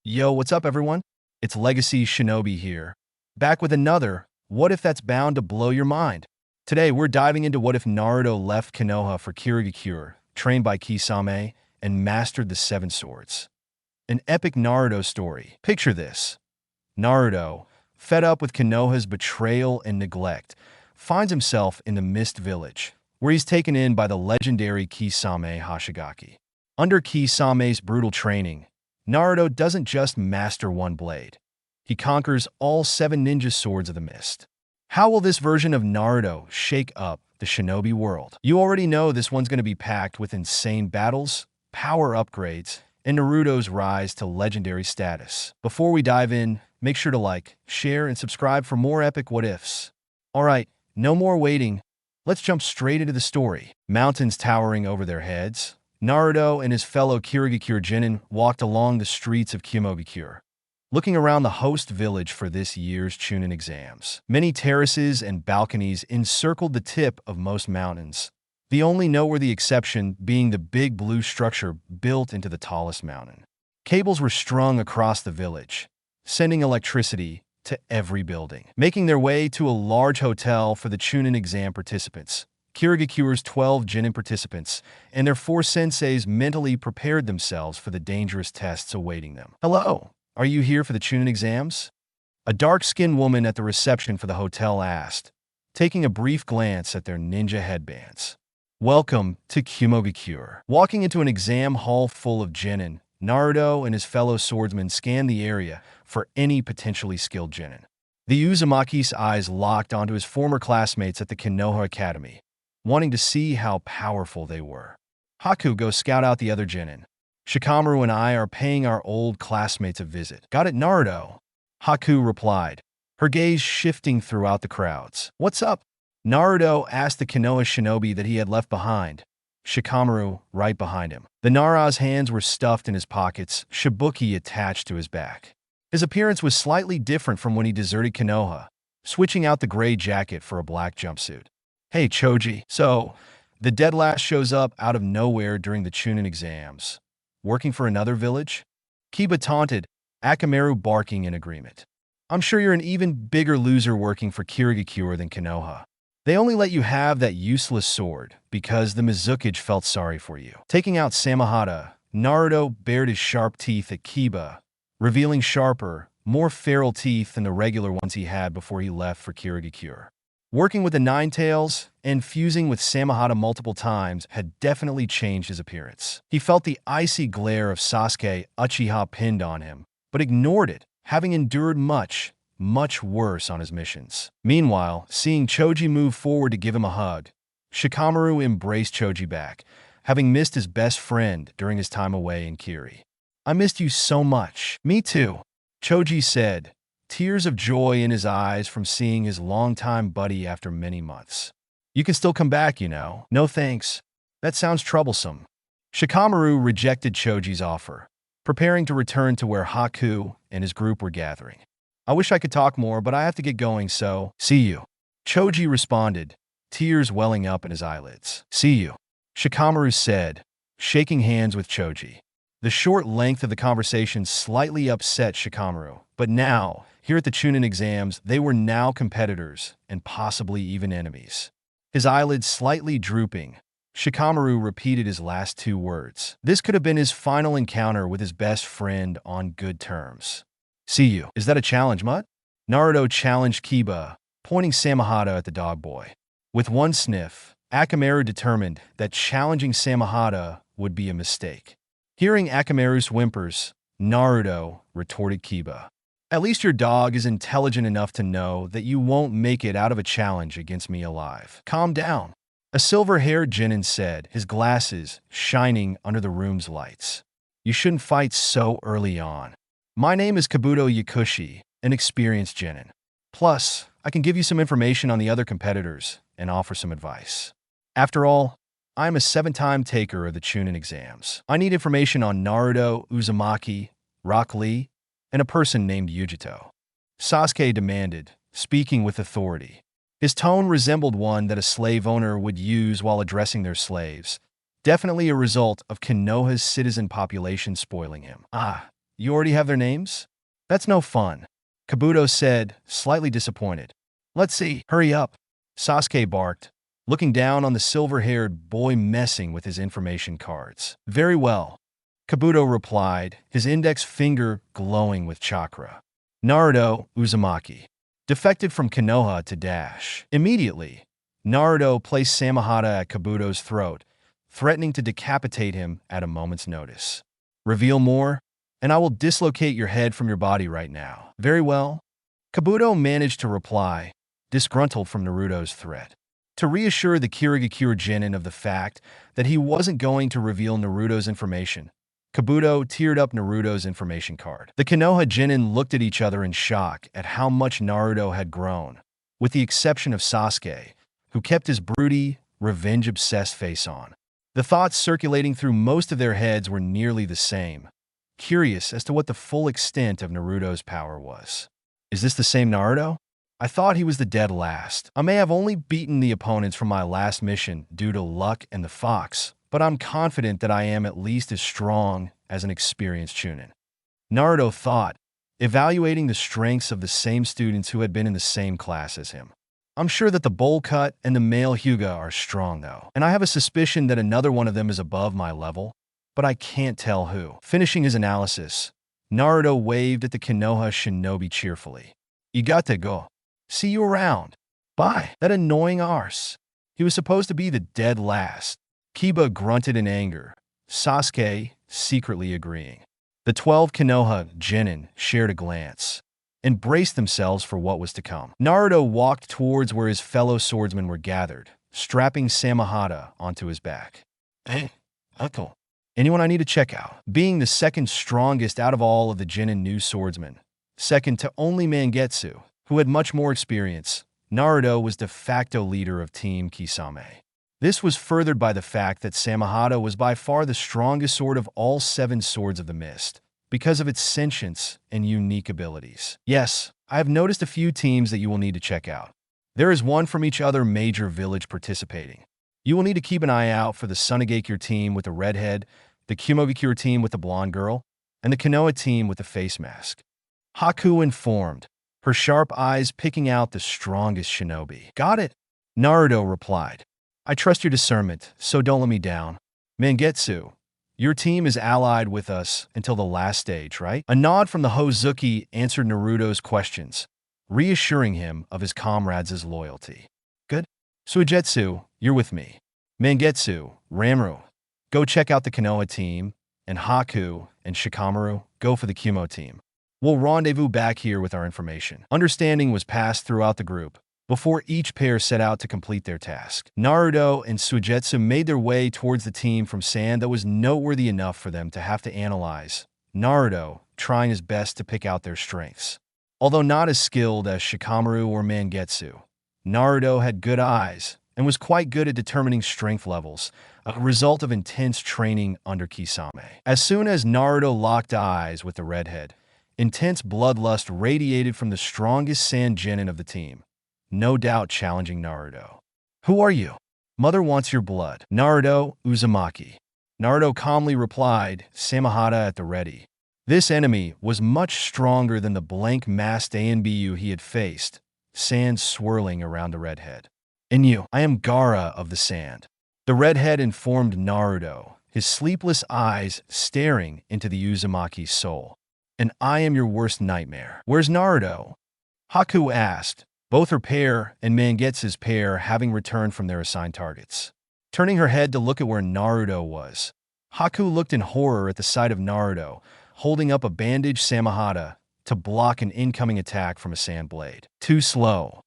Yo, what's up, everyone? It's Legacy Shinobi here, back with another What If That's Bound to Blow Your Mind. Today, we're diving into what if Naruto left Konoha for Kirigakure, trained by Kisame, and mastered the Seven Swords. An epic Naruto story. Picture this. Naruto, fed up with Konoha's betrayal and neglect, finds himself in the Mist Village, where he's taken in by the legendary Kisame Hashigaki. Under Kisame's brutal training, Naruto doesn't just master one blade. He conquers all seven ninja swords of the mist. How will this version of Naruto shake up the shinobi world? You already know this one's going to be packed with insane battles, power upgrades, and Naruto's rise to legendary status. Before we dive in, make sure to like, share, and subscribe for more epic what-ifs. Alright, no more waiting. Let's jump straight into the story. Mountains towering over their heads, Naruto and his fellow Kirigakure Chunin walked along the streets of Kimogakure, looking around the host village for this year's Chunin exams. Many terraces and balconies encircled the tip of most mountains, the only noteworthy exception being the big blue structure built into the tallest mountain. Cables were strung across the village, sending electricity to every building. Making their way to a large hotel for the Chunin exam participants, Kirigakure's 12 Chunin participants and their 4 senseis mentally prepared themselves for the dangerous tests awaiting them. Hello, are you here for the Chunin exams? A dark-skinned woman at the reception for the hotel asked, taking a brief glance at their ninja headbands. Welcome to Kimogakure. Walking into an exam hall full of Chunin, Naruto and his fellow swordsmen scanned the area for any potentially skilled Chunin. The Uzumaki's eyes locked onto his former classmates at the Konoha Academy, wanting to see how powerful they were. Haku, go scout out the other Chunin. Shikamaru and I are paying our old classmates a visit. Got it, Naruto? Haku replied, her gaze shifting throughout the crowds. What's up? Naruto asked the Konoha shinobi that he had left behind, Shikamaru right behind him. The Nara's hands were stuffed in his pockets, Shibuki attached to his back. His appearance was slightly different from when he deserted Konoha, switching out the gray jacket for a black jumpsuit. Hey, Choji. So, the dead last shows up out of nowhere during the Chunin exams. Working for another village? Kiba taunted, Akamaru barking in agreement. I'm sure you're an even bigger loser working for Kirigakure than Konoha. They only let you have that useless sword because the Mizukage felt sorry for you. Taking out Samehada, Naruto bared his sharp teeth at Kiba, revealing sharper, more feral teeth than the regular ones he had before he left for Kirigakure. Working with the Nine Tails and fusing with Samehada multiple times had definitely changed his appearance. He felt the icy glare of Sasuke Uchiha pinned on him, but ignored it, having endured much worse on his missions. Meanwhile, seeing Choji move forward to give him a hug, Shikamaru embraced Choji back, having missed his best friend during his time away in Kiri. I missed you so much. Me too, Choji said, tears of joy in his eyes from seeing his longtime buddy after many months. You can still come back, you know. No thanks. That sounds troublesome. Shikamaru rejected Choji's offer, preparing to return to where Haku and his group were gathering. I wish I could talk more, but I have to get going, so see you. Choji responded, tears welling up in his eyelids. See you, Shikamaru said, shaking hands with Choji. The short length of the conversation slightly upset Shikamaru, but now, here at the Chunin exams, they were now competitors and possibly even enemies. His eyelids slightly drooping, Shikamaru repeated his last 2 words. This could have been his final encounter with his best friend on good terms. See you. Is that a challenge, Mutt? Naruto challenged Kiba, pointing Samehada at the dog boy. With one sniff, Akamaru determined that challenging Samehada would be a mistake. Hearing Akamaru's whimpers, Naruto retorted Kiba. At least your dog is intelligent enough to know that you won't make it out of a challenge against me alive. Calm down. A silver-haired Chunin said, his glasses shining under the room's lights. You shouldn't fight so early on. My name is Kabuto Yakushi, an experienced Chunin. Plus, I can give you some information on the other competitors and offer some advice. After all, I am a 7-time taker of the Chunin exams. I need information on Naruto, Uzumaki, Rock Lee, and a person named Yujito. Sasuke demanded, speaking with authority. His tone resembled one that a slave owner would use while addressing their slaves, definitely a result of Konoha's citizen population spoiling him. Ah, You already have their names? That's no fun, Kabuto said, slightly disappointed. Let's see, hurry up, Sasuke barked, looking down on the silver-haired boy messing with his information cards. Very well, Kabuto replied, his index finger glowing with chakra. Naruto Uzumaki defected from Konoha to Dash. Immediately, Naruto placed Samehada at Kabuto's throat, threatening to decapitate him at a moment's notice. Reveal more, and I will dislocate your head from your body right now. Very well, Kabuto managed to reply, disgruntled from Naruto's threat. To reassure the Kirigakure Chunin of the fact that he wasn't going to reveal Naruto's information, Kabuto teared up Naruto's information card. The Konoha Chunin looked at each other in shock at how much Naruto had grown, with the exception of Sasuke, who kept his broody, revenge-obsessed face on. The thoughts circulating through most of their heads were nearly the same, curious as to what the full extent of Naruto's power was. Is this the same Naruto? I thought he was the dead last. I may have only beaten the opponents from my last mission due to luck and the fox, but I'm confident that I am at least as strong as an experienced Chunin. Naruto thought, evaluating the strengths of the same students who had been in the same class as him. I'm sure that the bowl cut and the male Hyuga are strong though, and I have a suspicion that another one of them is above my level, but I can't tell who. Finishing his analysis, Naruto waved at the Konoha shinobi cheerfully. You got to go. See you around. Bye. That annoying arse. He was supposed to be the dead last. Kiba grunted in anger, Sasuke secretly agreeing. The 12 Konoha Chunin shared a glance and braced themselves for what was to come. Naruto walked towards where his fellow swordsmen were gathered, strapping Samehada onto his back. Hey, Uncle. Anyone I need to check out? Being the second strongest out of all of the Chunin new swordsmen, second to only Mangetsu, who had much more experience, Naruto was de facto leader of Team Kisame. This was furthered by the fact that Samehada was by far the strongest sword of all 7 swords of the mist, because of its sentience and unique abilities. Yes, I have noticed a few teams that you will need to check out. There is one from each other major village participating. You will need to keep an eye out for the Sunagakure team with the redhead, the Kumogakure team with the blonde girl, and the Konoha team with the face mask. Haku informed, her sharp eyes picking out the strongest shinobi. Got it, Naruto replied. I trust your discernment, so don't let me down. Mangetsu, your team is allied with us until the last stage, right? A nod from the Hozuki answered Naruto's questions, reassuring him of his comrades' loyalty. Good. Suigetsu, you're with me. Mangetsu, Ramru, go check out the Konoha team, and Haku and Shikamaru, go for the Kumo team. We'll rendezvous back here with our information. Understanding was passed throughout the group before each pair set out to complete their task. Naruto and Suigetsu made their way towards the team from sand that was noteworthy enough for them to have to analyze, Naruto trying his best to pick out their strengths. Although not as skilled as Shikamaru or Mangetsu, Naruto had good eyes and was quite good at determining strength levels, a result of intense training under Kisame. As soon as Naruto locked eyes with the redhead, intense bloodlust radiated from the strongest sand genin of the team, no doubt challenging Naruto. Who are you? Mother wants your blood. Naruto Uzumaki. Naruto calmly replied, Samehada at the ready. This enemy was much stronger than the blank-masked ANBU he had faced, sand swirling around the redhead. And you, I am Gaara of the sand. The redhead informed Naruto, his sleepless eyes staring into the Uzumaki's soul. And I am your worst nightmare. Where's Naruto? Haku asked, both her pair and Mangetsu's pair having returned from their assigned targets. Turning her head to look at where Naruto was, Haku looked in horror at the sight of Naruto, holding up a bandaged Samehada to block an incoming attack from a sand blade. Too slow.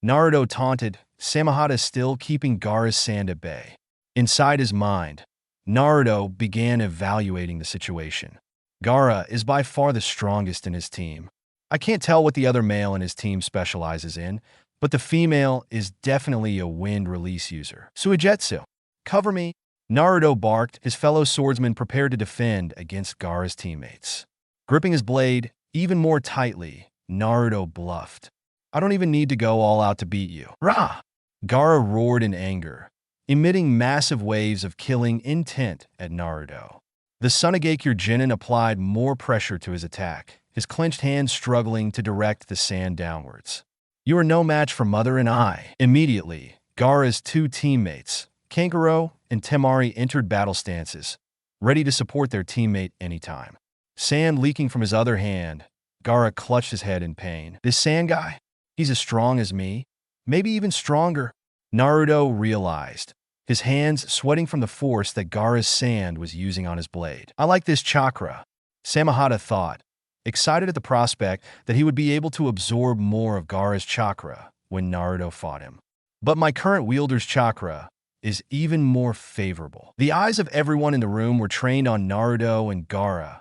Naruto taunted, Samehada still keeping Gaara's sand at bay. Inside his mind, Naruto began evaluating the situation. Gaara is by far the strongest in his team. I can't tell what the other male in his team specializes in, but the female is definitely a wind release user. Suigetsu, cover me. Naruto barked, his fellow swordsman prepared to defend against Gaara's teammates. Gripping his blade even more tightly, Naruto bluffed. I don't even need to go all out to beat you. Rah! Gaara roared in anger, emitting massive waves of killing intent at Naruto. The Sunagakure Jinin applied more pressure to his attack, his clenched hands struggling to direct the sand downwards. You are no match for Mother and I. Immediately, Gaara's two teammates, Kankuro and Temari, entered battle stances, ready to support their teammate anytime. Sand leaking from his other hand, Gaara clutched his head in pain. This sand guy? He's as strong as me? Maybe even stronger? Naruto realized, his hands sweating from the force that Gaara's sand was using on his blade. I like this chakra, Samahata thought, excited at the prospect that he would be able to absorb more of Gaara's chakra when Naruto fought him. But my current wielder's chakra is even more favorable. The eyes of everyone in the room were trained on Naruto and Gaara.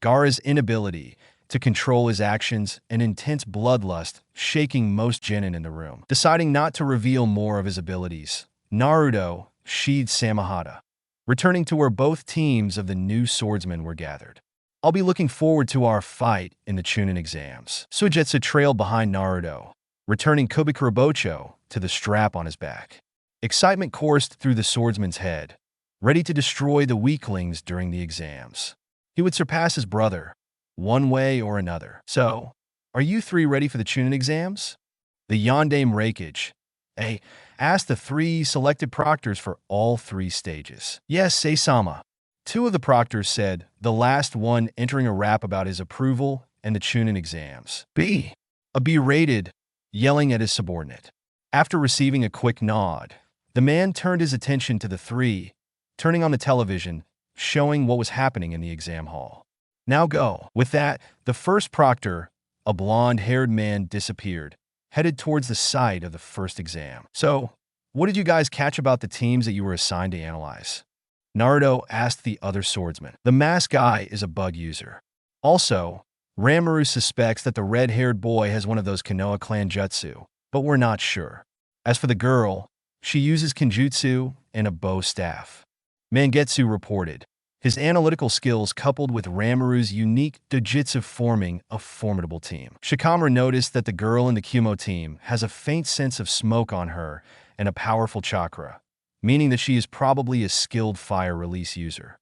Gaara's inability to control his actions and intense bloodlust shaking most genin in the room. Deciding not to reveal more of his abilities, Naruto sheathed Samahata, returning to where both teams of the new swordsmen were gathered. I'll be looking forward to our fight in the Chunin exams. Suigetsu trailed behind Naruto, returning Kubikurabocho to the strap on his back. Excitement coursed through the swordsman's head, ready to destroy the weaklings during the exams. He would surpass his brother, one way or another. So, are you three ready for the Chunin exams? The Yondaime Reikage asked the three selected proctors for all three stages. Yes, Seisama. Two of the proctors said, the last one entering a rap about his approval and the Chunin exams. A berated, yelling at his subordinate. After receiving a quick nod, the man turned his attention to the three, turning on the television, showing what was happening in the exam hall. Now go. With that, the first proctor, a blonde-haired man, disappeared, headed towards the site of the first exam. So, what did you guys catch about the teams that you were assigned to analyze? Naruto asked the other swordsman. The masked guy is a bug user. Also, Ranmaru suspects that the red-haired boy has one of those Konoha clan jutsu, but we're not sure. As for the girl, she uses kenjutsu and a bow staff. Mangetsu reported, his analytical skills coupled with Ranmaru's unique dojutsu forming a formidable team. Shikamaru noticed that the girl in the Kumo team has a faint sense of smoke on her and a powerful chakra, meaning that she is probably a skilled fire release user.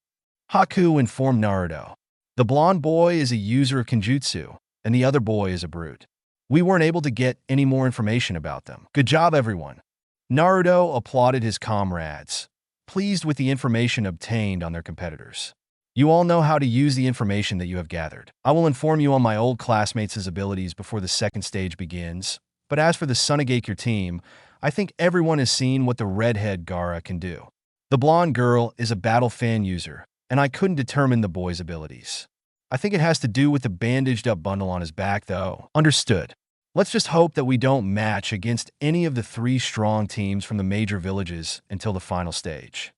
Haku informed Naruto, the blonde boy is a user of kenjutsu, and the other boy is a brute. We weren't able to get any more information about them. Good job, everyone. Naruto applauded his comrades, pleased with the information obtained on their competitors. You all know how to use the information that you have gathered. I will inform you on my old classmates' abilities before the second stage begins, but as for the Sunagakure team, I think everyone has seen what the redhead Gaara can do. The blonde girl is a battle fan user, and I couldn't determine the boy's abilities. I think it has to do with the bandaged-up bundle on his back, though. Understood. Let's just hope that we don't match against any of the three strong teams from the major villages until the final stage.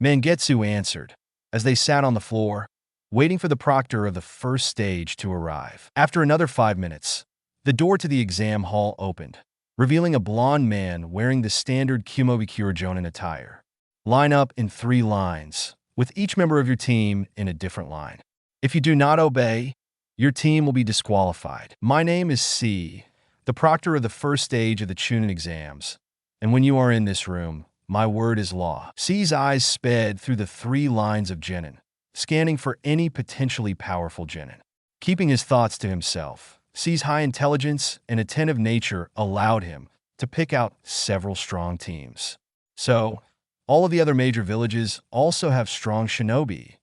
Mangetsu answered, as they sat on the floor, waiting for the proctor of the first stage to arrive. After another 5 minutes, the door to the exam hall opened, revealing a blonde man wearing the standard Kumobikure Jonin attire. Line up in 3 lines, with each member of your team in a different line. If you do not obey, your team will be disqualified. My name is C, the proctor of the first stage of the Chunin exams, and when you are in this room, my word is law. C's eyes sped through the 3 lines of genin, scanning for any potentially powerful genin. Keeping his thoughts to himself, C's high intelligence and attentive nature allowed him to pick out several strong teams. So, all of the other major villages also have strong shinobi.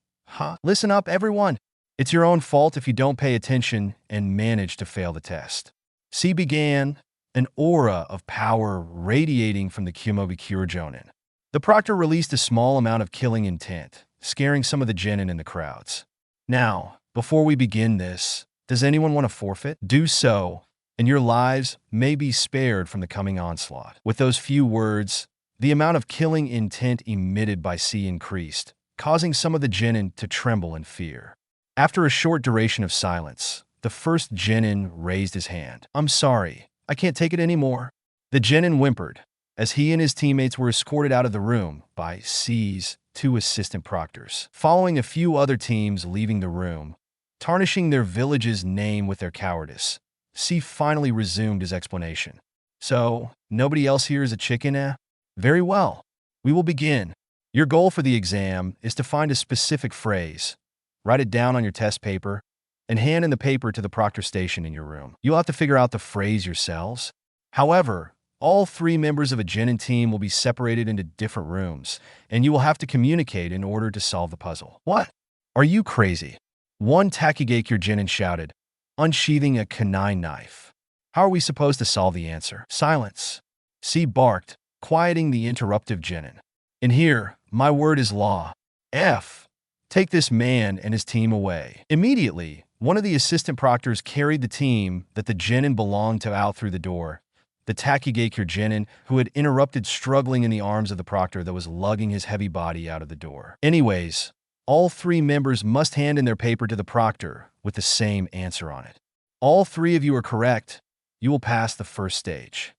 Listen up, everyone. It's your own fault if you don't pay attention and manage to fail the test. C began, an aura of power radiating from the Kumobikure Jonin. The proctor released a small amount of killing intent, scaring some of the genin in the crowds. Now, before we begin this, does anyone want to forfeit? Do so, and your lives may be spared from the coming onslaught. With those few words, the amount of killing intent emitted by C increased, causing some of the genin to tremble in fear. After a short duration of silence, the first genin raised his hand. I'm sorry, I can't take it anymore. The genin whimpered, as he and his teammates were escorted out of the room by C's 2 assistant proctors. Following a few other teams leaving the room, tarnishing their village's name with their cowardice, C finally resumed his explanation. So, nobody else here is a chicken, eh? Very well. We will begin. Your goal for the exam is to find a specific phrase, Write it down on your test paper and hand in the paper to the proctor station in your room. You'll have to figure out the phrase yourselves. However, all three members of a Chunin team will be separated into different rooms, and you will have to communicate in order to solve the puzzle. What? Are you crazy? One Takigakure Chunin shouted, unsheathing a kunai knife. How are we supposed to solve the answer? Silence. C barked, quieting the interruptive Chunin. In here, my word is law. F. Take this man and his team away. Immediately, one of the assistant proctors carried the team that the Chunin belonged to out through the door. The Takigakure Chunin, who had interrupted struggling in the arms of the proctor that was lugging his heavy body out of the door. Anyways, all three members must hand in their paper to the proctor with the same answer on it. All three of you are correct. You will pass the first stage.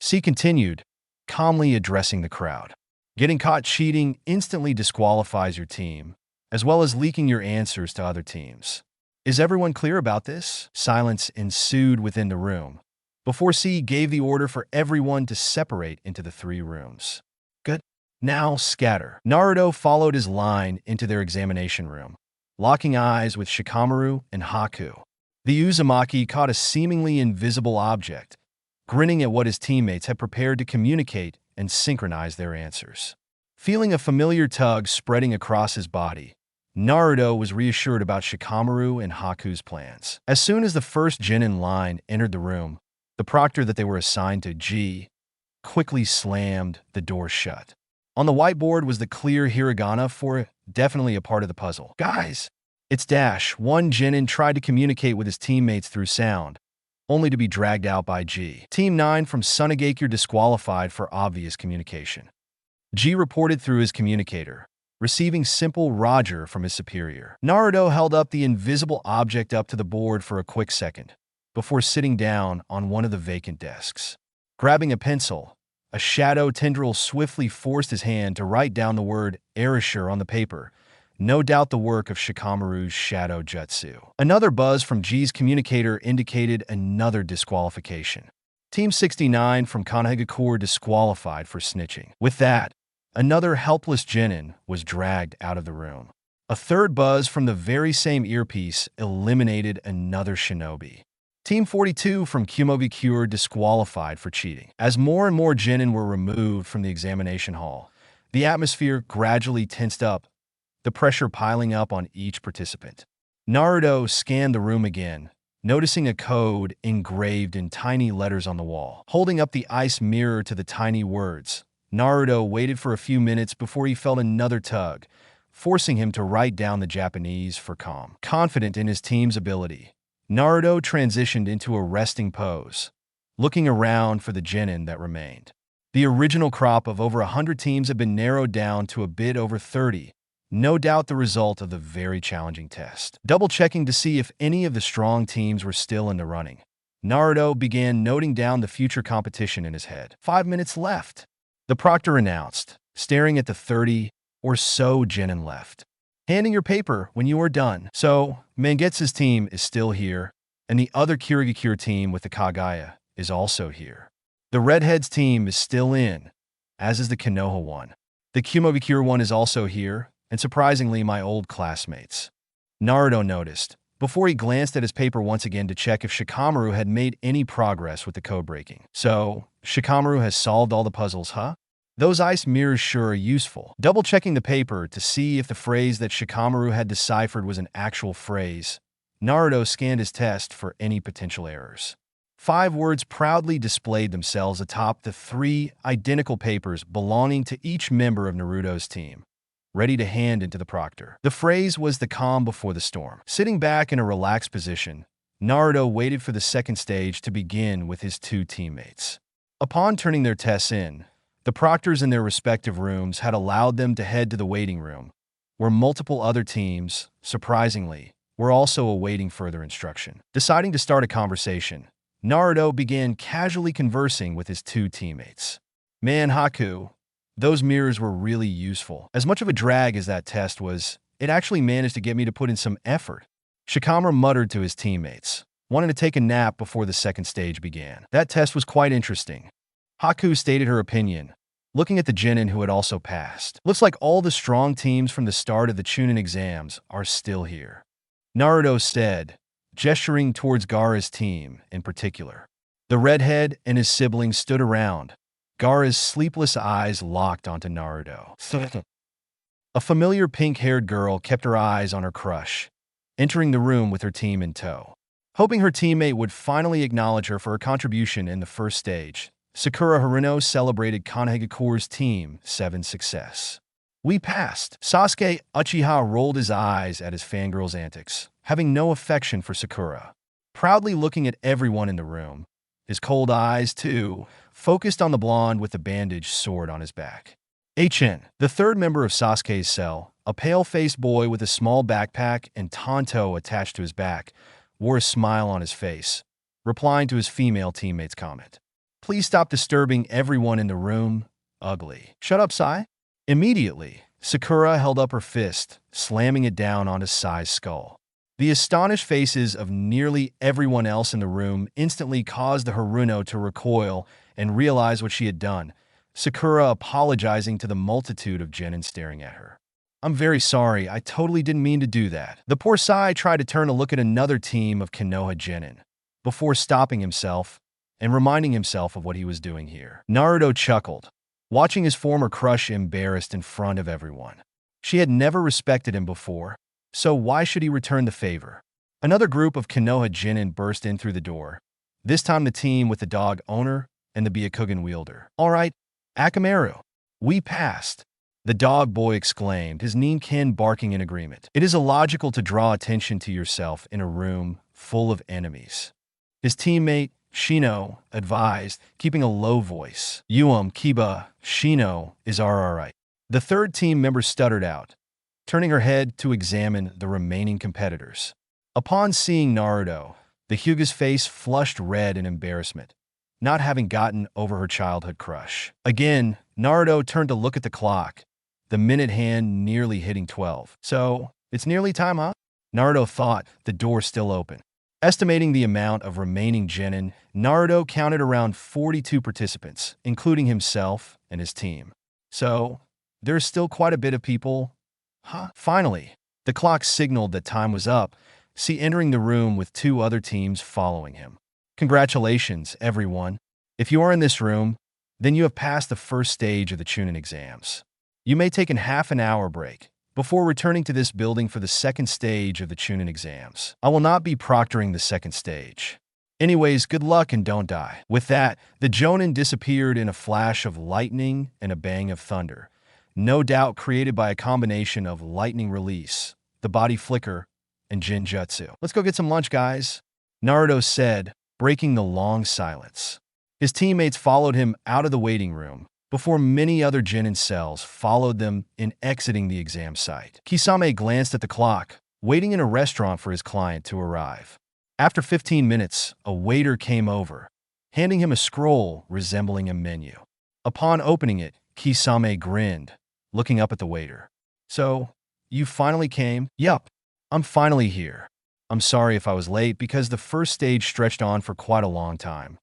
C continued, calmly addressing the crowd. Getting caught cheating instantly disqualifies your team, as well as leaking your answers to other teams. Is everyone clear about this? Silence ensued within the room, before C gave the order for everyone to separate into the three rooms. Good. Now scatter. Naruto followed his line into their examination room, locking eyes with Shikamaru and Haku. The Uzumaki caught a seemingly invisible object, grinning at what his teammates had prepared to communicate and synchronize their answers. Feeling a familiar tug spreading across his body, Naruto was reassured about Shikamaru and Haku's plans. As soon as the first Chunin line entered the room, the proctor that they were assigned to, G, quickly slammed the door shut. On the whiteboard was the clear hiragana for definitely a part of the puzzle. Guys, it's dash. One Chunin tried to communicate with his teammates through sound, only to be dragged out by G. Team 9 from Sunagakure disqualified for obvious communication. G reported through his communicator, receiving simple Roger from his superior. Naruto held up the invisible object up to the board for a quick second, before sitting down on one of the vacant desks. Grabbing a pencil, a shadow tendril swiftly forced his hand to write down the word erasure on the paper, no doubt the work of Shikamaru's shadow jutsu. Another buzz from G's communicator indicated another disqualification. Team 69 from Kirigakure disqualified for snitching. With that, another helpless Chunin was dragged out of the room. A third buzz from the very same earpiece eliminated another shinobi. Team 42 from Kirigakure disqualified for cheating. As more and more Chunin were removed from the examination hall, the atmosphere gradually tensed up, the pressure piling up on each participant. Naruto scanned the room again, noticing a code engraved in tiny letters on the wall. Holding up the ice mirror to the tiny words, Naruto waited for a few minutes before he felt another tug, forcing him to write down the Japanese for calm. Confident in his team's ability, Naruto transitioned into a resting pose, looking around for the Chunin that remained. The original crop of over 100 teams had been narrowed down to a bit over 30, no doubt the result of the very challenging test. Double-checking to see if any of the strong teams were still in the running, Naruto began noting down the future competition in his head. 5 minutes left, the proctor announced, staring at the 30 or so Chunin left. Handing your paper when you are done. So, Mangetsu's team is still here, and the other Kirigakure team with the Kagaya is also here. The Redheads team is still in, as is the Konoha one. The Kirigakure one is also here, and surprisingly my old classmates. Naruto noticed, before he glanced at his paper once again to check if Shikamaru had made any progress with the code breaking. So, Shikamaru has solved all the puzzles, huh? Those ice mirrors sure are useful. Double-checking the paper to see if the phrase that Shikamaru had deciphered was an actual phrase, Naruto scanned his test for any potential errors. 5 words proudly displayed themselves atop the 3 identical papers belonging to each member of Naruto's team, ready to hand into the proctor. The phrase was the calm before the storm. Sitting back in a relaxed position, Naruto waited for the second stage to begin with his 2 teammates. Upon turning their tests in, the proctors in their respective rooms had allowed them to head to the waiting room, where multiple other teams, surprisingly, were also awaiting further instruction. Deciding to start a conversation, Naruto began casually conversing with his 2 teammates. Man, Haku, those mirrors were really useful. As much of a drag as that test was, it actually managed to get me to put in some effort. Shikamaru muttered to his teammates, wanting to take a nap before the second stage began. That test was quite interesting. Haku stated her opinion, looking at the Genin who had also passed. Looks like all the strong teams from the start of the Chunin exams are still here, Naruto said, gesturing towards Gaara's team in particular. The redhead and his siblings stood around, Gaara's sleepless eyes locked onto Naruto. A familiar pink-haired girl kept her eyes on her crush, entering the room with her team in tow. Hoping her teammate would finally acknowledge her for her contribution in the first stage, Sakura Haruno celebrated Konohagakure's Team 7's success. We passed. Sasuke Uchiha rolled his eyes at his fangirl's antics, having no affection for Sakura. Proudly looking at everyone in the room, his cold eyes, too, focused on the blonde with the bandaged sword on his back. HN, the third member of Sasuke's cell, a pale-faced boy with a small backpack and tanto attached to his back, wore a smile on his face, replying to his female teammate's comment. Please stop disturbing everyone in the room. Ugly. Shut up, Sai. Immediately, Sakura held up her fist, slamming it down onto Sai's skull. The astonished faces of nearly everyone else in the room instantly caused the Haruno to recoil and realize what she had done, Sakura apologizing to the multitude of Genin staring at her. I'm very sorry, I totally didn't mean to do that. The poor Sai tried to turn to look at another team of Konoha Genin, before stopping himself and reminding himself of what he was doing here. Naruto chuckled, watching his former crush embarrassed in front of everyone. She had never respected him before, so why should he return the favor? Another group of Konoha Genin burst in through the door, this time the team with the dog owner and the Byakugan wielder. All right, Akamaru, we passed, the dog boy exclaimed, his Ninken barking in agreement. It is illogical to draw attention to yourself in a room full of enemies, his teammate Shino advised, keeping a low voice. Kiba, Shino is alright. The third team member stuttered out, turning her head to examine the remaining competitors. Upon seeing Naruto, the Hyuga's face flushed red in embarrassment, not having gotten over her childhood crush. Again, Naruto turned to look at the clock, the minute hand nearly hitting 12. So, it's nearly time, huh? Naruto thought, the door still open. Estimating the amount of remaining Genin, Naruto counted around 42 participants, including himself and his team. So, there's still quite a bit of people. Finally, the clock signaled that time was up, entering the room with two other teams following him. Congratulations, everyone. If you are in this room, then you have passed the first stage of the Chunin exams. You may take a half an hour break before returning to this building for the second stage of the Chunin exams. I will not be proctoring the second stage. Anyways, good luck and don't die. With that, the Jonin disappeared in a flash of lightning and a bang of thunder, no doubt created by a combination of lightning release, the body flicker, and Jinjutsu. Let's go get some lunch, guys, Naruto said, breaking the long silence. His teammates followed him out of the waiting room, before many other Genin cells followed them in exiting the exam site. Kisame glanced at the clock, waiting in a restaurant for his client to arrive. After 15 minutes, a waiter came over, handing him a scroll resembling a menu. Upon opening it, Kisame grinned, looking up at the waiter. So, you finally came? Yup, I'm finally here. I'm sorry if I was late because the first stage stretched on for quite a long time,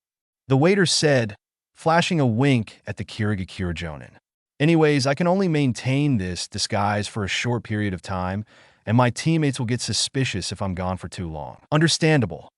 the waiter said, flashing a wink at the Kirigakure Jonin. Anyways, I can only maintain this disguise for a short period of time, and my teammates will get suspicious if I'm gone for too long. Understandable,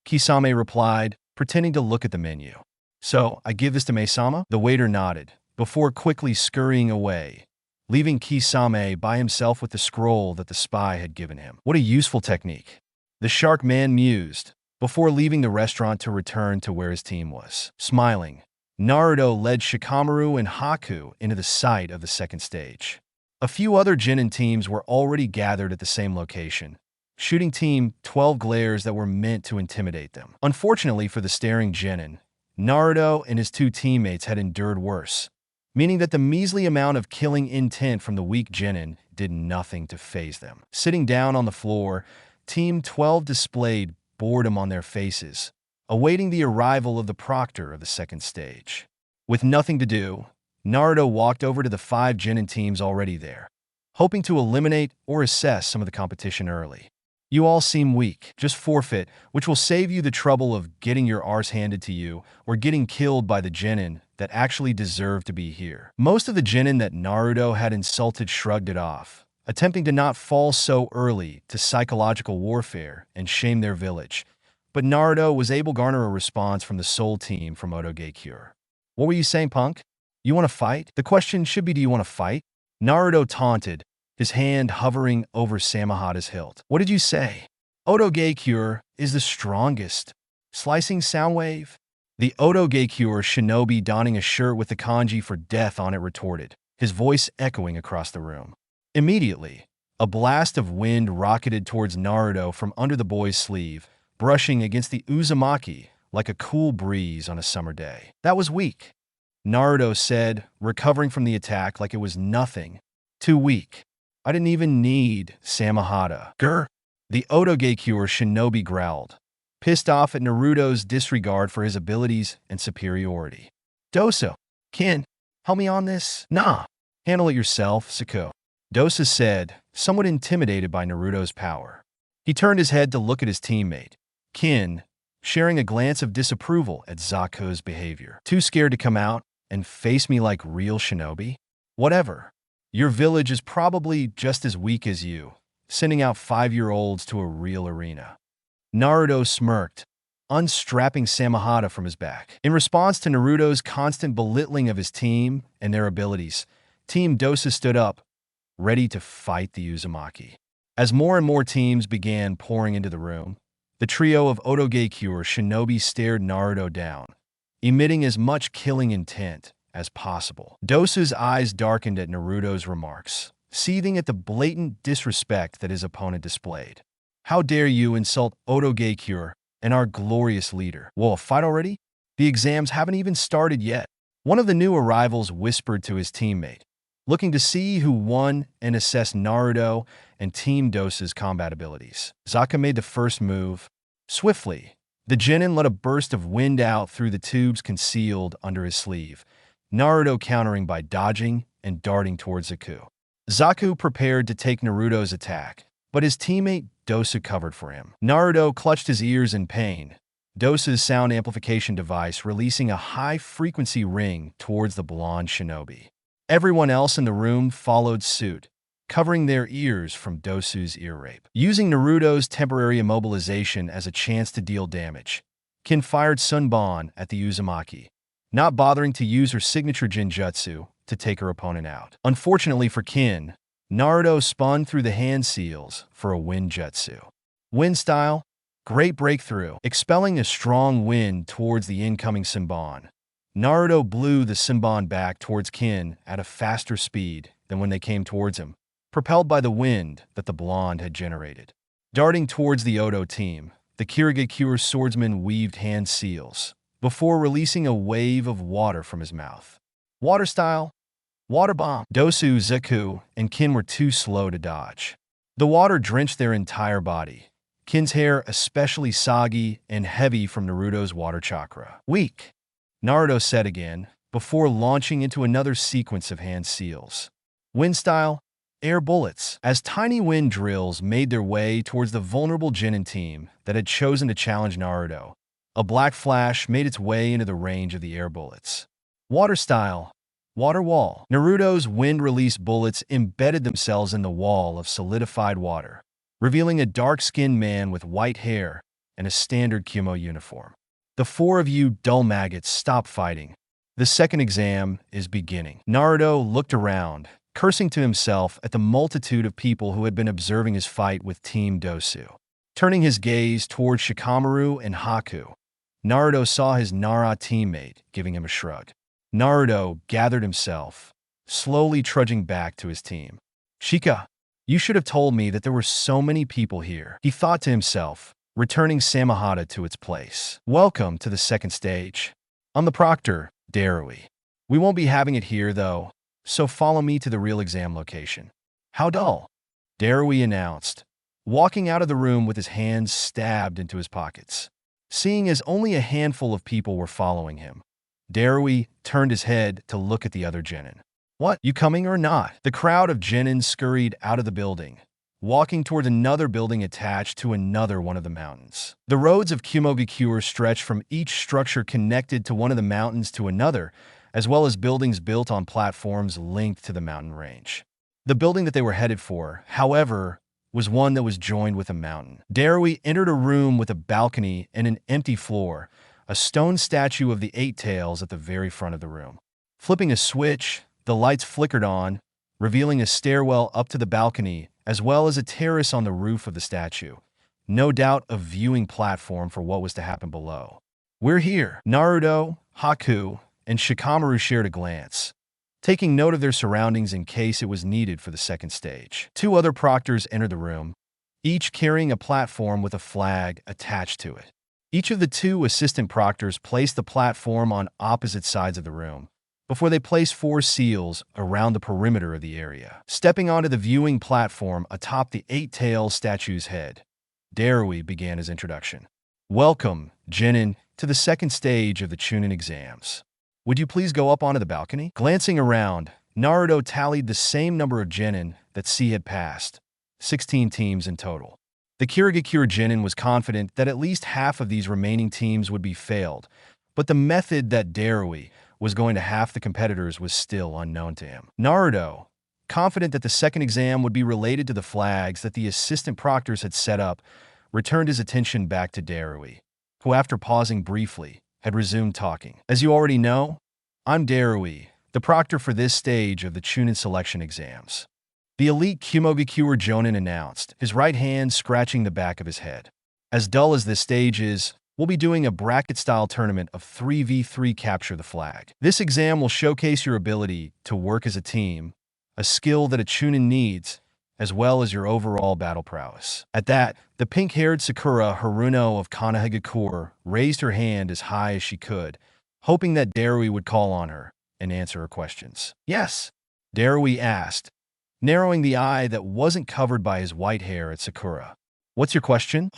Kisame replied, pretending to look at the menu. So, I give this to Mei-sama? The waiter nodded, before quickly scurrying away, leaving Kisame by himself with the scroll that the spy had given him. What a useful technique, the shark man mused, before leaving the restaurant to return to where his team was. Smiling, Naruto led Shikamaru and Haku into the site of the second stage. A few other Genin teams were already gathered at the same location, shooting Team 12 glares that were meant to intimidate them. Unfortunately for the staring Genin, Naruto and his two teammates had endured worse, meaning that the measly amount of killing intent from the weak Genin did nothing to faze them. Sitting down on the floor, Team 12 displayed boredom on their faces, awaiting the arrival of the proctor of the second stage. With nothing to do, Naruto walked over to the 5 Genin teams already there, hoping to eliminate or assess some of the competition early. You all seem weak. Just forfeit, which will save you the trouble of getting your arse handed to you or getting killed by the Genin that actually deserved to be here. Most of the genin that Naruto had insulted shrugged it off, attempting to not fall so early to psychological warfare and shame their village. But Naruto was able to garner a response from the Soul team from Otogakure. What were you saying, punk? You want to fight? The question should be, do you want to fight? Naruto taunted, his hand hovering over Samahada's hilt. What did you say? Otogakure is the strongest. Slicing sound wave? The Otogakure shinobi donning a shirt with the kanji for death on it retorted, his voice echoing across the room. Immediately, a blast of wind rocketed towards Naruto from under the boy's sleeve, brushing against the Uzumaki like a cool breeze on a summer day. That was weak, Naruto said, recovering from the attack like it was nothing. Too weak. I didn't even need Samahada. Grr. The Otogakure shinobi growled, pissed off at Naruto's disregard for his abilities and superiority. Dosa, Kin, help me on this? Nah. Handle it yourself, Saku. Dosa said, somewhat intimidated by Naruto's power. He turned his head to look at his teammate, Kin, sharing a glance of disapproval at Zaku's behavior. Too scared to come out and face me like real shinobi? Whatever. Your village is probably just as weak as you, sending out 5-year-olds to a real arena. Naruto smirked, unstrapping Samahada from his back. In response to Naruto's constant belittling of his team and their abilities, Team Dosa stood up, ready to fight the Uzumaki. As more and more teams began pouring into the room, the trio of Otogakure shinobi stared Naruto down, emitting as much killing intent as possible. Dosa's eyes darkened at Naruto's remarks, seething at the blatant disrespect that his opponent displayed. How dare you insult Otogakure and our glorious leader? Whoa, a fight already? The exams haven't even started yet. One of the new arrivals whispered to his teammate, looking to see who won and assess Naruto and Team Dosa's combat abilities. Zaka made the first move. Swiftly, the genin let a burst of wind out through the tubes concealed under his sleeve, Naruto countering by dodging and darting towards Zaku. Zaku prepared to take Naruto's attack, but his teammate Dosa covered for him. Naruto clutched his ears in pain, Dosa's sound amplification device releasing a high-frequency ring towards the blonde shinobi. Everyone else in the room followed suit, covering their ears from Dosu's ear rape. Using Naruto's temporary immobilization as a chance to deal damage, Kin fired Sunbon at the Uzumaki, not bothering to use her signature Jinjutsu to take her opponent out. Unfortunately for Kin, Naruto spun through the hand seals for a wind jutsu. Wind style, great breakthrough, expelling a strong wind towards the incoming Sunbon. Naruto blew the Sunbon back towards Kin at a faster speed than when they came towards him, propelled by the wind that the blonde had generated. Darting towards the Oto team, the Kirigakure swordsman weaved hand seals, before releasing a wave of water from his mouth. Water style, water bomb. Dosu, Zaku, and Kin were too slow to dodge. The water drenched their entire body, Kin's hair especially soggy and heavy from Naruto's water chakra. Weak, Naruto said again, before launching into another sequence of hand seals. Wind style, air bullets. As tiny wind drills made their way towards the vulnerable genin team that had chosen to challenge Naruto, a black flash made its way into the range of the air bullets. Water style, water wall. Naruto's wind-release bullets embedded themselves in the wall of solidified water, revealing a dark-skinned man with white hair and a standard Kyumo uniform. The four of you dull maggots, stop fighting. The second exam is beginning. Naruto looked around, cursing to himself at the multitude of people who had been observing his fight with Team Dosu. Turning his gaze towards Shikamaru and Haku, Naruto saw his Nara teammate giving him a shrug. Naruto gathered himself, slowly trudging back to his team. Shika, you should have told me that there were so many people here, he thought to himself, returning Samahada to its place. Welcome to the second stage. I'm the proctor, Darui. We won't be having it here, though, so follow me to the real exam location. How dull, Darui announced, walking out of the room with his hands stabbed into his pockets. Seeing as only a handful of people were following him, Darui turned his head to look at the other genin. What, you coming or not? The crowd of genin scurried out of the building, walking toward another building attached to another one of the mountains. The roads of Kumogakure stretched from each structure connected to one of the mountains to another, as well as buildings built on platforms linked to the mountain range. The building that they were headed for, however, was one that was joined with a mountain. Darui entered a room with a balcony and an empty floor, a stone statue of the Eight Tails at the very front of the room. Flipping a switch, the lights flickered on, revealing a stairwell up to the balcony, as well as a terrace on the roof of the statue. No doubt a viewing platform for what was to happen below. "We're here." Naruto, Haku, and Shikamaru shared a glance, taking note of their surroundings in case it was needed for the second stage. Two other proctors entered the room, each carrying a platform with a flag attached to it. Each of the two assistant proctors placed the platform on opposite sides of the room before they placed 4 seals around the perimeter of the area. Stepping onto the viewing platform atop the Eight-Tails statue's head, Darui began his introduction. "Welcome, Chunin, to the second stage of the Chunin exams. Would you please go up onto the balcony?" Glancing around, Naruto tallied the same number of Chunin that C had passed, 16 teams in total. The Kirigakure Chunin was confident that at least half of these remaining teams would be failed, but the method that Darui was going to half the competitors was still unknown to him. Naruto, confident that the second exam would be related to the flags that the assistant proctors had set up, returned his attention back to Darui, who, after pausing briefly, had resumed talking. "As you already know, I'm Darui, the proctor for this stage of the Chunin selection exams." The elite Kirigakure Jonin announced, his right hand scratching the back of his head. "As dull as this stage is, we'll be doing a bracket-style tournament of 3v3 capture the flag. This exam will showcase your ability to work as a team, a skill that a Chunin needs, as well as your overall battle prowess." At that, the pink-haired Sakura Haruno of Konoha raised her hand as high as she could, hoping that Darui would call on her and answer her questions. "Yes," Darui asked, narrowing the eye that wasn't covered by his white hair at Sakura. "What's your question?"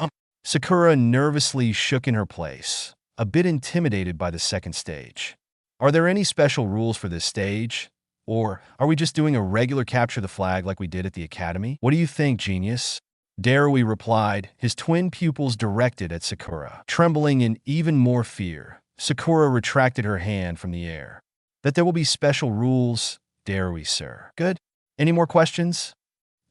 Sakura nervously shook in her place, a bit intimidated by the second stage. "Are there any special rules for this stage? Or are we just doing a regular capture the flag like we did at the academy? What do you think, genius?" Darui replied, his twin pupils directed at Sakura. Trembling in even more fear, Sakura retracted her hand from the air. "That there will be special rules, Darui, sir." "Good. Any more questions?"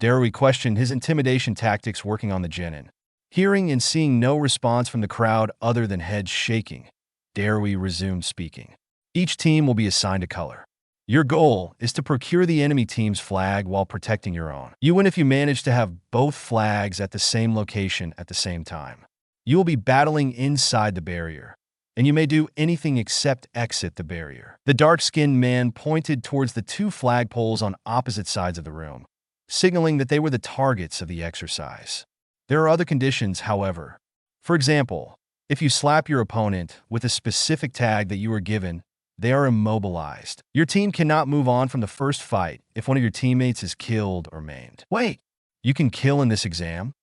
Darui questioned, his intimidation tactics working on the Chunin. Hearing and seeing no response from the crowd other than heads shaking, Darui resumed speaking. "Each team will be assigned a color. Your goal is to procure the enemy team's flag while protecting your own. You win if you manage to have both flags at the same location at the same time. You will be battling inside the barrier, and you may do anything except exit the barrier." The dark-skinned man pointed towards the 2 flagpoles on opposite sides of the room, signaling that they were the targets of the exercise. There are other conditions, however. For example, if you slap your opponent with a specific tag that you were given, they are immobilized. Your team cannot move on from the first fight if one of your teammates is killed or maimed. "Wait, you can kill in this exam?"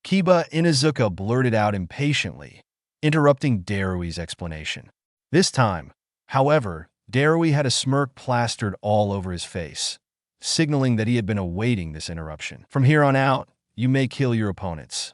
Kiba Inuzuka blurted out impatiently, interrupting Darui's explanation. This time, however, Darui had a smirk plastered all over his face, signaling that he had been awaiting this interruption. "From here on out, you may kill your opponents."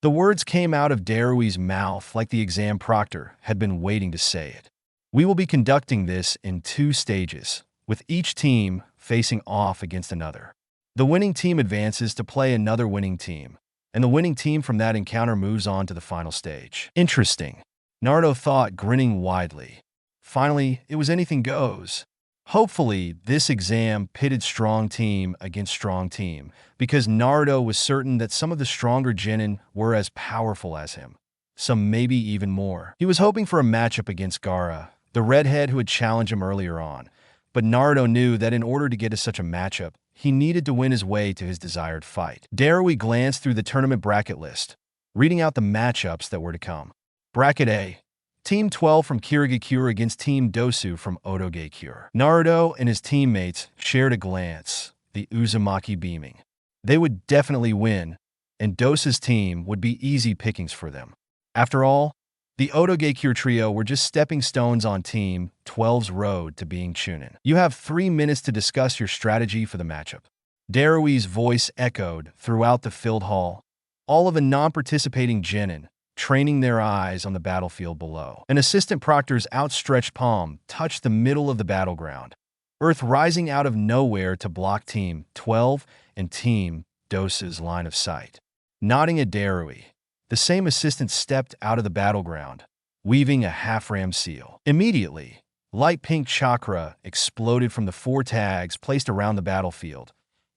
The words came out of Darui's mouth like the exam proctor had been waiting to say it. "We will be conducting this in 2 stages, with each team facing off against another. The winning team advances to play another winning team, and the winning team from that encounter moves on to the final stage." Interesting, Naruto thought, grinning widely. Finally, it was anything goes. Hopefully, this exam pitted strong team against strong team, because Naruto was certain that some of the stronger Chunin were as powerful as him, some maybe even more. He was hoping for a matchup against Gaara, the redhead who had challenged him earlier on, but Naruto knew that in order to get to such a matchup, he needed to win his way to his desired fight. Darui glanced through the tournament bracket list, reading out the matchups that were to come. Bracket A, Team 12 from Kirigakure against Team Dosu from Otogakure. Naruto and his teammates shared a glance, the Uzumaki beaming. They would definitely win, and Dosu's team would be easy pickings for them. After all, the Otogakure trio were just stepping stones on Team 12's road to being Chunin. "You have 3 minutes to discuss your strategy for the matchup." Darui's voice echoed throughout the filled hall. All of the non-participating Chunin, training their eyes on the battlefield below. An assistant proctor's outstretched palm touched the middle of the battleground, Earth rising out of nowhere to block Team 12 and Team Dose's line of sight. Nodding at Darui, the same assistant stepped out of the battleground, weaving a half-ram seal. Immediately, light pink chakra exploded from the 4 tags placed around the battlefield,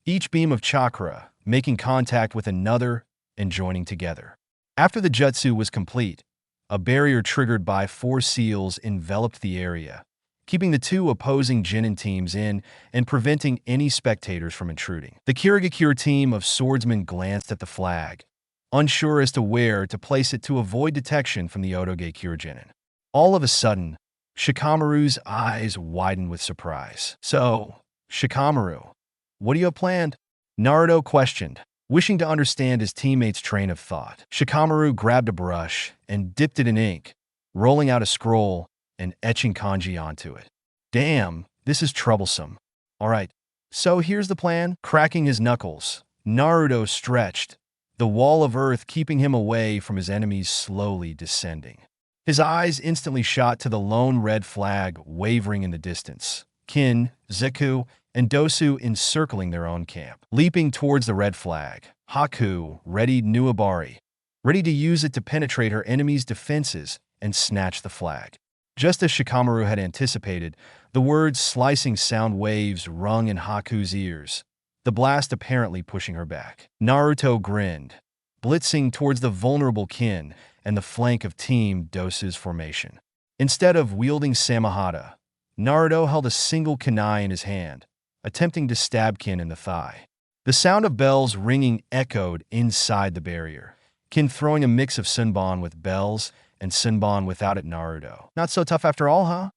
each beam of chakra making contact with another and joining together. After the jutsu was complete, a barrier triggered by 4 seals enveloped the area, keeping the 2 opposing Chunin teams in and preventing any spectators from intruding. The Kirigakure team of swordsmen glanced at the flag, unsure as to where to place it to avoid detection from the Otogakure Chunin. All of a sudden, Shikamaru's eyes widened with surprise. "So, Shikamaru, what do you have planned?" Naruto questioned, wishing to understand his teammate's train of thought. Shikamaru grabbed a brush and dipped it in ink, rolling out a scroll and etching kanji onto it. "Damn, this is troublesome. All right, so here's the plan." Cracking his knuckles, Naruto stretched, the wall of earth keeping him away from his enemies slowly descending. His eyes instantly shot to the lone red flag wavering in the distance, Kin, Zeku, and Dosu encircling their own camp. Leaping towards the red flag, Haku readied Nuabari, ready to use it to penetrate her enemy's defenses and snatch the flag. Just as Shikamaru had anticipated, the words slicing sound waves rung in Haku's ears, the blast apparently pushing her back. Naruto grinned, blitzing towards the vulnerable Kin and the flank of Team Dose's formation. Instead of wielding Samehada, Naruto held a single kunai in his hand, attempting to stab Kin in the thigh. The sound of bells ringing echoed inside the barrier, Kin throwing a mix of Sunban with bells and Sunban without it. Naruto, "Not so tough after all, huh?"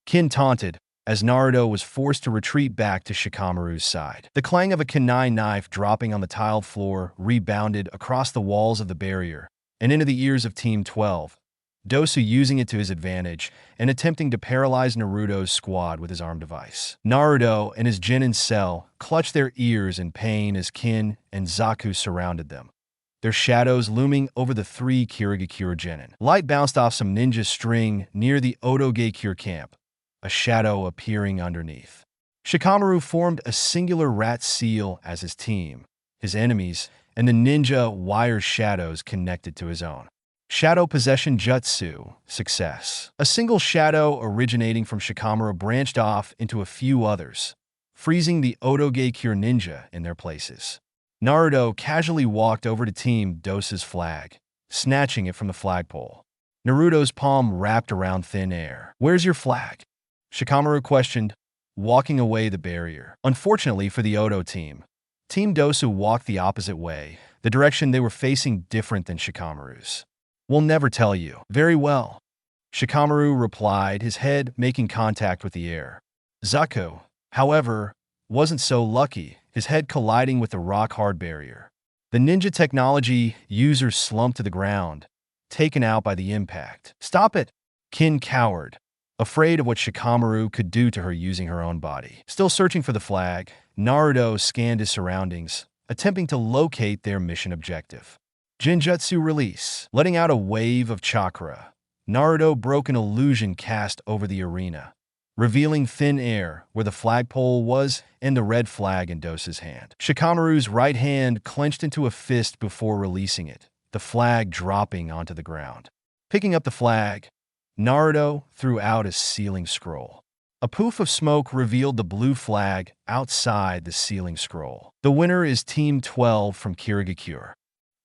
Kin taunted, as Naruto was forced to retreat back to Shikamaru's side. The clang of a kunai knife dropping on the tiled floor rebounded across the walls of the barrier and into the ears of Team 12, Dosu using it to his advantage and attempting to paralyze Naruto's squad with his arm device. Naruto and his Chunin cell clutched their ears in pain as Kin and Zaku surrounded them, their shadows looming over the 3 Kirigakure Chunin. Light bounced off some ninja string near the Otogakure camp, a shadow appearing underneath. Shikamaru formed a singular rat seal as his team, his enemies, and the ninja wire shadows connected to his own. Shadow Possession Jutsu, success. A single shadow originating from Shikamaru branched off into a few others, freezing the Otogakure ninja in their places. Naruto casually walked over to Team Dose's flag, snatching it from the flagpole. Naruto's palm wrapped around thin air. "Where's your flag?" Shikamaru questioned, walking away the barrier. Unfortunately for the Oto team, Team Dosu walked the opposite way, the direction they were facing different than Shikamaru's. "We'll never tell you." "Very well," Shikamaru replied, his head making contact with the air. Zaku, however, wasn't so lucky, his head colliding with the rock-hard barrier. The ninja technology user slumped to the ground, taken out by the impact. "Stop it!" Kin cowered, afraid of what Shikamaru could do to her using her own body. Still searching for the flag, Naruto scanned his surroundings, attempting to locate their mission objective. Genjutsu release. Letting out a wave of chakra, Naruto broke an illusion cast over the arena, revealing thin air where the flagpole was and the red flag in Dose's hand. Shikamaru's right hand clenched into a fist before releasing it, the flag dropping onto the ground. Picking up the flag, Naruto threw out a sealing scroll. A poof of smoke revealed the blue flag outside the sealing scroll. "The winner is Team 12 from Kirigakure,"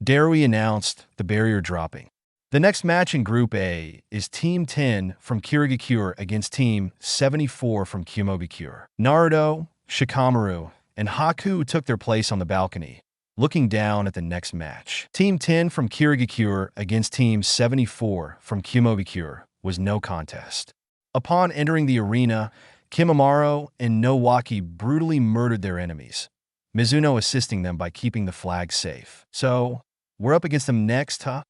Darui announced, the barrier dropping. The next match in Group A is Team 10 from Kirigakure against Team 74 from Kumogakure. Naruto, Shikamaru, and Haku took their place on the balcony, looking down at the next match. Team 10 from Kirigakure against Team 74 from Kumogakure was no contest. Upon entering the arena, Kimimaro and Nowaki brutally murdered their enemies, Mizuno assisting them by keeping the flag safe. "So, we're up against them next, huh?"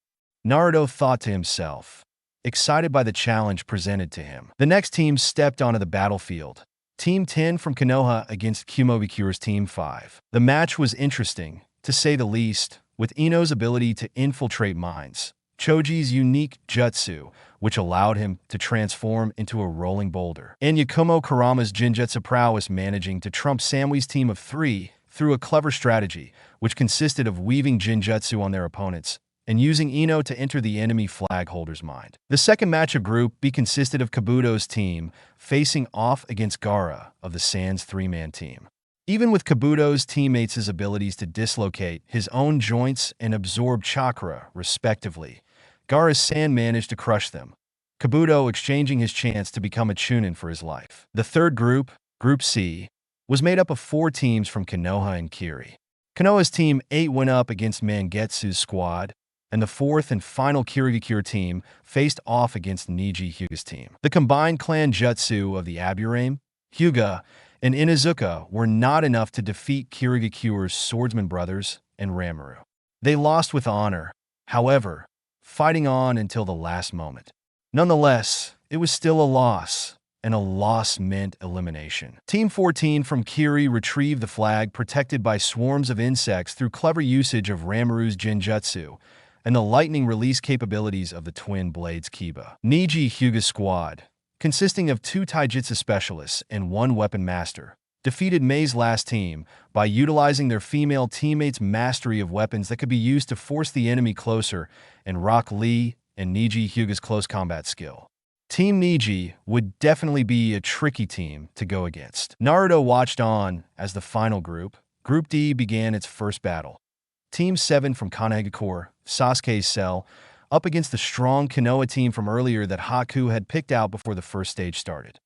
Naruto thought to himself, excited by the challenge presented to him. The next team stepped onto the battlefield. Team 10 from Konoha against Kumogakure's Team 5. The match was interesting, to say the least, with Ino's ability to infiltrate mines, Choji's unique jutsu, which allowed him to transform into a rolling boulder, and Yakumo Kurama's Jinjutsu prowess managing to trump Samui's team of 3 through a clever strategy, which consisted of weaving Jinjutsu on their opponents and using Ino to enter the enemy flag holder's mind. The second match of Group B consisted of Kabuto's team facing off against Gaara of the Sans 3-man team. Even with Kabuto's teammates' abilities to dislocate his own joints and absorb chakra, respectively, Gaara's Sand managed to crush them, Kabuto exchanging his chance to become a Chunin for his life. The third group, Group C, was made up of 4 teams from Konoha and Kiri. Konoha's Team 8 went up against Mangetsu's squad, and the fourth and final Kirigakure team faced off against Niji Hyuga's team. The combined clan jutsu of the Aburame, Hyuga, and Inuzuka were not enough to defeat Kirigakure's swordsman brothers and Rimuru. They lost with honor, however, fighting on until the last moment. Nonetheless, it was still a loss, and a loss meant elimination. Team 14 from Kiri retrieved the flag protected by swarms of insects through clever usage of Rimuru's Jinjutsu and the lightning release capabilities of the twin blades Kiba. Niji Hyuga's squad, consisting of 2 taijutsu specialists and 1 weapon master, defeated Mei's last team by utilizing their female teammates' mastery of weapons that could be used to force the enemy closer and Rock Lee and Niji Hyuga's close combat skill. Team Niji would definitely be a tricky team to go against. Naruto watched on as the final group, Group D, began its first battle. Team 7 from Kirigakure, Sasuke's cell, up against the strong Konoha team from earlier that Haku had picked out before the first stage started.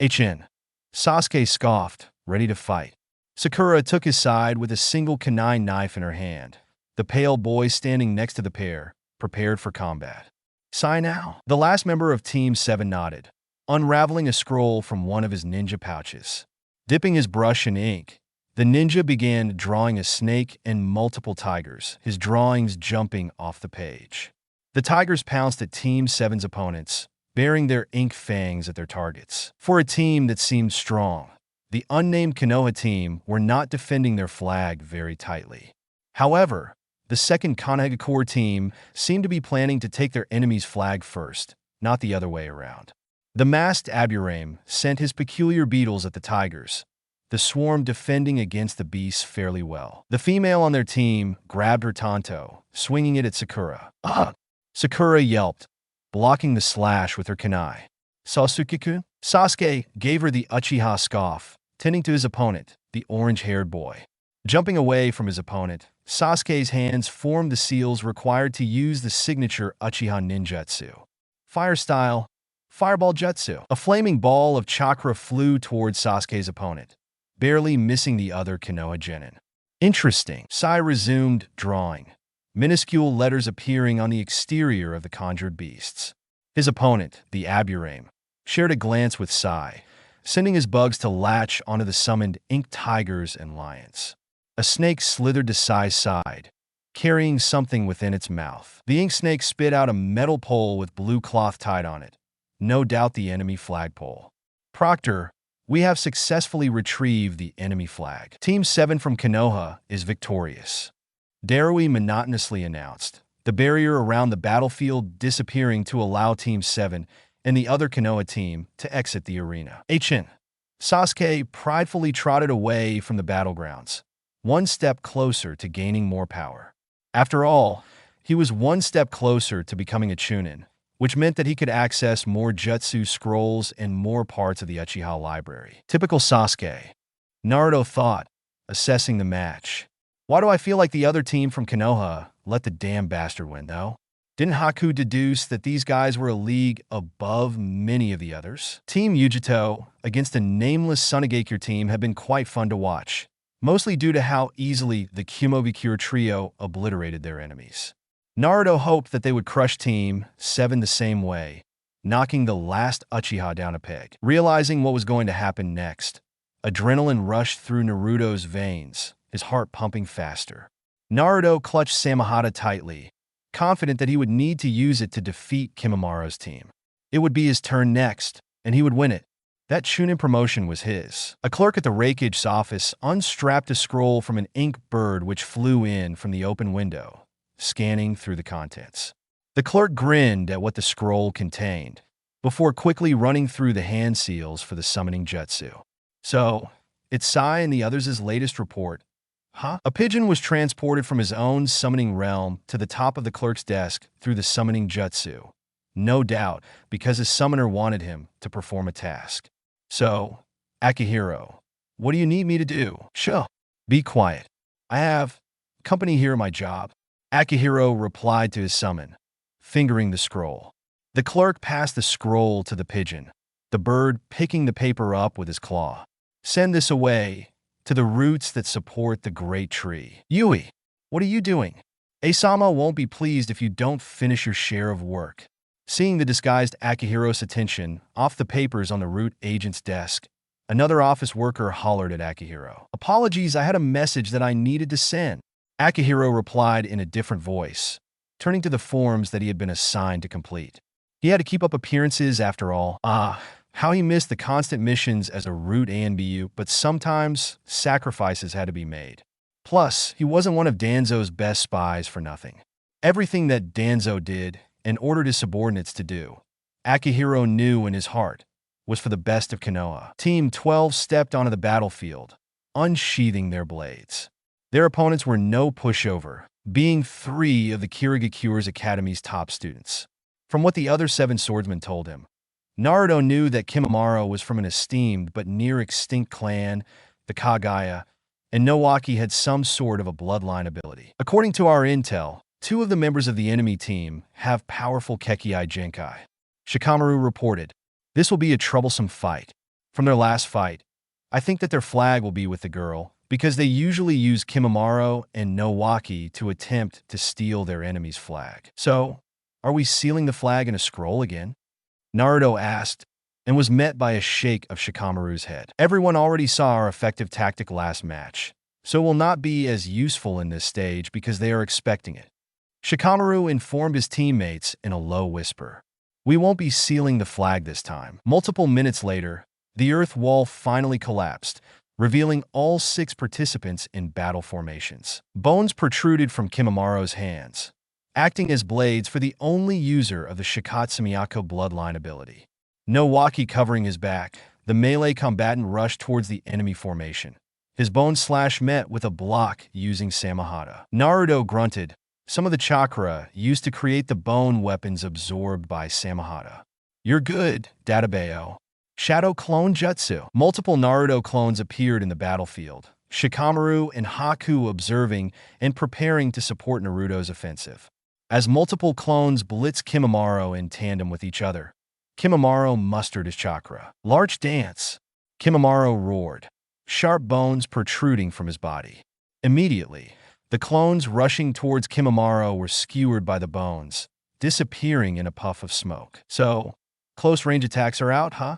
Sasuke scoffed, ready to fight. Sakura took his side with a single kunai knife in her hand. The pale boy standing next to the pair, prepared for combat. Sai now. The last member of Team 7 nodded, unraveling a scroll from one of his ninja pouches. Dipping his brush in ink, the ninja began drawing a snake and multiple tigers, his drawings jumping off the page. The tigers pounced at Team 7's opponents, bearing their ink fangs at their targets. For a team that seemed strong, the unnamed Konoha team were not defending their flag very tightly. However, the second Kirigakure team seemed to be planning to take their enemy's flag first, not the other way around. The masked Aburame sent his peculiar beetles at the tigers, the swarm defending against the beasts fairly well. The female on their team grabbed her tanto, swinging it at Sakura. Sakura yelped, blocking the slash with her kunai. Sasuke-kun? Sasuke gave her the Uchiha scoff, tending to his opponent, the orange-haired boy. Jumping away from his opponent, Sasuke's hands formed the seals required to use the signature Uchiha ninjutsu. Fire style, Fireball Jutsu. A flaming ball of chakra flew towards Sasuke's opponent, barely missing the other Konoha genin. Interesting. Sai resumed drawing, minuscule letters appearing on the exterior of the conjured beasts. His opponent, the Aburame, shared a glance with Sai, sending his bugs to latch onto the summoned inked tigers and lions. A snake slithered to Sai's side, carrying something within its mouth. The ink snake spit out a metal pole with blue cloth tied on it, no doubt the enemy flagpole. Proctor, we have successfully retrieved the enemy flag. Team 7 from Konoha is victorious. Darui monotonously announced, the barrier around the battlefield disappearing to allow Team 7 and the other Konoha team to exit the arena. Sasuke pridefully trotted away from the battlegrounds, one step closer to gaining more power. After all, he was one step closer to becoming a Chunin, which meant that he could access more jutsu scrolls and more parts of the Uchiha library. Typical Sasuke, Naruto thought, assessing the match. Why do I feel like the other team from Konoha let the damn bastard win, though? Didn't Haku deduce that these guys were a league above many of the others? Team Yujito against a nameless Sunagakure team had been quite fun to watch, mostly due to how easily the Kumobikure trio obliterated their enemies. Naruto hoped that they would crush Team 7 the same way, knocking the last Uchiha down a peg. Realizing what was going to happen next, adrenaline rushed through Naruto's veins, his heart pumping faster. Naruto clutched Samehada tightly, confident that he would need to use it to defeat Kimimura's team. It would be his turn next, and he would win it. That Chunin promotion was his. A clerk at the Raikage's office unstrapped a scroll from an ink bird which flew in from the open window, scanning through the contents. The clerk grinned at what the scroll contained, before quickly running through the hand seals for the summoning jutsu. So, it's Sai and the others' latest report. Huh? A pigeon was transported from his own summoning realm to the top of the clerk's desk through the summoning jutsu. No doubt, because his summoner wanted him to perform a task. So, Akihiro, what do you need me to do? Sure. Be quiet. I have company here at my job. Akihiro replied to his summon, fingering the scroll. The clerk passed the scroll to the pigeon, the bird picking the paper up with his claw. Send this away to the roots that support the great tree. Yui, what are you doing? Asama won't be pleased if you don't finish your share of work. Seeing the disguised Akihiro's attention off the papers on the root agent's desk, another office worker hollered at Akihiro. Apologies, I had a message that I needed to send. Akihiro replied in a different voice, turning to the forms that he had been assigned to complete. He had to keep up appearances after all. How he missed the constant missions as a root ANBU, but sometimes sacrifices had to be made. Plus, he wasn't one of Danzo's best spies for nothing. Everything that Danzo did and ordered his subordinates to do, Akihiro knew in his heart, was for the best of Konoha. Team 12 stepped onto the battlefield, unsheathing their blades. Their opponents were no pushover, being 3 of the Kirigakure's academy's top students. From what the other 7 swordsmen told him, Naruto knew that Kimimaro was from an esteemed but near-extinct clan, the Kagaya, and Nowaki had some sort of a bloodline ability. According to our intel, 2 of the members of the enemy team have powerful Kekkei Genkai. Shikamaru reported, this will be a troublesome fight. From their last fight, I think that their flag will be with the girl, because they usually use Kimimaro and Nowaki to attempt to steal their enemy's flag. So, are we sealing the flag in a scroll again? Naruto asked, and was met by a shake of Shikamaru's head. Everyone already saw our effective tactic last match, so it will not be as useful in this stage because they are expecting it. Shikamaru informed his teammates in a low whisper. We won't be sealing the flag this time. Multiple minutes later, the earth wall finally collapsed, revealing all 6 participants in battle formations. Bones protruded from Kimimaro's hands, acting as blades for the only user of the Shikatsu Miyako bloodline ability. Nowaki covering his back, the melee combatant rushed towards the enemy formation. His bone slash met with a block using Samahata. Naruto grunted, some of the chakra used to create the bone weapons absorbed by Samahata. You're good, Databeo. Shadow Clone Jutsu. Multiple Naruto clones appeared in the battlefield, Shikamaru and Haku observing and preparing to support Naruto's offensive. As multiple clones blitzed Kimimaro in tandem with each other, Kimimaro mustered his chakra. Large dance. Kimimaro roared, sharp bones protruding from his body. Immediately, the clones rushing towards Kimimaro were skewered by the bones, disappearing in a puff of smoke. So, close-range attacks are out, huh?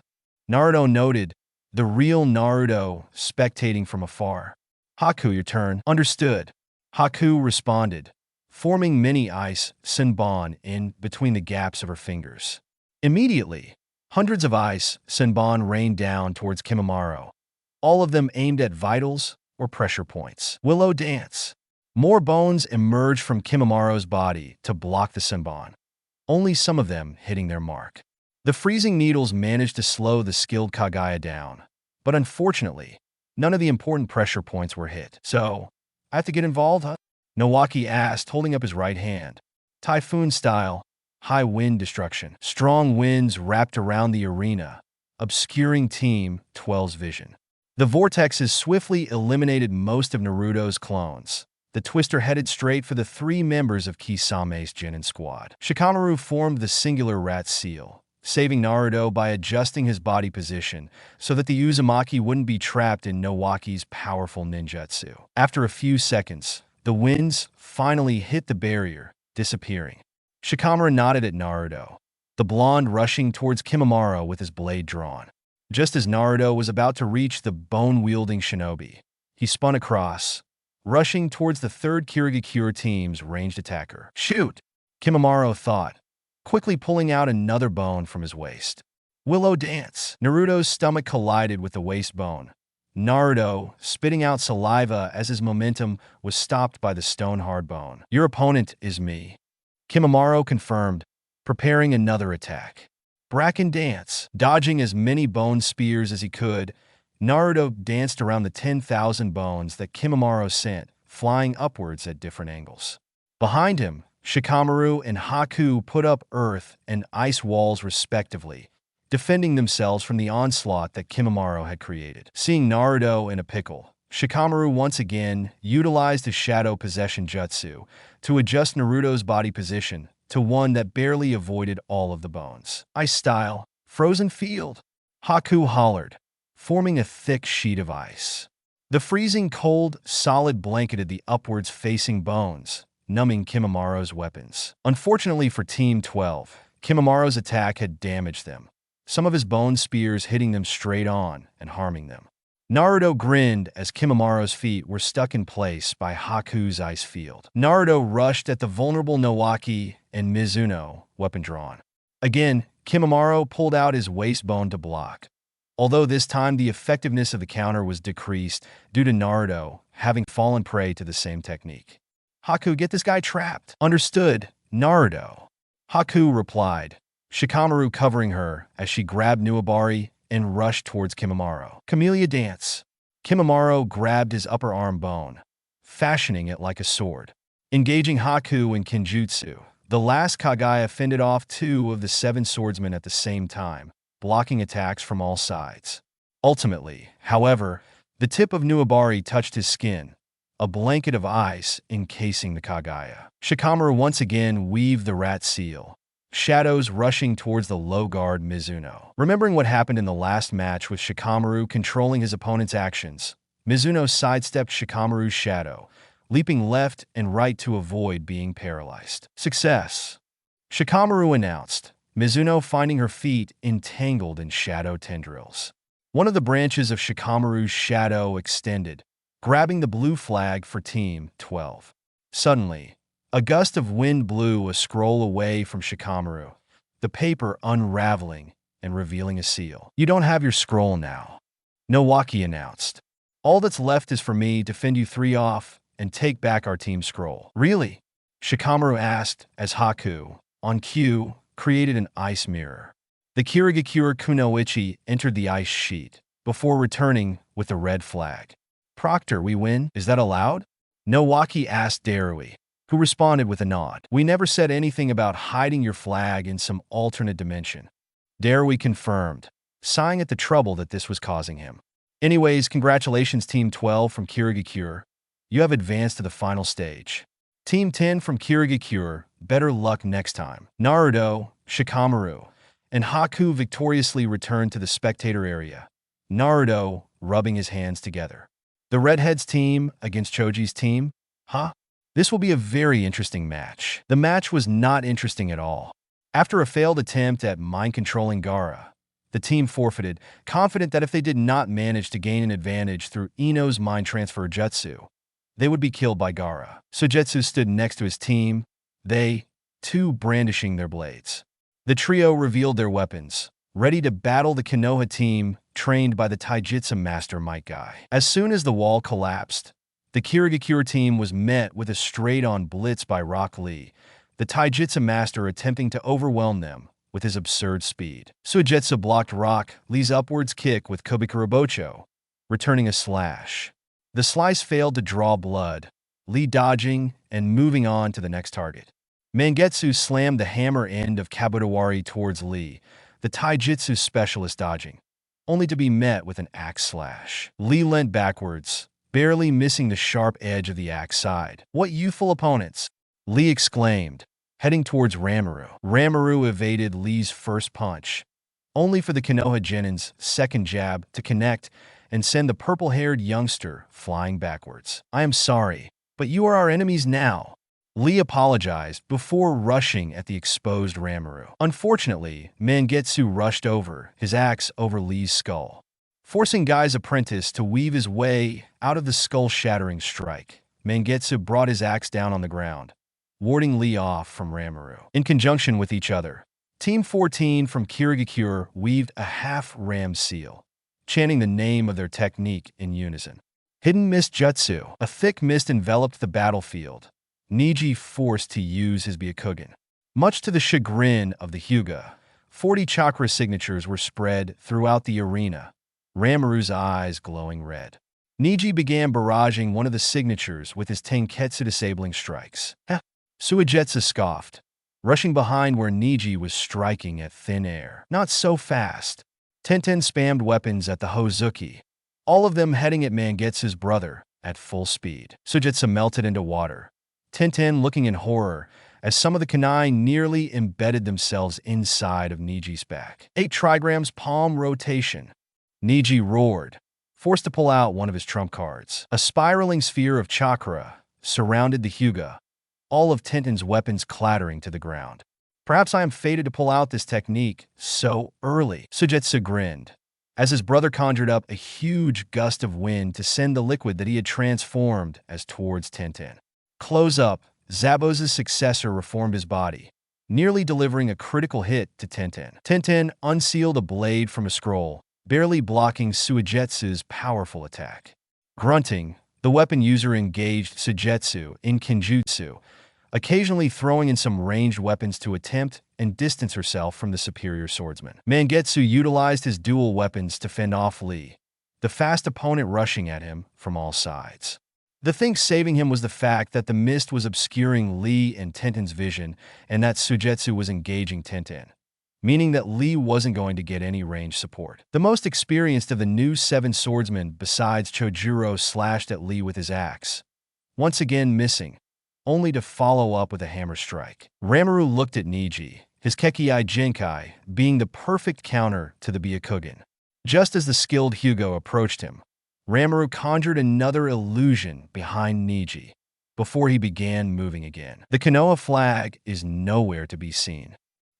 Naruto noted, the real Naruto spectating from afar. Haku, your turn. Understood. Haku responded, forming mini ice Senbon in between the gaps of her fingers. Immediately, hundreds of ice Senbon rained down towards Kimimaro, all of them aimed at vitals or pressure points. Willow dance. More bones emerged from Kimimaro's body to block the Senbon, only some of them hitting their mark. The freezing needles managed to slow the skilled Kagaya down, but unfortunately, none of the important pressure points were hit. So, I have to get involved, huh? Nowaki asked, holding up his right hand. Typhoon style, high wind destruction. Strong winds wrapped around the arena, obscuring Team 12's vision. The vortexes swiftly eliminated most of Naruto's clones. The Twister headed straight for the 3 members of Kisame's Genin squad. Shikamaru formed the singular rat seal, saving Naruto by adjusting his body position so that the Uzumaki wouldn't be trapped in Nowaki's powerful ninjutsu. After a few seconds, the winds finally hit the barrier, disappearing. Shikamaru nodded at Naruto, the blonde rushing towards Kimimaro with his blade drawn. Just as Naruto was about to reach the bone-wielding shinobi, he spun across, rushing towards the 3rd Kirigakure team's ranged attacker. Shoot! Kimimaro thought, quickly pulling out another bone from his waist. Willow dance. Naruto's stomach collided with the waist bone, Naruto spitting out saliva as his momentum was stopped by the stone-hard bone. Your opponent is me. Kimimaro confirmed, preparing another attack. Bracken dance. Dodging as many bone spears as he could, Naruto danced around the 10,000 bones that Kimimaro sent, flying upwards at different angles. Behind him, Shikamaru and Haku put up earth and ice walls respectively, defending themselves from the onslaught that Kimimaro had created. Seeing Naruto in a pickle, Shikamaru once again utilized his shadow possession jutsu to adjust Naruto's body position to one that barely avoided all of the bones. Ice style, frozen field, Haku hollered, forming a thick sheet of ice. The freezing cold, solid blanketed the upwards-facing bones, numbing Kimimaro's weapons. Unfortunately for Team 12, Kimimaro's attack had damaged them, some of his bone spears hitting them straight on and harming them. Naruto grinned as Kimimaro's feet were stuck in place by Haku's ice field. Naruto rushed at the vulnerable Nowaki and Mizuno, weapon drawn. Again, Kimimaro pulled out his waist bone to block, although this time the effectiveness of the counter was decreased due to Naruto having fallen prey to the same technique. Haku, get this guy trapped. Understood, Naruto. Haku replied, Shikamaru covering her as she grabbed Nuabari and rushed towards Kimimaro. Camellia dance. Kimimaro grabbed his upper arm bone, fashioning it like a sword. Engaging Haku in Kenjutsu, the last Kagaya fended off 2 of the 7 swordsmen at the same time, blocking attacks from all sides. Ultimately, however, the tip of Nuabari touched his skin, a blanket of ice encasing the Kagaya. Shikamaru once again weaved the rat seal, shadows rushing towards the low-guard Mizuno. Remembering what happened in the last match with Shikamaru controlling his opponent's actions, Mizuno sidestepped Shikamaru's shadow, leaping left and right to avoid being paralyzed. Success! Shikamaru announced, Mizuno finding her feet entangled in shadow tendrils. One of the branches of Shikamaru's shadow extended, grabbing the blue flag for Team 12. Suddenly, a gust of wind blew a scroll away from Shikamaru, the paper unraveling and revealing a seal. You don't have your scroll now, Nowaki announced. All that's left is for me to fend you 3 off and take back our team scroll. Really? Shikamaru asked as Haku, on cue, created an ice mirror. The Kirigakure Kunoichi entered the ice sheet, before returning with the red flag. Proctor, we win? Is that allowed? Nowaki asked Darui, who responded with a nod. We never said anything about hiding your flag in some alternate dimension. Darui confirmed, sighing at the trouble that this was causing him. Anyways, congratulations Team 12 from Kirigakure. You have advanced to the final stage. Team 10 from Kirigakure, better luck next time. Naruto, Shikamaru, and Haku victoriously returned to the spectator area, Naruto rubbing his hands together. The Redheads team against Choji's team? Huh? This will be a very interesting match. The match was not interesting at all. After a failed attempt at mind-controlling Gaara, the team forfeited, confident that if they did not manage to gain an advantage through Ino's mind transfer jutsu, they would be killed by Gaara. Sujetsu stood next to his team, they, too, brandishing their blades. The trio revealed their weapons, ready to battle the Konoha team trained by the Taijutsu master Might Guy. As soon as the wall collapsed, the Kirigakure team was met with a straight-on blitz by Rock Lee, the Taijutsu master attempting to overwhelm them with his absurd speed. Suigetsu blocked Rock Lee's upwards kick with Kobikurabocho, returning a slash. The slice failed to draw blood, Lee dodging and moving on to the next target. Mangetsu slammed the hammer end of Kabutawari towards Lee, the Taijutsu specialist dodging, only to be met with an axe slash. Lee leant backwards, barely missing the sharp edge of the axe side. What youthful opponents! Lee exclaimed, heading towards Ramaru. Ramaru evaded Lee's first punch, only for the Konoha Genin's second jab to connect and send the purple-haired youngster flying backwards. I am sorry, but you are our enemies now. Lee apologized before rushing at the exposed Ramaru. Unfortunately, Mangetsu rushed over, his axe over Lee's skull, forcing Guy's apprentice to weave his way out of the skull-shattering strike. Mangetsu brought his axe down on the ground, warding Lee off from Ramaru. In conjunction with each other, Team 14 from Kirigakure weaved a half-ram seal, chanting the name of their technique in unison. Hidden Mist Jutsu. A thick mist enveloped the battlefield, Niji forced to use his Byakugan. Much to the chagrin of the Hyuga, 40 chakra signatures were spread throughout the arena, Ranmaru's eyes glowing red. Niji began barraging one of the signatures with his Tenketsu disabling strikes. Suigetsu scoffed, rushing behind where Niji was striking at thin air. Not so fast. Tenten spammed weapons at the Hozuki, all of them heading at Mangetsu's brother at full speed. Suigetsu melted into water, Tenten looking in horror as some of the kunai nearly embedded themselves inside of Niji's back. 8 trigrams palm rotation. Niji roared, forced to pull out one of his trump cards. A spiraling sphere of chakra surrounded the Hyuga, all of Tenten's weapons clattering to the ground. Perhaps I am fated to pull out this technique so early. Suigetsu grinned, as his brother conjured up a huge gust of wind to send the liquid that he had transformed as towards Tenten. Close up, Zaboz's successor reformed his body, nearly delivering a critical hit to Tenten. Tenten unsealed a blade from a scroll, barely blocking Suigetsu's powerful attack. Grunting, the weapon user engaged Suigetsu in Kenjutsu, occasionally throwing in some ranged weapons to attempt and distance herself from the superior swordsman. Mangetsu utilized his dual weapons to fend off Lee, the fast opponent rushing at him from all sides. The thing saving him was the fact that the mist was obscuring Lee and Tenten's vision and that Suigetsu was engaging Tenten, meaning that Lee wasn't going to get any range support. The most experienced of the new 7 swordsmen besides Chojuro slashed at Lee with his axe, once again missing, only to follow up with a hammer strike. Ranmaru looked at Niji, his Kekiai Jinkai being the perfect counter to the Byakugan. Just as the skilled Hyuga approached him, Ranmaru conjured another illusion behind Niji before he began moving again. The Konoha flag is nowhere to be seen,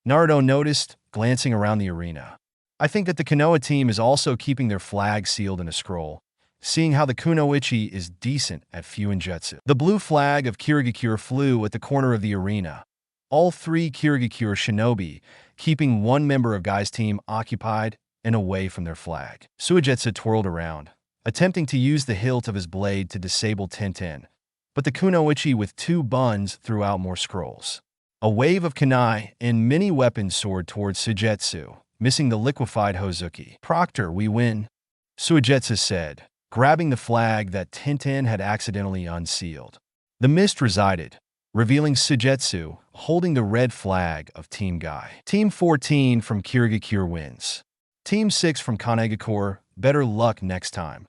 Naruto noticed, glancing around the arena. I think that the Konoha team is also keeping their flag sealed in a scroll, seeing how the Kunoichi is decent at Fuinjutsu. The blue flag of Kirigakure flew at the corner of the arena, all 3 Kirigakure shinobi keeping one member of Guy's team occupied and away from their flag. Suigetsu twirled around, attempting to use the hilt of his blade to disable Tenten, but the Kunoichi with 2 buns threw out more scrolls. A wave of kunai and many weapons soared towards Suigetsu, missing the liquefied Hozuki. Proctor, we win, Suigetsu said, grabbing the flag that Tenten had accidentally unsealed. The mist resided, revealing Suigetsu holding the red flag of Team Guy. Team 14 from Kirigakure wins. Team 6 from Konegakure, better luck next time.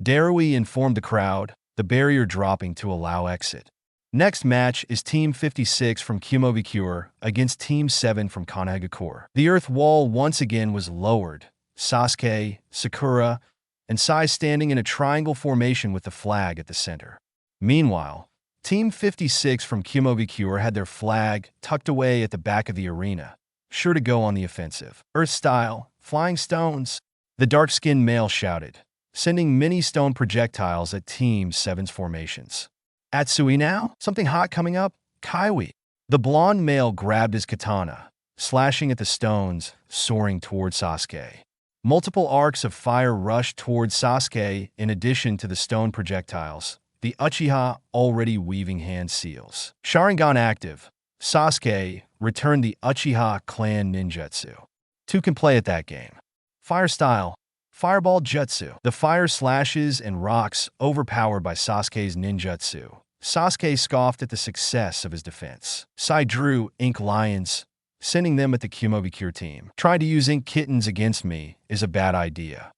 Darui informed the crowd, the barrier dropping to allow exit. Next match is Team 56 from Kumobikure against Team 7 from Konegakure. The earth wall once again was lowered, Sasuke, Sakura, and Sai standing in a triangle formation with the flag at the center. Meanwhile, Team 56 from Kumobikure had their flag tucked away at the back of the arena, sure to go on the offensive. Earth-style, flying stones, the dark-skinned male shouted, sending many stone projectiles at Team 7's formations. Atsui now? Something hot coming up? Kaiwi. The blonde male grabbed his katana, slashing at the stones, soaring toward Sasuke. Multiple arcs of fire rushed towards Sasuke in addition to the stone projectiles, the Uchiha already weaving hand seals. Sharingan active, Sasuke returned the Uchiha clan ninjutsu. 2 can play at that game. Fire style, Fireball Jutsu. The fire slashes and rocks overpowered by Sasuke's ninjutsu. Sasuke scoffed at the success of his defense. Sai drew Ink Lions, sending them at the Kumobikure team. Trying to use Ink Kittens against me is a bad idea,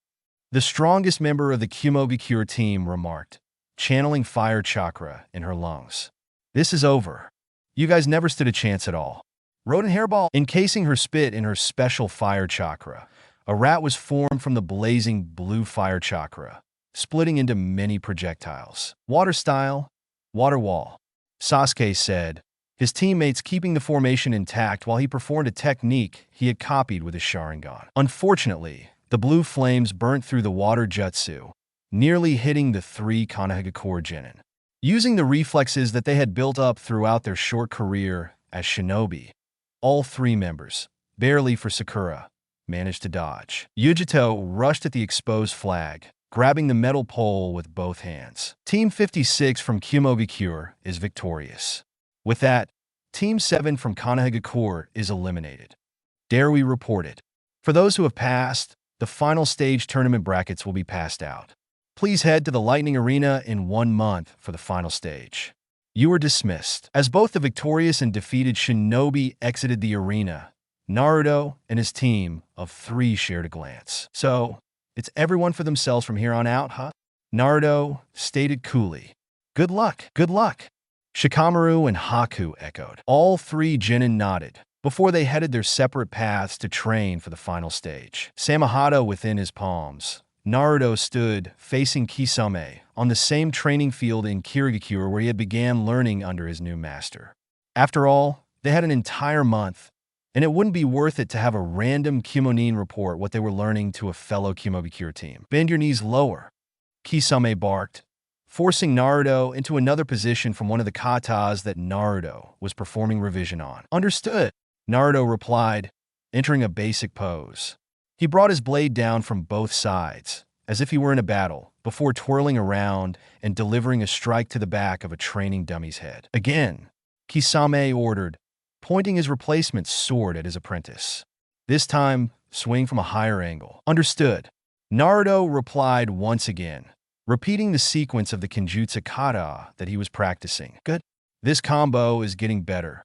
the strongest member of the Kumobikure team remarked, channeling fire chakra in her lungs. This is over. You guys never stood a chance at all. Rodent Hairball, encasing her spit in her special fire chakra. A rat was formed from the blazing blue fire chakra, splitting into many projectiles. Water style, water wall, Sasuke said, his teammates keeping the formation intact while he performed a technique he had copied with his Sharingan. Unfortunately, the blue flames burnt through the water jutsu, nearly hitting the 3 Konehagakure genin. Using the reflexes that they had built up throughout their short career as shinobi, all 3 members, barely for Sakura, managed to dodge. Yujito rushed at the exposed flag, grabbing the metal pole with both hands. Team 56 from Kirigakure is victorious. With that, Team 7 from Kirigakure is eliminated. Dare we report it? For those who have passed, the final stage tournament brackets will be passed out. Please head to the Lightning Arena in 1 month for the final stage. You are dismissed. As both the victorious and defeated shinobi exited the arena, Naruto and his team of 3 shared a glance. So, it's everyone for themselves from here on out, huh? Naruto stated coolly. Good luck, good luck. Shikamaru and Haku echoed. All 3 genin nodded before they headed their separate paths to train for the final stage. Samahata within his palms, Naruto stood facing Kisame on the same training field in Kirigakure where he had began learning under his new master. After all, they had an entire month, and it wouldn't be worth it to have a random Kimonin report what they were learning to a fellow Kirigakure team. Bend your knees lower, Kisame barked, forcing Naruto into another position from one of the katas that Naruto was performing revision on. Understood, Naruto replied, entering a basic pose. He brought his blade down from both sides, as if he were in a battle, before twirling around and delivering a strike to the back of a training dummy's head. Again, Kisame ordered, pointing his replacement sword at his apprentice. This time, swing from a higher angle. Understood. Naruto replied once again, repeating the sequence of the Kenjutsu kata that he was practicing. Good. This combo is getting better,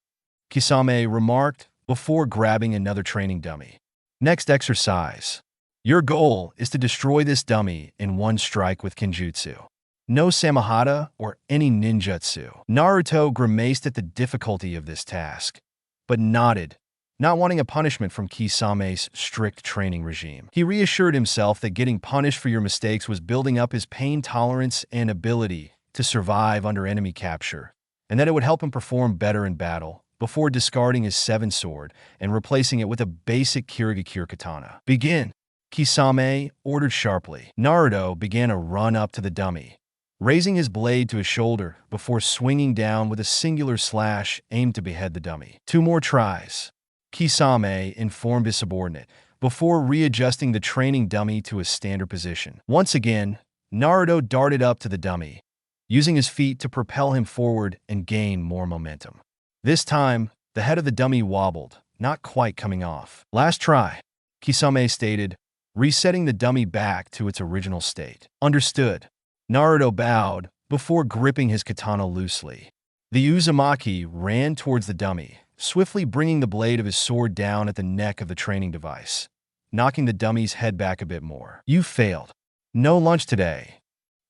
Kisame remarked before grabbing another training dummy. Next exercise. Your goal is to destroy this dummy in 1 strike with Kenjutsu. No Samahata or any ninjutsu. Naruto grimaced at the difficulty of this task, but nodded, not wanting a punishment from Kisame's strict training regime. He reassured himself that getting punished for your mistakes was building up his pain tolerance and ability to survive under enemy capture, and that it would help him perform better in battle, before discarding his 7 sword and replacing it with a basic Kirigakure katana. Begin, Kisame ordered sharply. Naruto began a run up to the dummy, raising his blade to his shoulder before swinging down with a singular slash aimed to behead the dummy. 2 more tries, Kisame informed his subordinate, before readjusting the training dummy to his standard position. Once again, Naruto darted up to the dummy, using his feet to propel him forward and gain more momentum. This time, the head of the dummy wobbled, not quite coming off. Last try, Kisame stated, resetting the dummy back to its original state. Understood. Naruto bowed before gripping his katana loosely. The Uzumaki ran towards the dummy, swiftly bringing the blade of his sword down at the neck of the training device, knocking the dummy's head back a bit more. You failed. No lunch today,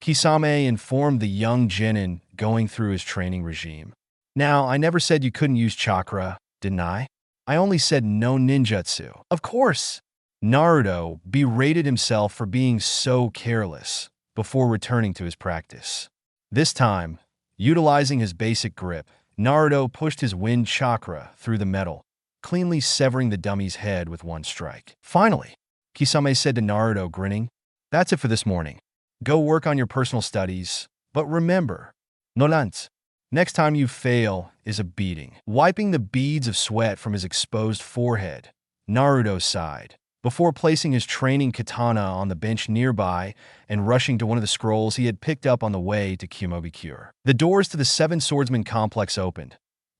Kisame informed the young genin going through his training regime. Now, I never said you couldn't use chakra, didn't I? I only said no ninjutsu. Of course! Naruto berated himself for being so careless before returning to his practice. This time, utilizing his basic grip, Naruto pushed his wind chakra through the metal, cleanly severing the dummy's head with 1 strike. Finally, Kisame said to Naruto, grinning, that's it for this morning. Go work on your personal studies, but remember, no lunch. Next time you fail is a beating. Wiping the beads of sweat from his exposed forehead, Naruto sighed, before placing his training katana on the bench nearby and rushing to one of the scrolls he had picked up on the way to Kirigakure. The doors to the 7 Swordsman complex opened,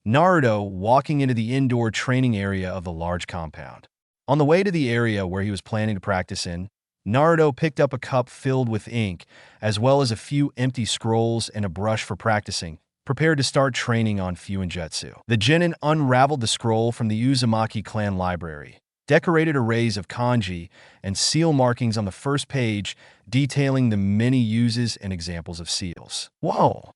Naruto walking into the indoor training area of the large compound. On the way to the area where he was planning to practice in, Naruto picked up a cup filled with ink, as well as a few empty scrolls and a brush for practicing, prepared to start training on Fuinjutsu. The genin unraveled the scroll from the Uzumaki clan library, decorated arrays of kanji and seal markings on the first page detailing the many uses and examples of seals. Whoa!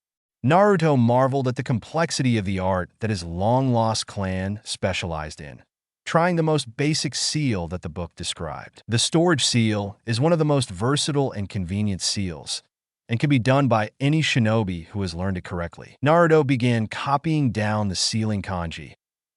Naruto marveled at the complexity of the art that his long-lost clan specialized in, trying the most basic seal that the book described. The storage seal is one of the most versatile and convenient seals, and can be done by any shinobi who has learned it correctly. Naruto began copying down the sealing kanji,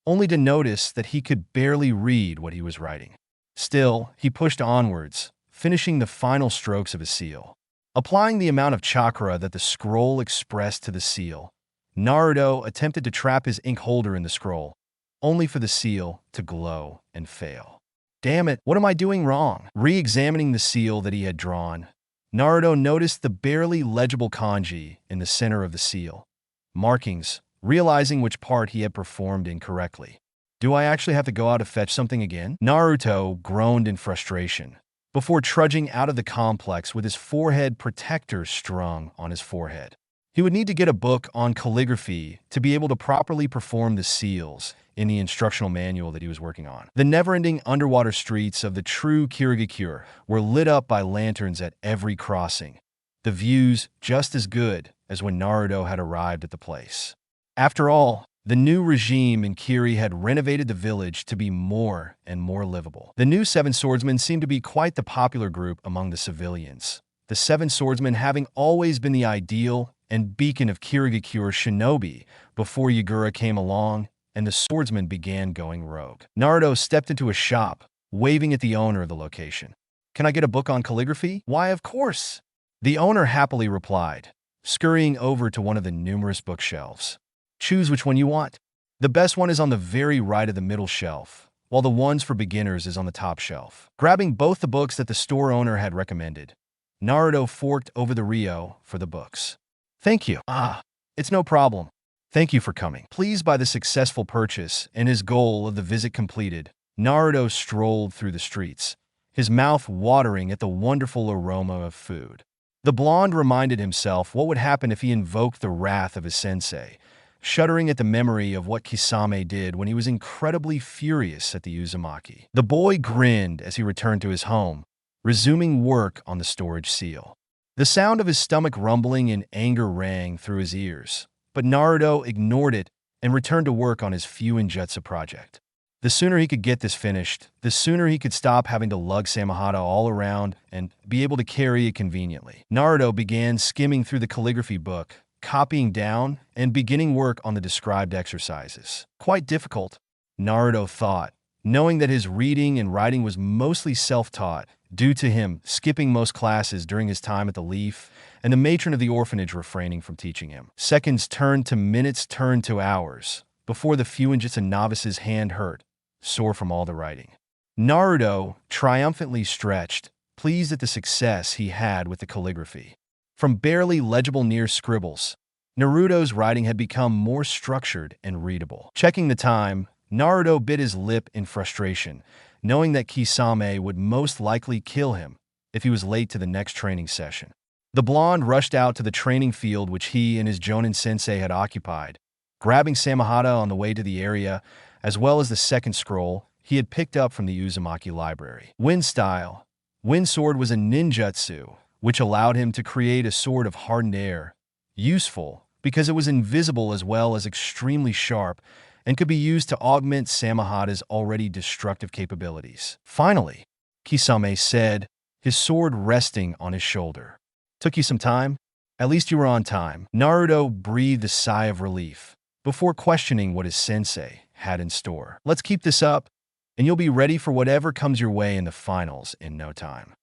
only to notice that he could barely read what he was writing. Still, he pushed onwards, finishing the final strokes of his seal. Applying the amount of chakra that the scroll expressed to the seal, Naruto attempted to trap his ink holder in the scroll, only for the seal to glow and fail. Damn it, what am I doing wrong? Re-examining the seal that he had drawn, Naruto noticed the barely legible kanji in the center of the seal. Markings, realizing which part he had performed incorrectly. Do I actually have to go out to fetch something again? Naruto groaned in frustration, before trudging out of the complex with his forehead protector strung on his forehead. He would need to get a book on calligraphy to be able to properly perform the seals in the instructional manual that he was working on. The never-ending underwater streets of the true Kirigakure were lit up by lanterns at every crossing, the views just as good as when Naruto had arrived at the place. After all, the new regime in Kiri had renovated the village to be more and more livable. The new Seven Swordsmen seemed to be quite the popular group among the civilians. The Seven Swordsmen having always been the ideal and beacon of Kirigakure shinobi before Yagura came along and the swordsmen began going rogue. Naruto stepped into a shop, waving at the owner of the location. "Can I get a book on calligraphy?" "Why, of course." The owner happily replied, scurrying over to one of the numerous bookshelves. "Choose which one you want. The best one is on the very right of the middle shelf, while the ones for beginners is on the top shelf." Grabbing both the books that the store owner had recommended, Naruto forked over the Rio for the books. "Thank you." "Ah, it's no problem. Thank you for coming." Pleased by the successful purchase and his goal of the visit completed, Naruto strolled through the streets, his mouth watering at the wonderful aroma of food. The blonde reminded himself what would happen if he invoked the wrath of his sensei, shuddering at the memory of what Kisame did when he was incredibly furious at the Uzumaki. The boy grinned as he returned to his home, resuming work on the storage seal. The sound of his stomach rumbling in anger rang through his ears, but Naruto ignored it and returned to work on his Fuinjutsu project. The sooner he could get this finished, the sooner he could stop having to lug Samehada all around and be able to carry it conveniently. Naruto began skimming through the calligraphy book, copying down and beginning work on the described exercises. Quite difficult, Naruto thought, knowing that his reading and writing was mostly self-taught, due to him skipping most classes during his time at the Leaf and the matron of the orphanage refraining from teaching him. Seconds turned to minutes, turned to hours, before the Fuinjutsu novice's hand hurt, sore from all the writing. Naruto triumphantly stretched, pleased at the success he had with the calligraphy. From barely legible near scribbles, Naruto's writing had become more structured and readable. Checking the time, Naruto bit his lip in frustration, knowing that Kisame would most likely kill him if he was late to the next training session. The blonde rushed out to the training field which he and his Jonin sensei had occupied, grabbing Samehada on the way to the area, as well as the second scroll he had picked up from the Uzumaki library. Wind style. Wind sword was a ninjutsu, which allowed him to create a sword of hardened air, useful because it was invisible as well as extremely sharp, and could be used to augment Samehada's already destructive capabilities. Finally, Kisame said, his sword resting on his shoulder. "Took you some time? At least you were on time." Naruto breathed a sigh of relief, before questioning what his sensei had in store. "Let's keep this up, and you'll be ready for whatever comes your way in the finals in no time,"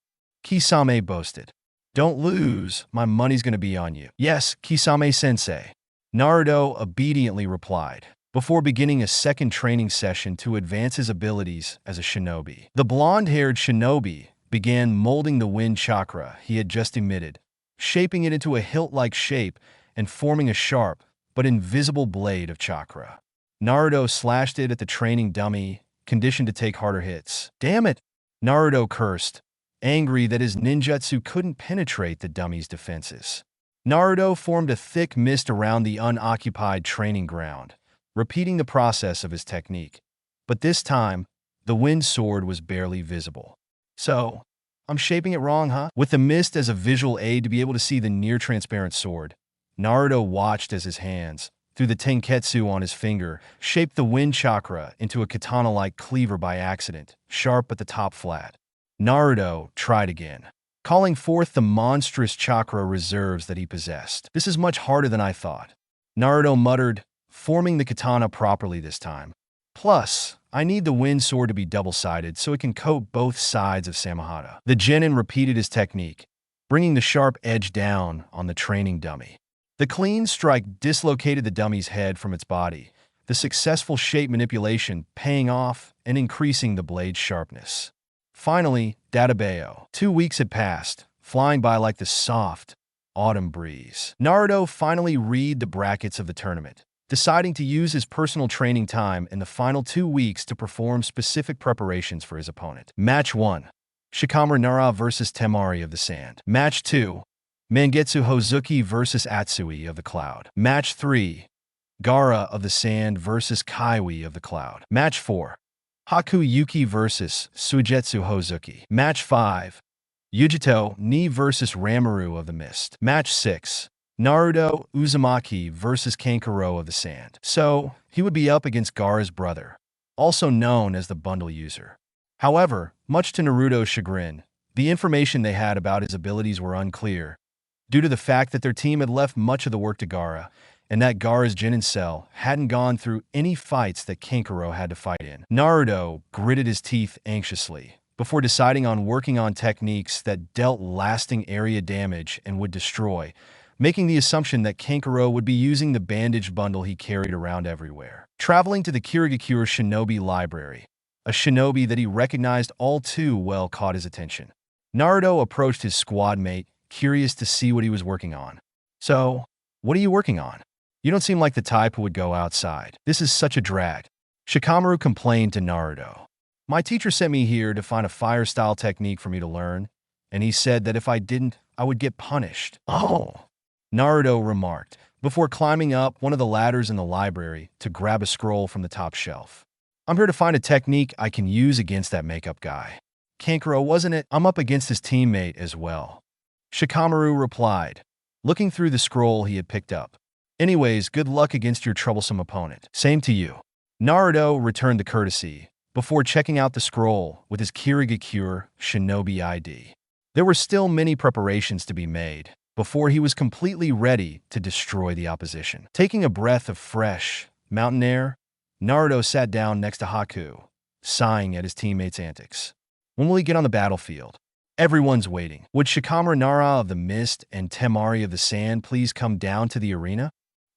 Kisame boasted. "Don't lose, my money's gonna be on you." "Yes, Kisame-sensei," Naruto obediently replied, before beginning a second training session to advance his abilities as a shinobi. The blonde-haired shinobi began molding the wind chakra he had just emitted, shaping it into a hilt-like shape and forming a sharp but invisible blade of chakra. Naruto slashed it at the training dummy, conditioned to take harder hits. "Damn it!" Naruto cursed, angry that his ninjutsu couldn't penetrate the dummy's defenses. Naruto formed a thick mist around the unoccupied training ground, repeating the process of his technique. But this time, the wind sword was barely visible. "So, I'm shaping it wrong, huh?" With the mist as a visual aid to be able to see the near-transparent sword, Naruto watched as his hands, through the tenketsu on his finger, shaped the wind chakra into a katana-like cleaver by accident, sharp at the top flat. Naruto tried again, calling forth the monstrous chakra reserves that he possessed. "This is much harder than I thought," Naruto muttered, forming the katana properly this time. "Plus, I need the wind sword to be double-sided so it can coat both sides of Samehada." The genin repeated his technique, bringing the sharp edge down on the training dummy. The clean strike dislocated the dummy's head from its body, the successful shape manipulation paying off and increasing the blade's sharpness. Finally, Databeo. 2 weeks had passed, flying by like the soft autumn breeze. Naruto finally read the brackets of the tournament, deciding to use his personal training time in the final 2 weeks to perform specific preparations for his opponent. Match 1. Shikamaru Nara vs. Temari of the Sand. Match 2. Mangetsu Hozuki vs. Atsui of the Cloud. Match 3. Gaara of the Sand vs. Kaiwi of the Cloud. Match 4. Haku Yuki vs. Suigetsu Hozuki. Match 5. Yujito Ni vs. Ramaru of the Mist. Match 6. Naruto Uzumaki vs. Kankuro of the Sand. So, he would be up against Gaara's brother, also known as the Bundle User. However, much to Naruto's chagrin, the information they had about his abilities were unclear, due to the fact that their team had left much of the work to Gaara, and that Gaara's Genin Cell hadn't gone through any fights that Kankuro had to fight in. Naruto gritted his teeth anxiously, before deciding on working on techniques that dealt lasting area damage and would destroy, making the assumption that Kankuro would be using the bandage bundle he carried around everywhere. Traveling to the Kirigakure Shinobi Library, a shinobi that he recognized all too well caught his attention. Naruto approached his squad mate, curious to see what he was working on. "So, what are you working on? You don't seem like the type who would go outside. This is such a drag." Shikamaru complained to Naruto. "My teacher sent me here to find a fire-style technique for me to learn, and he said that if I didn't, I would get punished." "Oh," Naruto remarked, before climbing up one of the ladders in the library to grab a scroll from the top shelf. "I'm here to find a technique I can use against that makeup guy. Kankuro, wasn't it? I'm up against his teammate as well," Shikamaru replied, looking through the scroll he had picked up. "Anyways, good luck against your troublesome opponent." "Same to you." Naruto returned the courtesy, before checking out the scroll with his Kirigakure Shinobi ID. There were still many preparations to be made before he was completely ready to destroy the opposition. Taking a breath of fresh mountain air, Naruto sat down next to Haku, sighing at his teammates' antics. "When will he get on the battlefield? Everyone's waiting. Would Shikamaru Nara of the Mist and Temari of the Sand please come down to the arena?"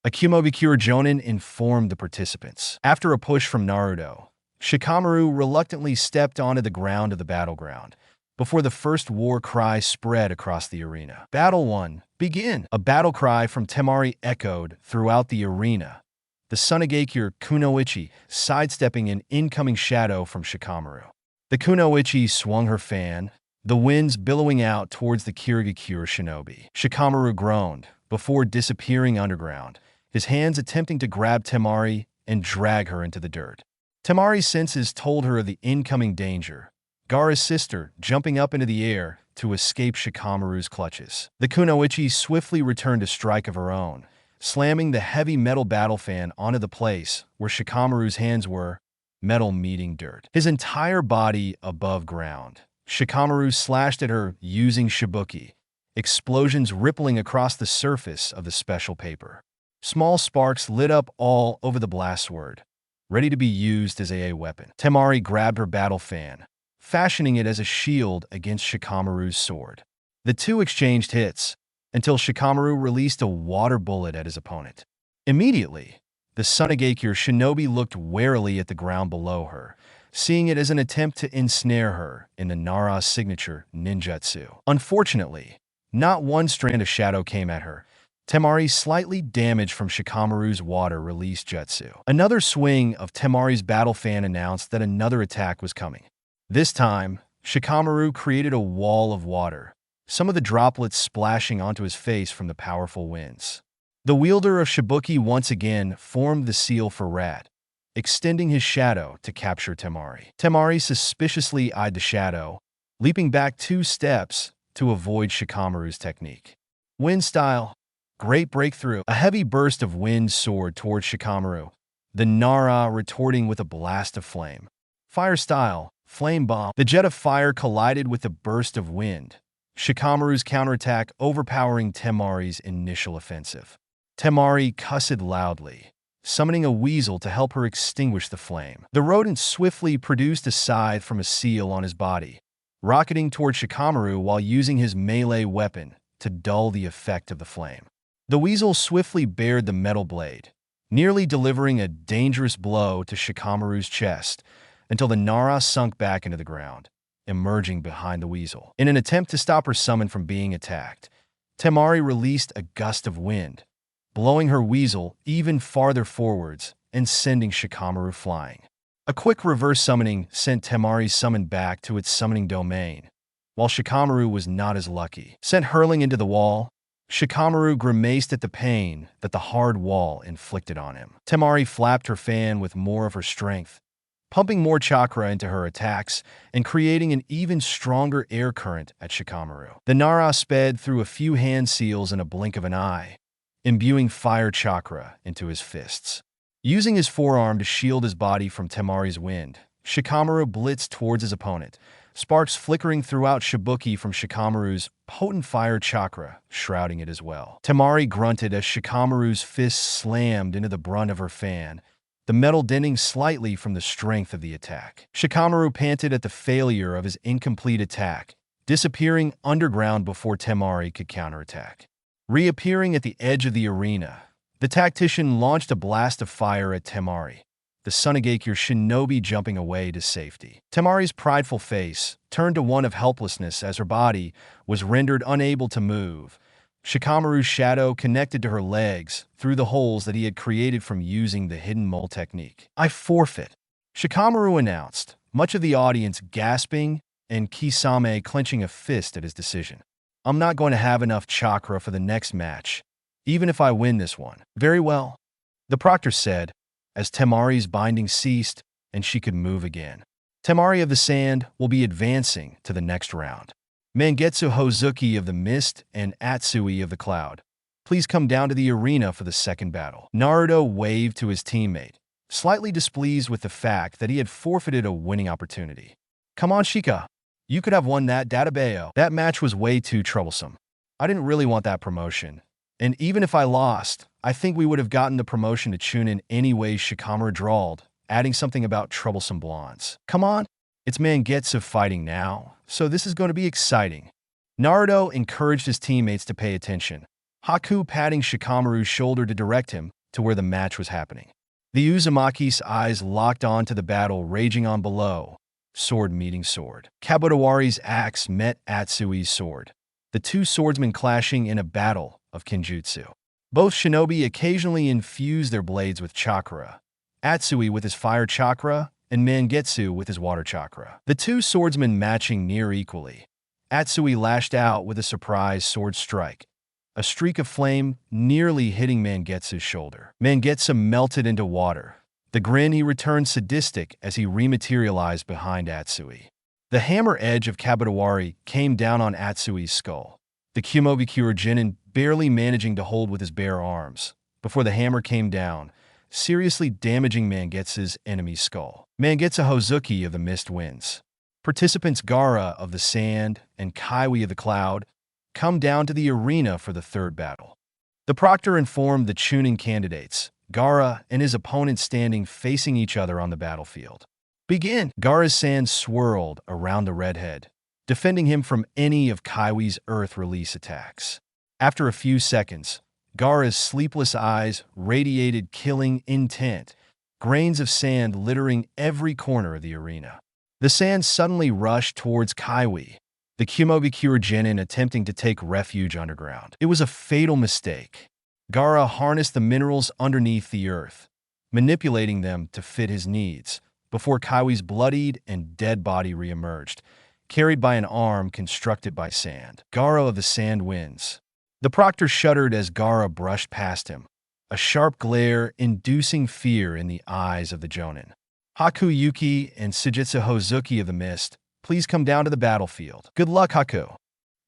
Akimobikure Jonin informed the participants. After a push from Naruto, Shikamaru reluctantly stepped onto the ground of the battleground, before the first war cry spread across the arena. "Battle 1, begin!" A battle cry from Temari echoed throughout the arena, the Sunagakure Kunoichi sidestepping an incoming shadow from Shikamaru. The Kunoichi swung her fan, the winds billowing out towards the Kirigakure shinobi. Shikamaru groaned, before disappearing underground, his hands attempting to grab Temari and drag her into the dirt. Temari's senses told her of the incoming danger, Gaara's sister jumping up into the air to escape Shikamaru's clutches. The Kunoichi swiftly returned a strike of her own, slamming the heavy metal battle fan onto the place where Shikamaru's hands were, metal meeting dirt. His entire body above ground, Shikamaru slashed at her using shibuki, explosions rippling across the surface of the special paper. Small sparks lit up all over the blast sword, ready to be used as a weapon. Temari grabbed her battle fan, fashioning it as a shield against Shikamaru's sword. The two exchanged hits, until Shikamaru released a water bullet at his opponent. Immediately, the Sunagakure shinobi looked warily at the ground below her, seeing it as an attempt to ensnare her in the Nara's signature ninjutsu. Unfortunately, not one strand of shadow came at her. Temari slightly damaged from Shikamaru's water release jutsu. Another swing of Temari's battle fan announced that another attack was coming. This time, Shikamaru created a wall of water, some of the droplets splashing onto his face from the powerful winds. The wielder of Shibuki once again formed the seal for Rat, extending his shadow to capture Temari. Temari suspiciously eyed the shadow, leaping back 2 steps to avoid Shikamaru's technique. Wind style. Great breakthrough. A heavy burst of wind soared towards Shikamaru, the Nara retorting with a blast of flame. Fire style. Flame bomb. The jet of fire collided with the burst of wind, Shikamaru's counterattack overpowering Temari's initial offensive. Temari cussed loudly, summoning a weasel to help her extinguish the flame. The rodent swiftly produced a scythe from a seal on his body, rocketing toward Shikamaru while using his melee weapon to dull the effect of the flame. The weasel swiftly bared the metal blade, nearly delivering a dangerous blow to Shikamaru's chest until the Nara sunk back into the ground. emerging behind the weasel. In an attempt to stop her summon from being attacked, Temari released a gust of wind, blowing her weasel even farther forwards and sending Shikamaru flying. A quick reverse summoning sent Temari's summon back to its summoning domain, while Shikamaru was not as lucky. Sent hurling into the wall, Shikamaru grimaced at the pain that the hard wall inflicted on him. Temari flapped her fan with more of her strength, pumping more chakra into her attacks and creating an even stronger air current at Shikamaru. The Nara sped through a few hand seals in a blink of an eye, imbuing fire chakra into his fists. Using his forearm to shield his body from Temari's wind, Shikamaru blitzed towards his opponent, sparks flickering throughout Shibuki from Shikamaru's potent fire chakra, shrouding it as well. Temari grunted as Shikamaru's fist slammed into the brunt of her fan, the metal denting slightly from the strength of the attack. Shikamaru panted at the failure of his incomplete attack, disappearing underground before Temari could counterattack. Reappearing at the edge of the arena, the tactician launched a blast of fire at Temari, the Sunagakure shinobi jumping away to safety. Temari's prideful face turned to one of helplessness as her body was rendered unable to move. Shikamaru's shadow connected to her legs through the holes that he had created from using the hidden mole technique. "I forfeit," Shikamaru announced, much of the audience gasping and Kisame clenching a fist at his decision. "I'm not going to have enough chakra for the next match, even if I win this one." "Very well," the proctor said, as Temari's binding ceased and she could move again. "Temari of the Sand will be advancing to the next round. Mangetsu Hozuki of the Mist and Atsui of the Cloud, please come down to the arena for the second battle." Naruto waved to his teammate, slightly displeased with the fact that he had forfeited a winning opportunity. "Come on, Shika. You could have won that databeo. That match was way too troublesome. I didn't really want that promotion. And even if I lost, I think we would have gotten the promotion to Chunin anyways," Shikamaru drawled, adding something about troublesome blondes. "Come on, it's Mangetsu fighting now, so this is going to be exciting." Naruto encouraged his teammates to pay attention, Haku patting Shikamaru's shoulder to direct him to where the match was happening. The Uzumaki's eyes locked on to the battle raging on below, sword meeting sword. Kabutowari's axe met Atsui's sword, the two swordsmen clashing in a battle of kenjutsu. Both shinobi occasionally infuse their blades with chakra, Atsui with his fire chakra and Mangetsu with his water chakra. The two swordsmen matching near equally. Atsui lashed out with a surprise sword strike, a streak of flame nearly hitting Mangetsu's shoulder. Mangetsu melted into water, the grin he returned sadistic as he rematerialized behind Atsui. The hammer edge of Kabutowari came down on Atsui's skull, the Kumobikure Jinin barely managing to hold with his bare arms, before the hammer came down, seriously damaging Mangetsu's enemy's skull. Mangetsu Hozuki of the Mist wins. Participants Gaara of the Sand and Kaiwi of the Cloud come down to the arena for the third battle. The proctor informed the Chunin candidates, Gaara and his opponent standing facing each other on the battlefield. "Begin!" Gaara's sand swirled around the redhead, defending him from any of Kaiwi's earth release attacks. After a few seconds, Gaara's sleepless eyes radiated killing intent, grains of sand littering every corner of the arena. The sand suddenly rushed towards Kaiwi, the Kumobikure Jinin attempting to take refuge underground. It was a fatal mistake. Gaara harnessed the minerals underneath the earth, manipulating them to fit his needs, before Kaiwi's bloodied and dead body reemerged, carried by an arm constructed by sand. Gaara of the Sand wins. The proctor shuddered as Gaara brushed past him, a sharp glare inducing fear in the eyes of the Jonin. "Haku Yuki and Sujitsu Hozuki of the Mist, please come down to the battlefield." "Good luck, Haku."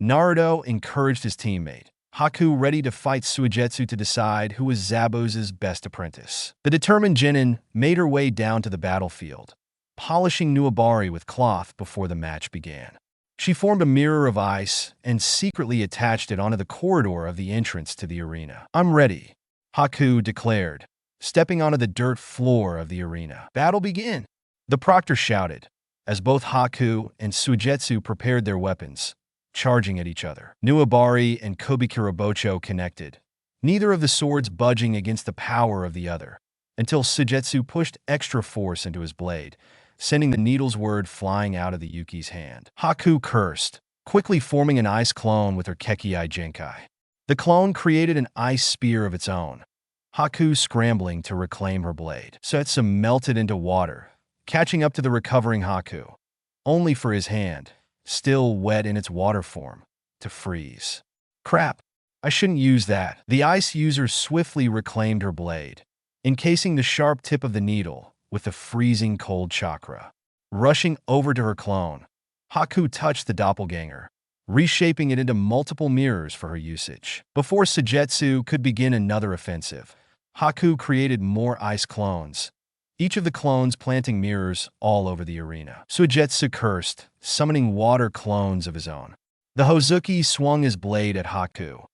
Naruto encouraged his teammate, Haku ready to fight Suigetsu to decide who was Zabuza's best apprentice. The determined Jinin made her way down to the battlefield, polishing Nuabari with cloth before the match began. She formed a mirror of ice and secretly attached it onto the corridor of the entrance to the arena. "I'm ready," Haku declared, stepping onto the dirt floor of the arena. "Battle begin!" the proctor shouted, as both Haku and Suigetsu prepared their weapons, charging at each other. Nuabari and Kobikurabocho connected, neither of the swords budging against the power of the other, until Suigetsu pushed extra force into his blade, sending the needle's word flying out of the Yuki's hand. Haku cursed, quickly forming an ice clone with her Kekii Genkai. The clone created an ice spear of its own, Haku scrambling to reclaim her blade. Suizetsu melted into water, catching up to the recovering Haku, only for his hand, still wet in its water form, to freeze. Crap, I shouldn't use that. The ice user swiftly reclaimed her blade, encasing the sharp tip of the needle with the freezing cold chakra. Rushing over to her clone, Haku touched the doppelganger, reshaping it into multiple mirrors for her usage. Before Suizetsu could begin another offensive, Haku created more ice clones, each of the clones planting mirrors all over the arena. Suizetsu cursed, summoning water clones of his own. The Hozuki swung his blade at Haku,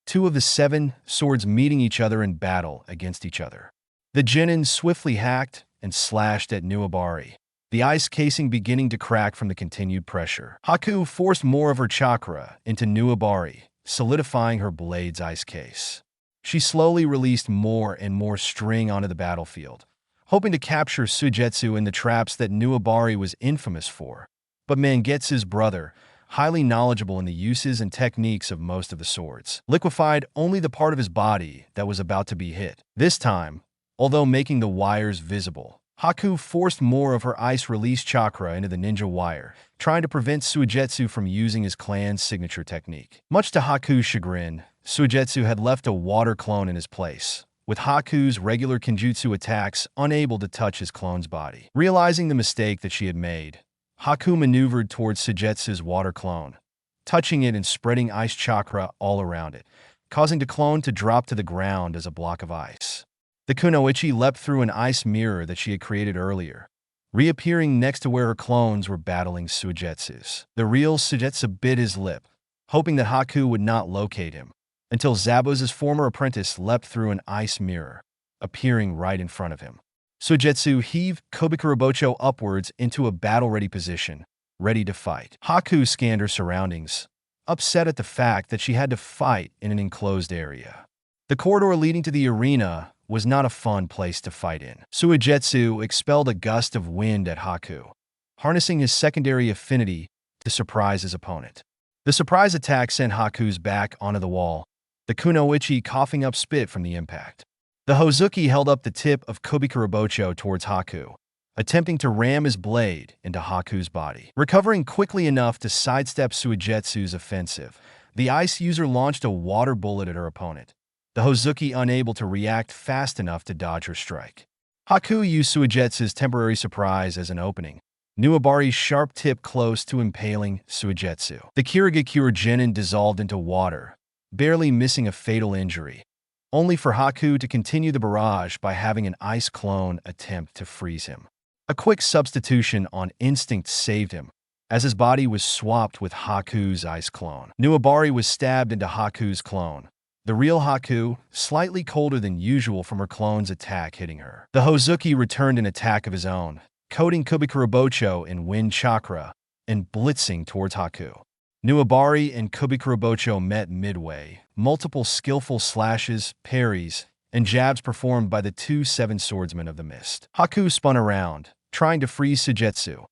2 of the 7 swords meeting each other in battle against each other. The Chunin swiftly hacked and slashed at Nuabari, the ice casing beginning to crack from the continued pressure. Haku forced more of her chakra into Nuabari, solidifying her blade's ice case. She slowly released more and more string onto the battlefield, hoping to capture Suizetsu in the traps that Nuabari was infamous for. But Mangetsu's brother, highly knowledgeable in the uses and techniques of most of the swords, liquefied only the part of his body that was about to be hit. This time, although making the wires visible, Haku forced more of her ice release chakra into the ninja wire, trying to prevent Suizetsu from using his clan's signature technique. Much to Haku's chagrin, Suizetsu had left a water clone in his place, with Haku's regular Kenjutsu attacks unable to touch his clone's body. Realizing the mistake that she had made, Haku maneuvered towards Suizetsu's water clone, touching it and spreading ice chakra all around it, causing the clone to drop to the ground as a block of ice. The Kunoichi leapt through an ice mirror that she had created earlier, reappearing next to where her clones were battling Suizetsu's. The real Suizetsu bit his lip, hoping that Haku would not locate him, until Zabuza's former apprentice leapt through an ice mirror, appearing right in front of him. Suizetsu heaved Kobikurobocho upwards into a battle-ready position, ready to fight. Haku scanned her surroundings, upset at the fact that she had to fight in an enclosed area. The corridor leading to the arena was not a fun place to fight in. Suizetsu expelled a gust of wind at Haku, harnessing his secondary affinity to surprise his opponent. The surprise attack sent Haku's back onto the wall, the Kunoichi coughing up spit from the impact. The Hozuki held up the tip of Kobikurobocho towards Haku, attempting to ram his blade into Haku's body. Recovering quickly enough to sidestep Suizetsu's offensive, the ice user launched a water bullet at her opponent, the Hozuki unable to react fast enough to dodge her strike. Haku used Suizetsu's temporary surprise as an opening, Nuabari's sharp tip close to impaling Suizetsu. The Kirigakure Chunin dissolved into water, barely missing a fatal injury, only for Haku to continue the barrage by having an ice clone attempt to freeze him. A quick substitution on instinct saved him, as his body was swapped with Haku's ice clone. Nuabari was stabbed into Haku's clone, the real Haku, slightly colder than usual from her clone's attack hitting her. The Hozuki returned an attack of his own, coating Kobikurobocho in wind chakra and blitzing towards Haku. Nuabari and Kobikurobocho met midway, multiple skillful slashes, parries, and jabs performed by the 2 7 swordsmen of the mist. Haku spun around, trying to freeze Suizetsu,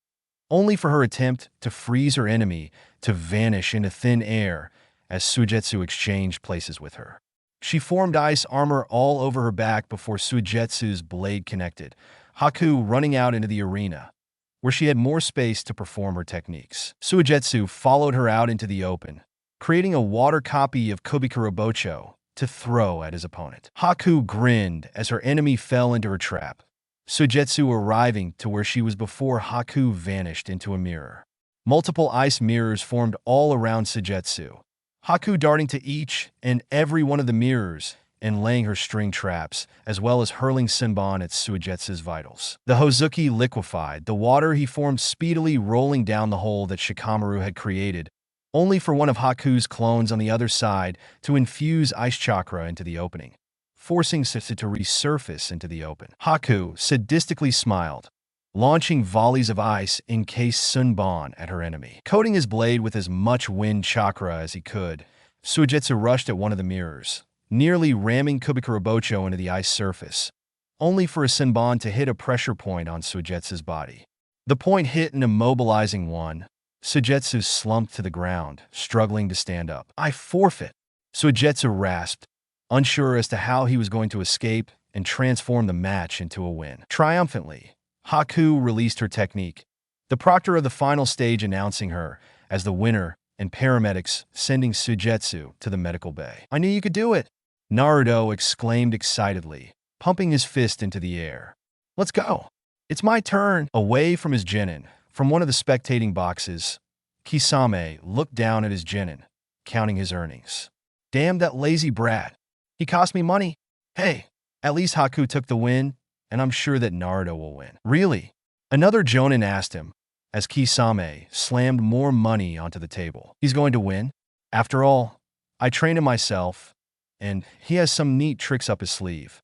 only for her attempt to freeze her enemy to vanish into thin air as Suizetsu exchanged places with her. She formed ice armor all over her back before Suizetsu's blade connected, Haku running out into the arena, where she had more space to perform her techniques. Suizetsu followed her out into the open, creating a water copy of Kobikurobocho to throw at his opponent. Haku grinned as her enemy fell into her trap, Suizetsu arriving to where she was before Haku vanished into a mirror. Multiple ice mirrors formed all around Suizetsu, Haku darting to each and every one of the mirrors and laying her string traps, as well as hurling Senbon at Suizetsu's vitals. The Hozuki liquefied, the water he formed speedily rolling down the hole that Shikamaru had created, only for one of Haku's clones on the other side to infuse ice chakra into the opening, forcing Suizetsu to resurface into the open. Haku sadistically smiled, launching volleys of ice encased Senbon at her enemy. Coating his blade with as much wind chakra as he could, Suizetsu rushed at one of the mirrors, nearly ramming Kobikurobocho into the ice surface, only for a Senbon to hit a pressure point on Suizetsu's body. The point hit an immobilizing one. Sujetsu slumped to the ground, struggling to stand up. I forfeit. Sujetsu rasped, unsure as to how he was going to escape and transform the match into a win. Triumphantly, Haku released her technique, the proctor of the final stage announcing her as the winner and paramedics sending Sujetsu to the medical bay. I knew you could do it, Naruto exclaimed excitedly, pumping his fist into the air. Let's go. It's my turn. Away from his genin, from one of the spectating boxes, Kisame looked down at his genin, counting his earnings. Damn that lazy brat. He cost me money. Hey, at least Haku took the win, and I'm sure that Naruto will win. Really? Another jonin asked him, as Kisame slammed more money onto the table. He's going to win? After all, I trained him myself, and he has some neat tricks up his sleeve,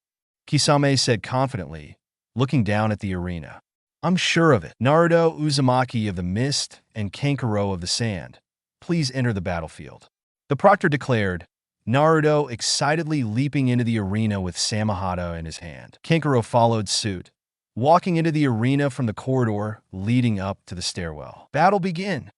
Kisame said confidently, looking down at the arena. I'm sure of it. Naruto, Uzumaki of the mist, and Kankuro of the sand, please enter the battlefield, the proctor declared, Naruto excitedly leaping into the arena with Samehada in his hand. Kankuro followed suit, walking into the arena from the corridor leading up to the stairwell. Battle begin.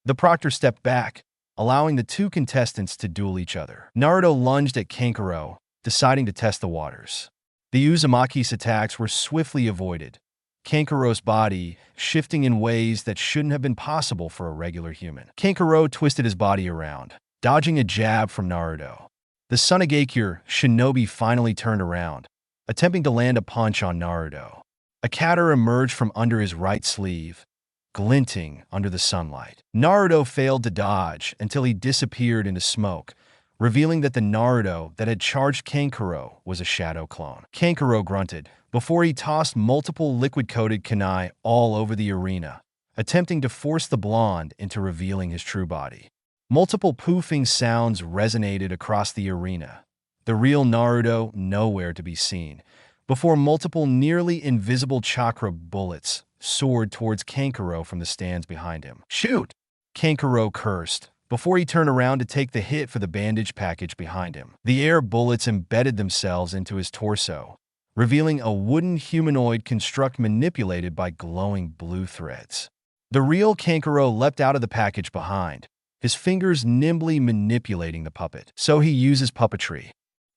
The proctor stepped back, allowing the two contestants to duel each other. Naruto lunged at Kankuro, deciding to test the waters. The Uzumaki's attacks were swiftly avoided, Kankuro's body shifting in ways that shouldn't have been possible for a regular human. Kankuro twisted his body around, dodging a jab from Naruto. The Sunigakure shinobi finally turned around, attempting to land a punch on Naruto. A catter emerged from under his right sleeve, glinting under the sunlight. Naruto failed to dodge until he disappeared into smoke, revealing that the Naruto that had charged Kankuro was a shadow clone. Kankuro grunted before he tossed multiple liquid-coated kunai all over the arena, attempting to force the blonde into revealing his true body. Multiple poofing sounds resonated across the arena, the real Naruto nowhere to be seen, before multiple nearly invisible chakra bullets soared towards Kankuro from the stands behind him. Shoot! Kankuro cursed, before he turned around to take the hit for the bandage package behind him. The air bullets embedded themselves into his torso, revealing a wooden humanoid construct manipulated by glowing blue threads. The real Kankuro leapt out of the package behind, his fingers nimbly manipulating the puppet. So he uses puppetry,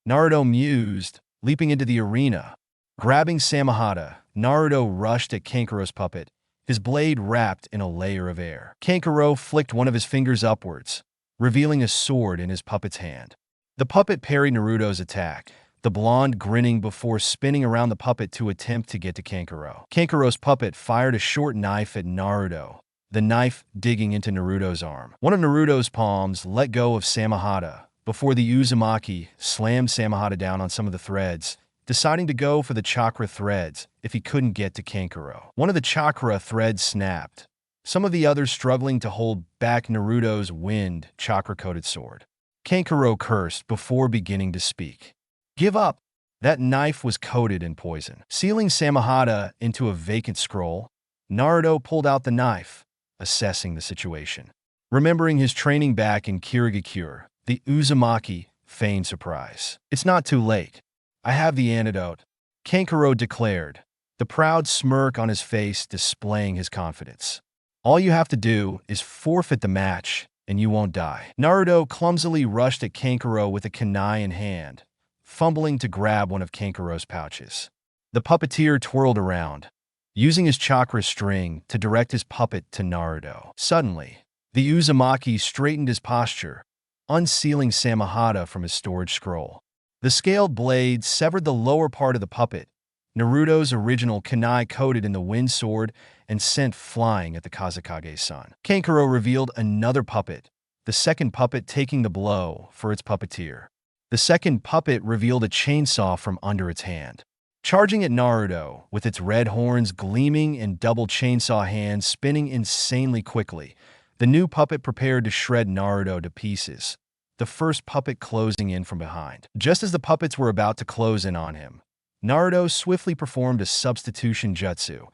Naruto mused, leaping into the arena. Grabbing Samehada, Naruto rushed at Kankuro's puppet, his blade wrapped in a layer of air. Kankuro flicked one of his fingers upwards, revealing a sword in his puppet's hand. The puppet parried Naruto's attack, the blonde grinning before spinning around the puppet to attempt to get to Kankuro. Kankuro's puppet fired a short knife at Naruto, the knife digging into Naruto's arm. One of Naruto's palms let go of Samehada before the Uzumaki slammed Samehada down on some of the threads, deciding to go for the chakra threads if he couldn't get to Kankuro. One of the chakra threads snapped, some of the others struggling to hold back Naruto's wind chakra-coated sword. Kankuro cursed before beginning to speak. Give up! That knife was coated in poison. Sealing Samehada into a vacant scroll, Naruto pulled out the knife, assessing the situation. Remembering his training back in Kirigakure, the Uzumaki feigned surprise. It's not too late. I have the antidote, Kankuro declared, the proud smirk on his face displaying his confidence. All you have to do is forfeit the match, and you won't die. Naruto clumsily rushed at Kankuro with a kunai in hand, fumbling to grab one of Kankuro's pouches. The puppeteer twirled around, using his chakra string to direct his puppet to Naruto. Suddenly, the Uzumaki straightened his posture, unsealing Samehada from his storage scroll. The scaled blade severed the lower part of the puppet, Naruto's original kunai coated in the wind sword and sent flying at the Kazekage's son. Kankuro revealed another puppet, the second puppet taking the blow for its puppeteer. The second puppet revealed a chainsaw from under its hand. Charging at Naruto, with its red horns gleaming and double chainsaw hands spinning insanely quickly, the new puppet prepared to shred Naruto to pieces, the first puppet closing in from behind. Just as the puppets were about to close in on him, Naruto swiftly performed a substitution jutsu,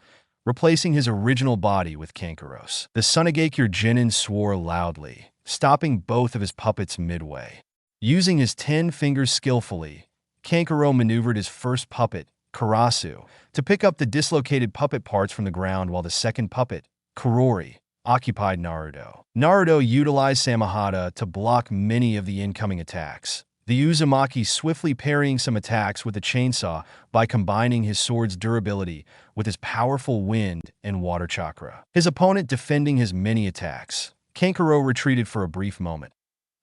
replacing his original body with Kankuro's. The Sunigakure Genin swore loudly, stopping both of his puppets midway. Using his 10 fingers skillfully, Kankuro maneuvered his first puppet Karasu, to pick up the dislocated puppet parts from the ground while the second puppet, Kurori, occupied Naruto. Naruto utilized Samehada to block many of the incoming attacks, the Uzumaki swiftly parrying some attacks with a chainsaw by combining his sword's durability with his powerful wind and water chakra. His opponent defending his many attacks, Kankuro retreated for a brief moment,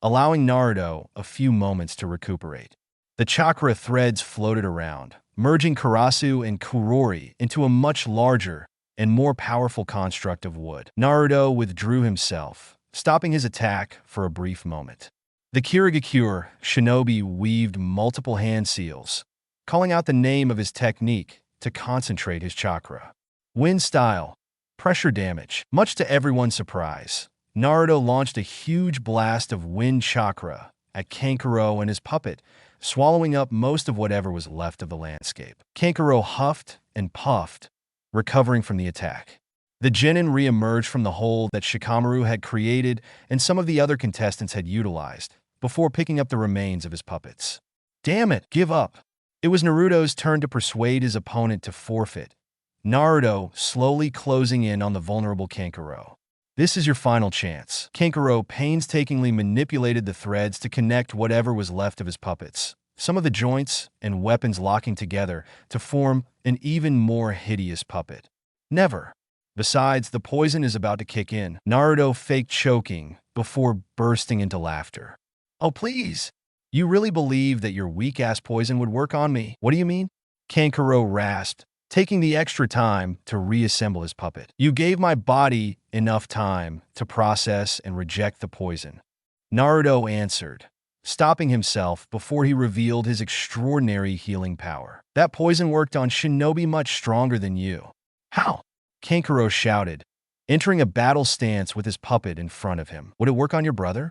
allowing Naruto a few moments to recuperate. The chakra threads floated around, merging Karasu and Kurori into a much larger and more powerful construct of wood. Naruto withdrew himself, stopping his attack for a brief moment. The Kirigakure shinobi weaved multiple hand seals, calling out the name of his technique to concentrate his chakra. Wind style, pressure damage. Much to everyone's surprise, Naruto launched a huge blast of wind chakra at Kankuro and his puppet, swallowing up most of whatever was left of the landscape. Kankuro huffed and puffed, recovering from the attack. The genin re-emerged from the hole that Shikamaru had created and some of the other contestants had utilized, before picking up the remains of his puppets. Damn it, give up. It was Naruto's turn to persuade his opponent to forfeit, Naruto slowly closing in on the vulnerable Kankuro. This is your final chance. Kankuro painstakingly manipulated the threads to connect whatever was left of his puppets, some of the joints and weapons locking together to form an even more hideous puppet. Never. Besides, the poison is about to kick in. Naruto faked choking before bursting into laughter. Oh, please. You really believe that your weak-ass poison would work on me? What do you mean? Kankuro rasped, taking the extra time to reassemble his puppet. You gave my body enough time to process and reject the poison, Naruto answered, stopping himself before he revealed his extraordinary healing power. That poison worked on shinobi much stronger than you. How? Kankuro shouted, entering a battle stance with his puppet in front of him. Would it work on your brother?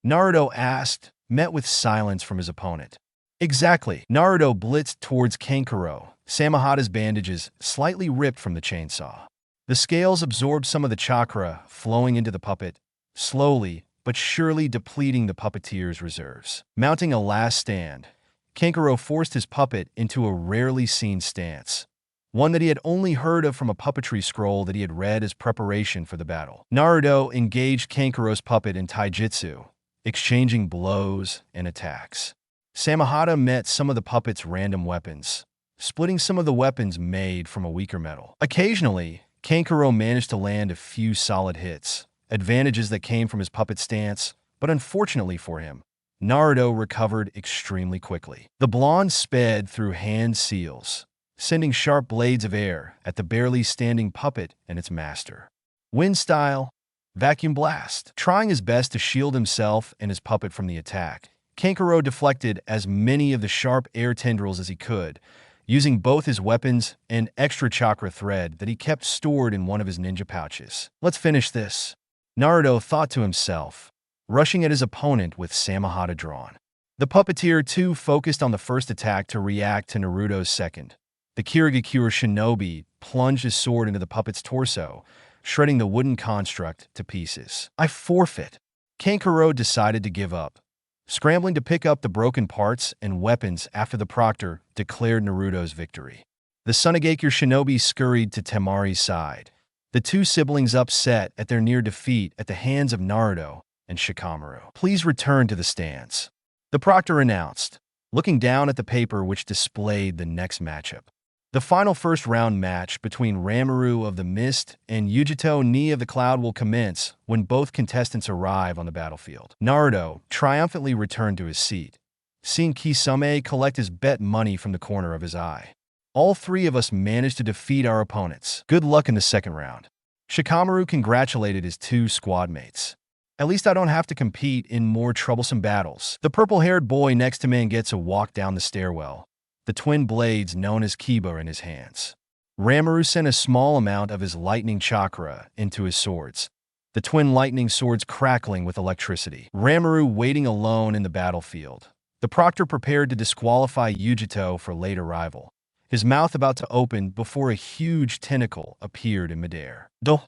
Naruto asked, met with silence from his opponent. Exactly. Naruto blitzed towards Kankuro, Samehada's bandages slightly ripped from the chainsaw. The scales absorbed some of the chakra flowing into the puppet, slowly but surely depleting the puppeteer's reserves. Mounting a last stand, Kankuro forced his puppet into a rarely seen stance, one that he had only heard of from a puppetry scroll that he had read as preparation for the battle. Naruto engaged Kankuro's puppet in taijutsu, exchanging blows and attacks. Samehada met some of the puppet's random weapons, splitting some of the weapons made from a weaker metal. Occasionally, Kankuro managed to land a few solid hits, advantages that came from his puppet stance, but unfortunately for him, Naruto recovered extremely quickly. The blonde sped through hand seals, sending sharp blades of air at the barely standing puppet and its master. Wind style, vacuum blast. Trying his best to shield himself and his puppet from the attack, Kankuro deflected as many of the sharp air tendrils as he could, using both his weapons and extra chakra thread that he kept stored in one of his ninja pouches. Let's finish this, Naruto thought to himself, rushing at his opponent with Samehada drawn. The puppeteer too focused on the first attack to react to Naruto's second. The Kirigakure shinobi plunged his sword into the puppet's torso, shredding the wooden construct to pieces. I forfeit. Kankuro decided to give up, scrambling to pick up the broken parts and weapons after the proctor declared Naruto's victory. The Sunagakure shinobi scurried to Temari's side, the two siblings upset at their near defeat at the hands of Naruto and Shikamaru. Please return to the stands, the proctor announced, looking down at the paper which displayed the next matchup. The final first-round match between Ranmaru of the Mist and Yujito Ni of the Cloud will commence when both contestants arrive on the battlefield. Naruto triumphantly returned to his seat, seeing Kisame collect his bet money from the corner of his eye. All three of us managed to defeat our opponents. Good luck in the second round. Shikamaru congratulated his two squad mates. At least I don't have to compete in more troublesome battles. The purple-haired boy next to me gets a walk down the stairwell, the twin blades known as Kiba in his hands. Ranmaru sent a small amount of his lightning chakra into his swords, the twin lightning swords crackling with electricity. Ranmaru waiting alone in the battlefield, the proctor prepared to disqualify Yujito for late arrival, his mouth about to open before a huge tentacle appeared in midair. Duh.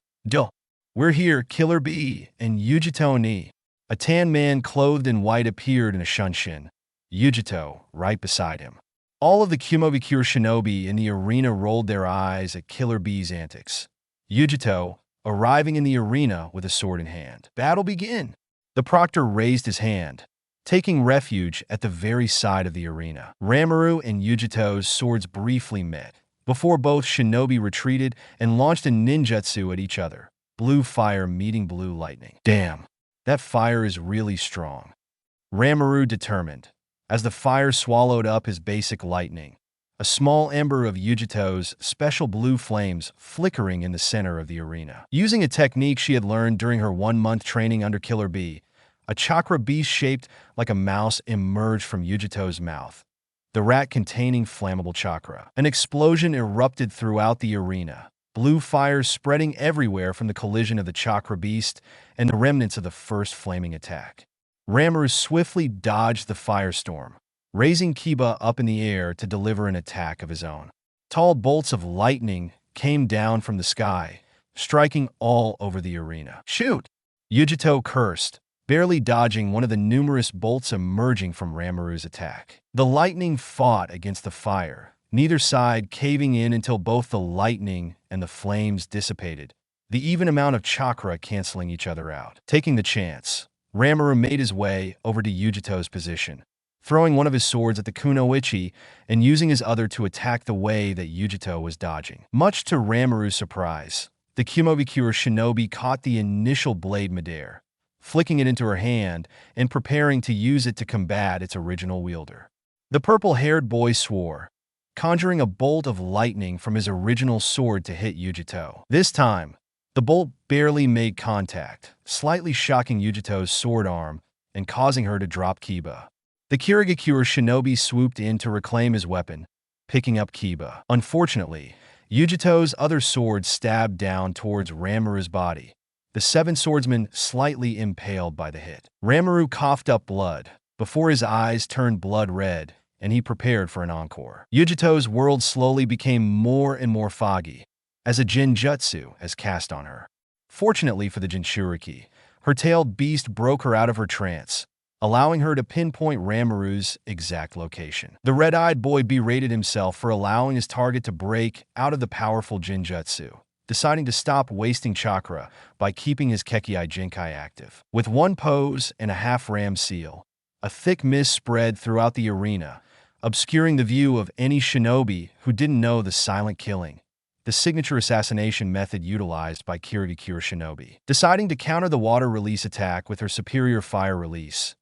We're here, Killer Bee and Yujito Ni. A tan man clothed in white appeared in a shunshin, Yujito right beside him. All of the Kumobikure shinobi in the arena rolled their eyes at Killer Bee's antics. Yujito, arriving in the arena with a sword in hand. Battle begin! The proctor raised his hand, taking refuge at the very side of the arena. Ranmaru and Yujito's swords briefly met, before both shinobi retreated and launched a ninjutsu at each other. Blue fire meeting blue lightning. Damn, that fire is really strong. Ranmaru determined, as the fire swallowed up his basic lightning, a small ember of Yujito's special blue flames flickering in the center of the arena. Using a technique she had learned during her 1-month training under Killer Bee, a chakra beast shaped like a mouse emerged from Yujito's mouth, the rat containing flammable chakra. An explosion erupted throughout the arena, blue fire spreading everywhere from the collision of the chakra beast and the remnants of the first flaming attack. Ranmaru swiftly dodged the firestorm, raising Kiba up in the air to deliver an attack of his own. Tall bolts of lightning came down from the sky, striking all over the arena. Shoot! Yujito cursed, barely dodging one of the numerous bolts emerging from Ranmaru's attack. The lightning fought against the fire, neither side caving in until both the lightning and the flames dissipated, the even amount of chakra canceling each other out. Taking the chance, Ranmaru made his way over to Yujito's position, throwing one of his swords at the kunoichi and using his other to attack the way that Yujito was dodging. Much to Ranmaru's surprise, the Kumobikure shinobi caught the initial blade midair, flicking it into her hand and preparing to use it to combat its original wielder. The purple-haired boy swore, conjuring a bolt of lightning from his original sword to hit Yujito. This time, the bolt barely made contact, slightly shocking Yujito's sword arm and causing her to drop Kiba. The Kirigakure shinobi swooped in to reclaim his weapon, picking up Kiba. Unfortunately, Yujito's other sword stabbed down towards Ranmaru's body, the seven swordsmen slightly impaled by the hit. Ranmaru coughed up blood, before his eyes turned blood red, and he prepared for an encore. Yujito's world slowly became more and more foggy, as a Jinjutsu has cast on her. Fortunately for the Jinchuriki, her tailed beast broke her out of her trance, allowing her to pinpoint Ranmaru's exact location. The red-eyed boy berated himself for allowing his target to break out of the powerful Jinjutsu, deciding to stop wasting chakra by keeping his Kekkei Jinkai active. With one pose and a half-ram seal, a thick mist spread throughout the arena, obscuring the view of any shinobi who didn't know the silent killing, the signature assassination method utilized by Kirigakure shinobi. Deciding to counter the water release attack with her superior fire release,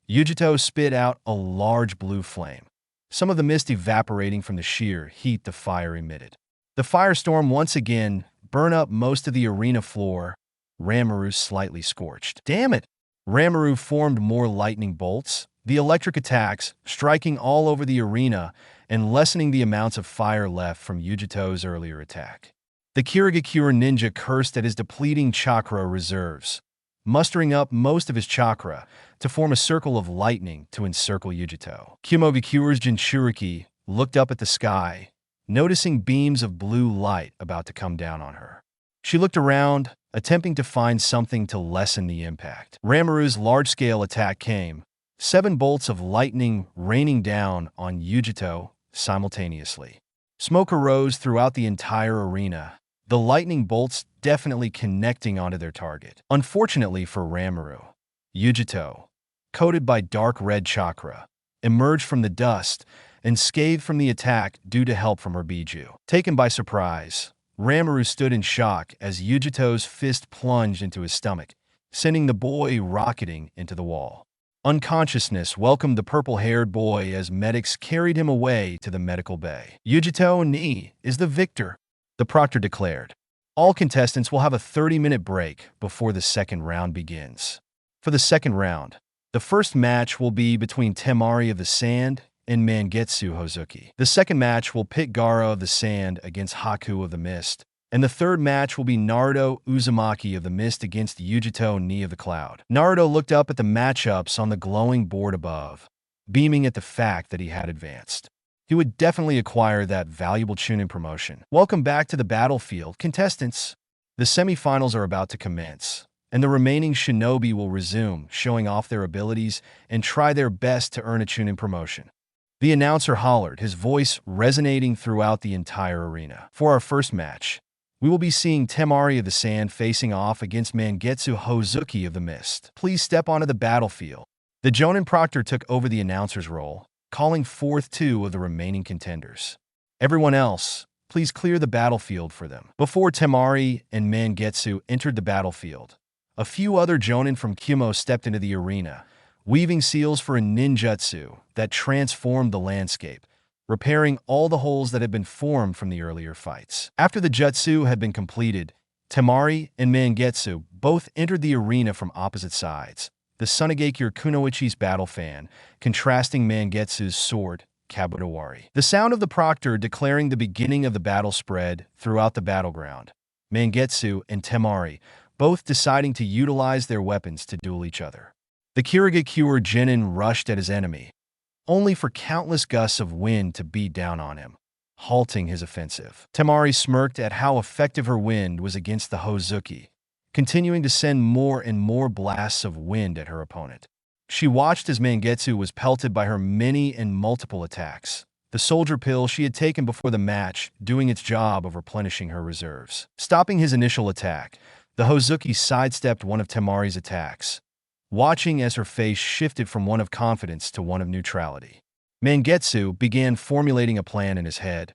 Yujito spit out a large blue flame, some of the mist evaporating from the sheer heat the fire emitted. The firestorm once again burned up most of the arena floor, Ranmaru slightly scorched. Damn it! Ranmaru formed more lightning bolts, the electric attacks striking all over the arena and lessening the amounts of fire left from Yujito's earlier attack. The Kirigakure ninja cursed at his depleting chakra reserves, mustering up most of his chakra to form a circle of lightning to encircle Yujito. Kumobikure's Jinchuriki looked up at the sky, noticing beams of blue light about to come down on her. She looked around, attempting to find something to lessen the impact. Ranmaru's large-scale attack came, 7 bolts of lightning raining down on Yujito simultaneously. Smoke arose throughout the entire arena, the lightning bolts definitely connecting onto their target. Unfortunately for Ranmaru, Yujito, coated by dark red chakra, emerged from the dust and scathed from the attack due to help from her Biju. Taken by surprise, Ranmaru stood in shock as Yujito's fist plunged into his stomach, sending the boy rocketing into the wall. Unconsciousness welcomed the purple-haired boy as medics carried him away to the medical bay. Yujito Ni is the victor, the proctor declared. All contestants will have a 30-minute break before the second round begins. For the second round, the first match will be between Temari of the Sand and Mangetsu Hozuki. The second match will pit Gaara of the Sand against Haku of the Mist, and the third match will be Naruto Uzumaki of the Mist against Yujito Ni of the Cloud. Naruto looked up at the matchups on the glowing board above, beaming at the fact that he had advanced. He would definitely acquire that valuable Chunin promotion. Welcome back to the battlefield, contestants. The semifinals are about to commence, and the remaining shinobi will resume, showing off their abilities and try their best to earn a Chunin promotion. The announcer hollered, his voice resonating throughout the entire arena. For our first match, we will be seeing Temari of the Sand facing off against Mangetsu Hozuki of the Mist. Please step onto the battlefield. The Jonin Proctor took over the announcer's role, calling forth two of the remaining contenders. Everyone else, please clear the battlefield for them. Before Temari and Mangetsu entered the battlefield, a few other Jonin from Kumo stepped into the arena, weaving seals for a ninjutsu that transformed the landscape, repairing all the holes that had been formed from the earlier fights. After the jutsu had been completed, Temari and Mangetsu both entered the arena from opposite sides, the Sunagakure Kunoichi's battle fan, contrasting Mangetsu's sword, Kabutowari. The sound of the proctor declaring the beginning of the battle spread throughout the battleground. Mangetsu and Temari both deciding to utilize their weapons to duel each other. The Kirigakure Genin rushed at his enemy, only for countless gusts of wind to beat down on him, halting his offensive. Temari smirked at how effective her wind was against the Hozuki, continuing to send more and more blasts of wind at her opponent. She watched as Mangetsu was pelted by her many and multiple attacks, the soldier pill she had taken before the match doing its job of replenishing her reserves. Stopping his initial attack, the Hozuki sidestepped one of Temari's attacks, watching as her face shifted from one of confidence to one of neutrality. Mangetsu began formulating a plan in his head,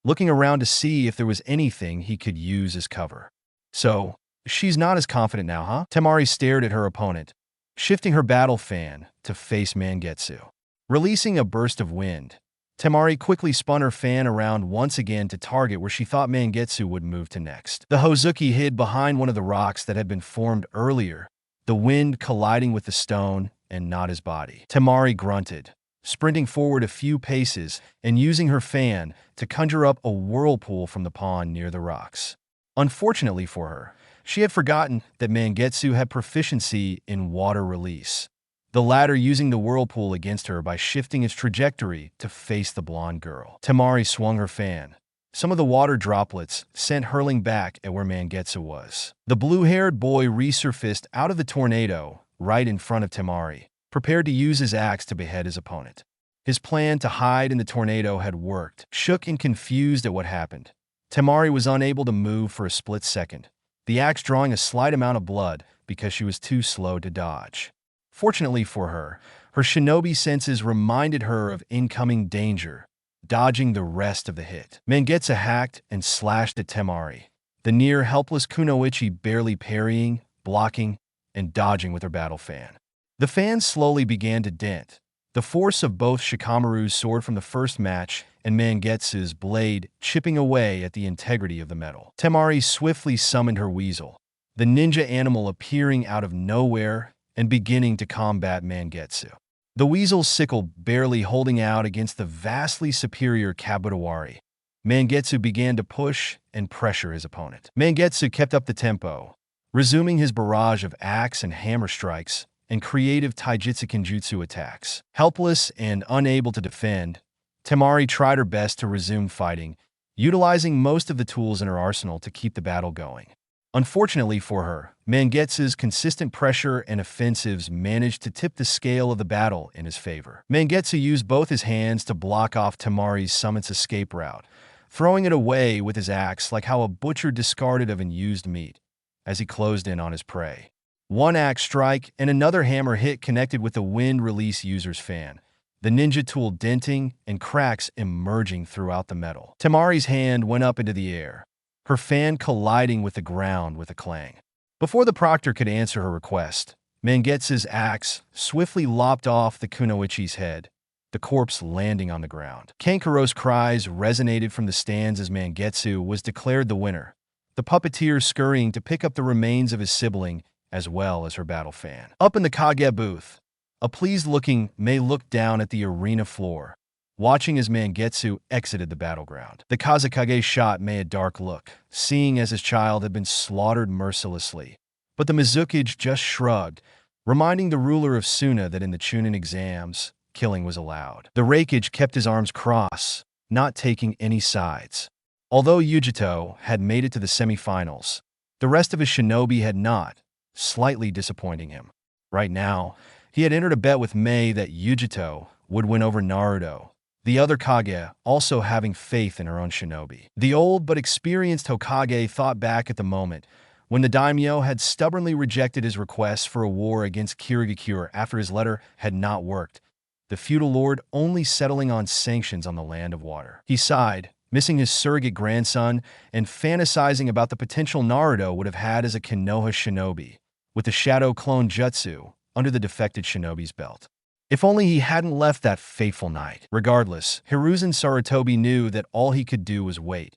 looking around to see if there was anything he could use as cover. So, she's not as confident now, huh? Temari stared at her opponent, shifting her battle fan to face Mangetsu. Releasing a burst of wind, Temari quickly spun her fan around once again to target where she thought Mangetsu would move to next. The Hozuki hid behind one of the rocks that had been formed earlier, the wind colliding with the stone and not his body. Temari grunted, sprinting forward a few paces and using her fan to conjure up a whirlpool from the pond near the rocks. Unfortunately for her, she had forgotten that Mangetsu had proficiency in water release, the latter using the whirlpool against her by shifting its trajectory to face the blonde girl. Temari swung her fan, some of the water droplets sent hurling back at where Mangetsu was. The blue-haired boy resurfaced out of the tornado right in front of Temari, prepared to use his axe to behead his opponent. His plan to hide in the tornado had worked. Shook and confused at what happened, Temari was unable to move for a split second, the axe drawing a slight amount of blood because she was too slow to dodge. Fortunately for her, her shinobi senses reminded her of incoming danger, dodging the rest of the hit. Mangetsu hacked and slashed at Temari, the near-helpless Kunoichi barely parrying, blocking, and dodging with her battle fan. The fan slowly began to dent, the force of both Shikamaru's sword from the first match and Mangetsu's blade chipping away at the integrity of the metal. Temari swiftly summoned her weasel, the ninja animal appearing out of nowhere and beginning to combat Mangetsu. The weasel's sickle barely holding out against the vastly superior Kabutowari, Mangetsu began to push and pressure his opponent. Mangetsu kept up the tempo, resuming his barrage of axe and hammer strikes and creative taijutsu kenjutsu attacks. Helpless and unable to defend, Temari tried her best to resume fighting, utilizing most of the tools in her arsenal to keep the battle going. Unfortunately for her, Mangetsu's consistent pressure and offensives managed to tip the scale of the battle in his favor. Mangetsu used both his hands to block off Temari's summit's escape route, throwing it away with his axe like how a butcher discarded of unused meat as he closed in on his prey. One axe strike and another hammer hit connected with the wind release user's fan, the ninja tool denting and cracks emerging throughout the metal. Temari's hand went up into the air, her fan colliding with the ground with a clang. Before the proctor could answer her request, Mangetsu's axe swiftly lopped off the Kunoichi's head, the corpse landing on the ground. Kankuro's cries resonated from the stands as Mangetsu was declared the winner, the puppeteer scurrying to pick up the remains of his sibling as well as her battle fan. Up in the Kage booth, a pleased-looking Mei looked down at the arena floor, watching as Mangetsu exited the battleground. The Kazekage shot Mei a dark look, seeing as his child had been slaughtered mercilessly. But the Mizukage just shrugged, reminding the ruler of Suna that in the Chunin exams, killing was allowed. The Reikage kept his arms crossed, not taking any sides. Although Yujito had made it to the semifinals, the rest of his shinobi had not, slightly disappointing him. Right now, he had entered a bet with Mei that Yujito would win over Naruto, the other Kage also having faith in her own shinobi. The old but experienced Hokage thought back at the moment when the daimyo had stubbornly rejected his request for a war against Kirigakure after his letter had not worked, the feudal lord only settling on sanctions on the land of water. He sighed, missing his surrogate grandson and fantasizing about the potential Naruto would have had as a Konoha shinobi, with the shadow clone jutsu under the defected shinobi's belt. If only he hadn't left that fateful night. Regardless, Hiruzen Sarutobi knew that all he could do was wait,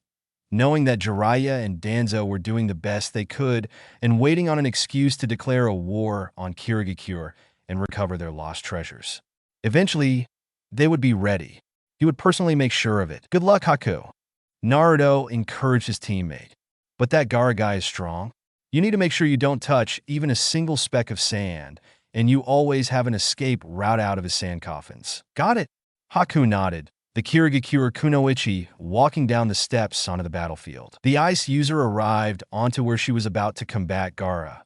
knowing that Jiraiya and Danzo were doing the best they could and waiting on an excuse to declare a war on Kirigakure and recover their lost treasures. Eventually, they would be ready. He would personally make sure of it. Good luck, Haku. Naruto encouraged his teammate. But that Gaara guy is strong. You need to make sure you don't touch even a single speck of sand, and you always have an escape route out of his sand coffins. Got it? Haku nodded, the Kirigakure Kunoichi walking down the steps onto the battlefield. The ice user arrived onto where she was about to combat Gaara,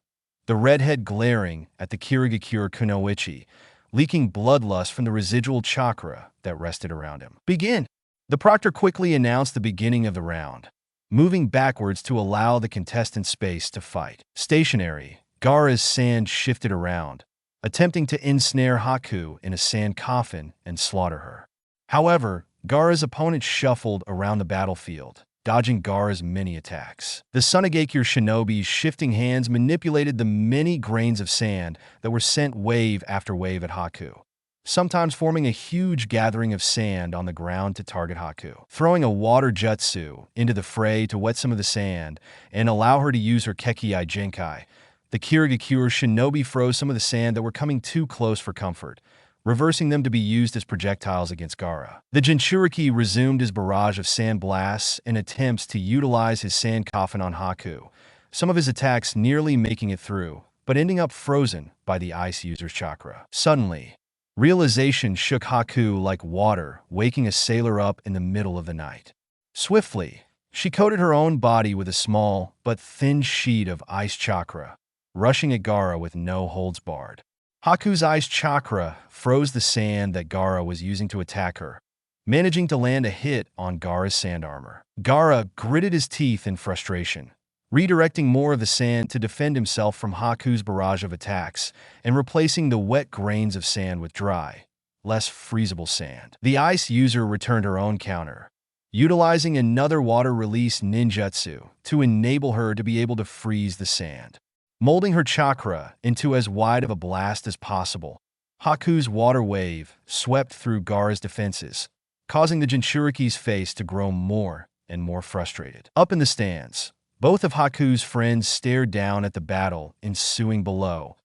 the redhead glaring at the Kirigakure Kunoichi, leaking bloodlust from the residual chakra that rested around him. Begin! The proctor quickly announced the beginning of the round, moving backwards to allow the contestant space to fight. Stationary, Gaara's sand shifted around, attempting to ensnare Haku in a sand coffin and slaughter her. However, Gaara's opponent shuffled around the battlefield, dodging Gaara's many attacks. The Sunagakure shinobi's shifting hands manipulated the many grains of sand that were sent wave after wave at Haku, sometimes forming a huge gathering of sand on the ground to target Haku. Throwing a water jutsu into the fray to wet some of the sand and allow her to use her Kekkei Genkai, the Kirigakure shinobi froze some of the sand that were coming too close for comfort, reversing them to be used as projectiles against Gaara. The Jinchuriki resumed his barrage of sand blasts and attempts to utilize his sand coffin on Haku, some of his attacks nearly making it through, but ending up frozen by the ice user's chakra. Suddenly, realization shook Haku like water, waking a sailor up in the middle of the night. Swiftly, she coated her own body with a small but thin sheet of ice chakra, rushing at Gaara with no holds barred. Haku's ice chakra froze the sand that Gaara was using to attack her, managing to land a hit on Gaara's sand armor. Gaara gritted his teeth in frustration, redirecting more of the sand to defend himself from Haku's barrage of attacks and replacing the wet grains of sand with dry, less freezable sand. The ice user returned her own counter, utilizing another water release ninjutsu to enable her to be able to freeze the sand. Molding her chakra into as wide of a blast as possible, Haku's water wave swept through Gaara's defenses, causing the Jinchuriki's face to grow more and more frustrated. Up in the stands, both of Haku's friends stared down at the battle ensuing below,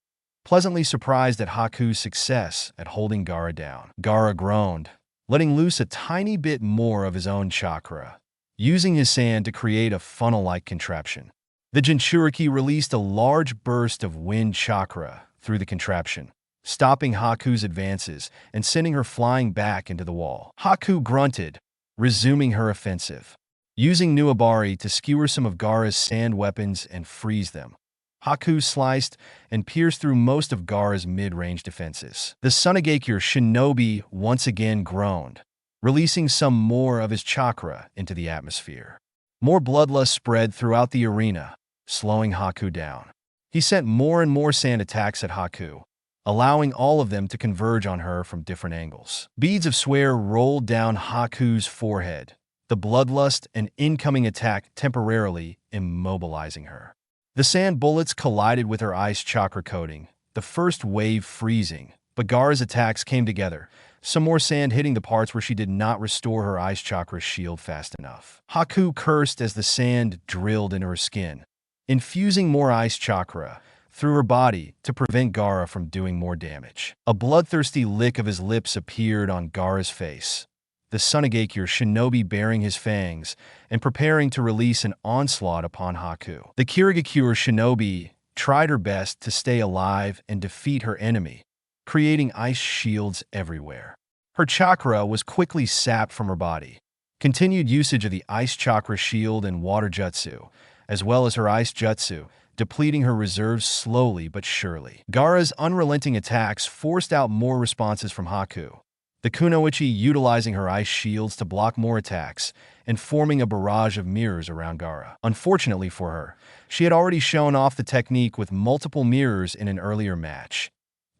pleasantly surprised at Haku's success at holding Gaara down. Gaara groaned, letting loose a tiny bit more of his own chakra, using his sand to create a funnel-like contraption. The Jinchuriki released a large burst of wind chakra through the contraption, stopping Haku's advances and sending her flying back into the wall. Haku grunted, resuming her offensive. Using Nuabari to skewer some of Gaara's sand weapons and freeze them, Haku sliced and pierced through most of Gaara's mid-range defenses. The Sunagakure shinobi once again groaned, releasing some more of his chakra into the atmosphere. More bloodlust spread throughout the arena, slowing Haku down. He sent more and more sand attacks at Haku, allowing all of them to converge on her from different angles. Beads of sweat rolled down Haku's forehead, the bloodlust and incoming attack temporarily immobilizing her. The sand bullets collided with her ice chakra coating, the first wave freezing, but Gaara's attacks came together, some more sand hitting the parts where she did not restore her ice chakra shield fast enough. Haku cursed as the sand drilled into her skin, infusing more ice chakra through her body to prevent Gaara from doing more damage. A bloodthirsty lick of his lips appeared on Gaara's face, the Sunagakure shinobi baring his fangs and preparing to release an onslaught upon Haku. The Kirigakure shinobi tried her best to stay alive and defeat her enemy, creating ice shields everywhere. Her chakra was quickly sapped from her body. Continued usage of the ice chakra shield and water jutsu, as well as her ice jutsu, depleting her reserves slowly but surely. Gaara's unrelenting attacks forced out more responses from Haku, the Kunoichi utilizing her ice shields to block more attacks and forming a barrage of mirrors around Gaara. Unfortunately for her, she had already shown off the technique with multiple mirrors in an earlier match,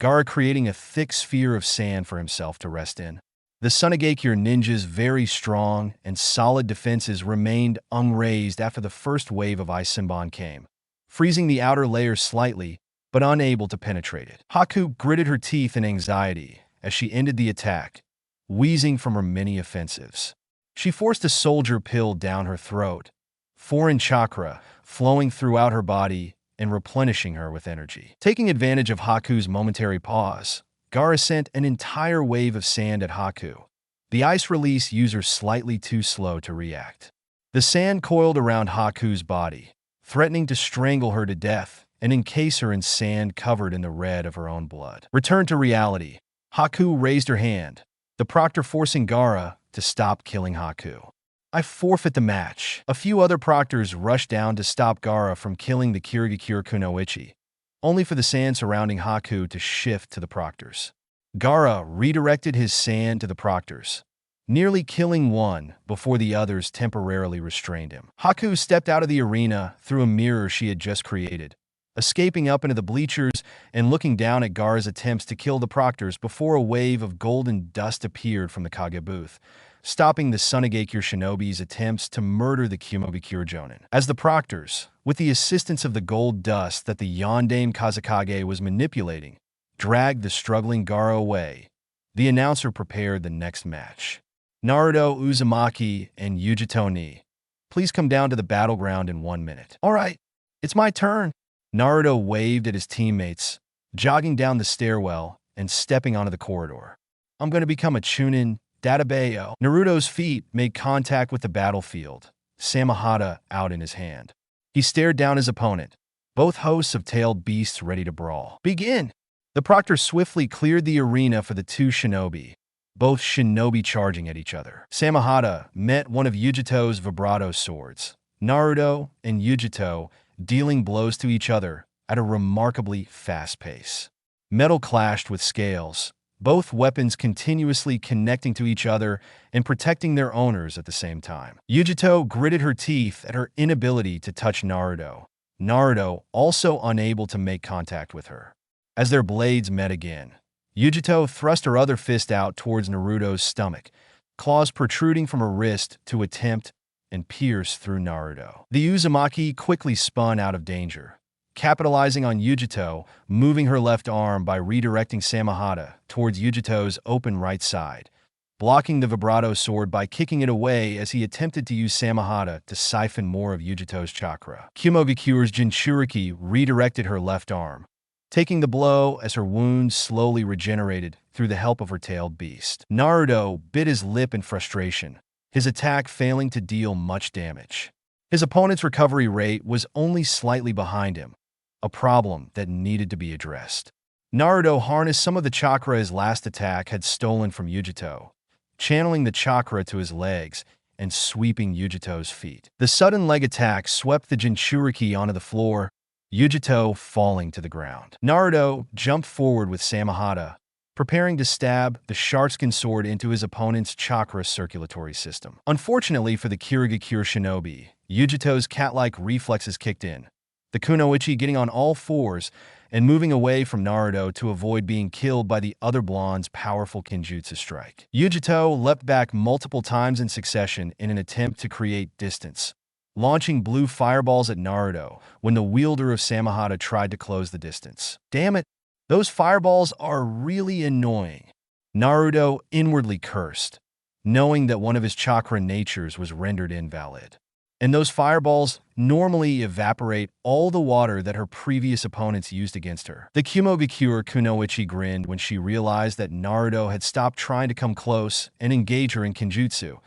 Gaara creating a thick sphere of sand for himself to rest in. The Sunigakure ninjas' very strong and solid defenses remained unrazed after the first wave of Ice Senbon came, freezing the outer layer slightly, but unable to penetrate it. Haku gritted her teeth in anxiety as she ended the attack, wheezing from her many offensives. She forced a soldier pill down her throat, foreign chakra flowing throughout her body and replenishing her with energy. Taking advantage of Haku's momentary pause, Gaara sent an entire wave of sand at Haku, the ice release user slightly too slow to react. The sand coiled around Haku's body, threatening to strangle her to death and encase her in sand covered in the red of her own blood. Returned to reality, Haku raised her hand, the proctor forcing Gaara to stop killing Haku. I forfeit the match. A few other proctors rushed down to stop Gaara from killing the Kirigakure Kunoichi, only for the sand surrounding Haku to shift to the proctors. Gaara redirected his sand to the proctors, nearly killing one before the others temporarily restrained him. Haku stepped out of the arena through a mirror she had just created, escaping up into the bleachers and looking down at Gaara's attempts to kill the proctors before a wave of golden dust appeared from the Kage booth, stopping the Sunigakure shinobi's attempts to murder the Kumogakure Jonin. As the proctors, with the assistance of the gold dust that the Yondaime Kazekage was manipulating, dragged the struggling Gaara away, the announcer prepared the next match. Naruto, Uzumaki, and Yujito Ni, please come down to the battleground in 1 minute. All right, it's my turn. Naruto waved at his teammates, jogging down the stairwell and stepping onto the corridor. I'm going to become a Chunin Databayo. Naruto's feet made contact with the battlefield, Samehada out in his hand. He stared down his opponent, both hosts of tailed beasts ready to brawl. Begin! The proctor swiftly cleared the arena for the two shinobi, both shinobi charging at each other. Samehada met one of Yujito's vibrato swords, Naruto and Yujito dealing blows to each other at a remarkably fast pace. Metal clashed with scales, both weapons continuously connecting to each other and protecting their owners at the same time. Yujito gritted her teeth at her inability to touch Naruto, Naruto also unable to make contact with her. As their blades met again, Yujito thrust her other fist out towards Naruto's stomach, claws protruding from her wrist to attempt and pierce through Naruto. The Uzumaki quickly spun out of danger, capitalizing on Yujito, moving her left arm by redirecting Samehada towards Yujito's open right side, blocking the vibrato sword by kicking it away as he attempted to use Samehada to siphon more of Yujito's chakra. Kumogakure's Jinchuriki redirected her left arm, taking the blow as her wounds slowly regenerated through the help of her tailed beast. Naruto bit his lip in frustration, his attack failing to deal much damage. His opponent's recovery rate was only slightly behind him, a problem that needed to be addressed. Naruto harnessed some of the chakra his last attack had stolen from Yujito, channeling the chakra to his legs and sweeping Yujito's feet. The sudden leg attack swept the Jinchuriki onto the floor, Yujito falling to the ground. Naruto jumped forward with Samehada, preparing to stab the Sharkskin sword into his opponent's chakra circulatory system. Unfortunately for the Kirigakure shinobi, Yujito's cat-like reflexes kicked in, the Kunoichi getting on all fours and moving away from Naruto to avoid being killed by the other blonde's powerful Kenjutsu strike. Yujito leapt back multiple times in succession in an attempt to create distance, launching blue fireballs at Naruto when the wielder of Samehada tried to close the distance. Damn it, those fireballs are really annoying. Naruto inwardly cursed, knowing that one of his chakra natures was rendered invalid. And those fireballs normally evaporate all the water that her previous opponents used against her. The Kumogakure Kunoichi grinned when she realized that Naruto had stopped trying to come close and engage her in Kenjutsu,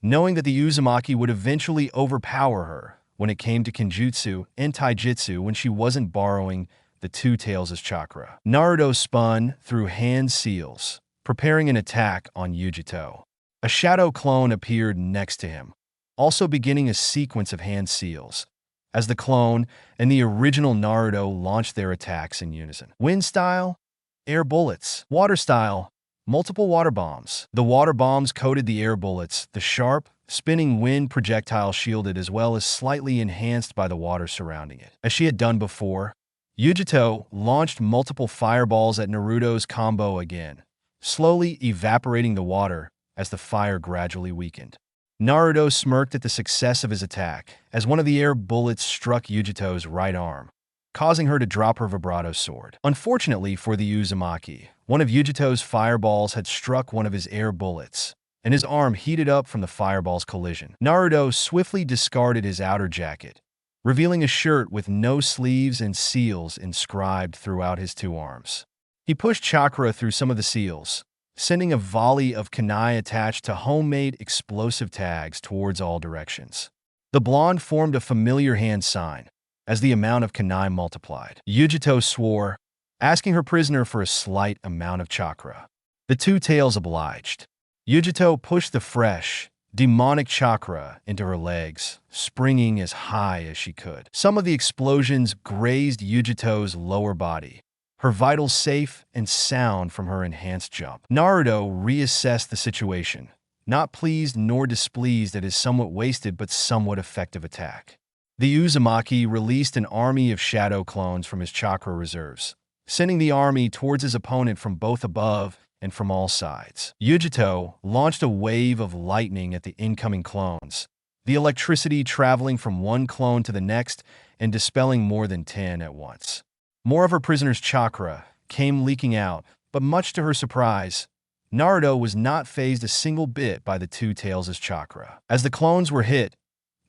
knowing that the Uzumaki would eventually overpower her when it came to Kenjutsu and Taijutsu when she wasn't borrowing the two tails as chakra. Naruto spun through hand seals, preparing an attack on Yujito. A shadow clone appeared next to him, also beginning a sequence of hand seals, as the clone and the original Naruto launched their attacks in unison. Wind style, air bullets. Water style, multiple water bombs. The water bombs coated the air bullets, the sharp, spinning wind projectile shielded as well as slightly enhanced by the water surrounding it. As she had done before, Yujito launched multiple fireballs at Naruto's combo again, slowly evaporating the water as the fire gradually weakened. Naruto smirked at the success of his attack as one of the air bullets struck Yujito's right arm, causing her to drop her vibrato sword. Unfortunately for the Uzumaki, one of Yujito's fireballs had struck one of his air bullets, and his arm heated up from the fireball's collision. Naruto swiftly discarded his outer jacket, revealing a shirt with no sleeves and seals inscribed throughout his two arms. He pushed chakra through some of the seals, sending a volley of kunai attached to homemade explosive tags towards all directions. The blonde formed a familiar hand sign as the amount of kunai multiplied. Yujito swore, asking her prisoner for a slight amount of chakra. The two tails obliged. Yujito pushed the fresh, demonic chakra into her legs, springing as high as she could. Some of the explosions grazed Yujito's lower body, her vitals safe and sound from her enhanced jump. Naruto reassessed the situation, not pleased nor displeased at his somewhat wasted but somewhat effective attack. The Uzumaki released an army of shadow clones from his chakra reserves, sending the army towards his opponent from both above and from all sides. Yujito launched a wave of lightning at the incoming clones, the electricity traveling from one clone to the next and dispelling more than 10 at once. More of her prisoner's chakra came leaking out, but much to her surprise, Naruto was not fazed a single bit by the two tails' chakra. As the clones were hit,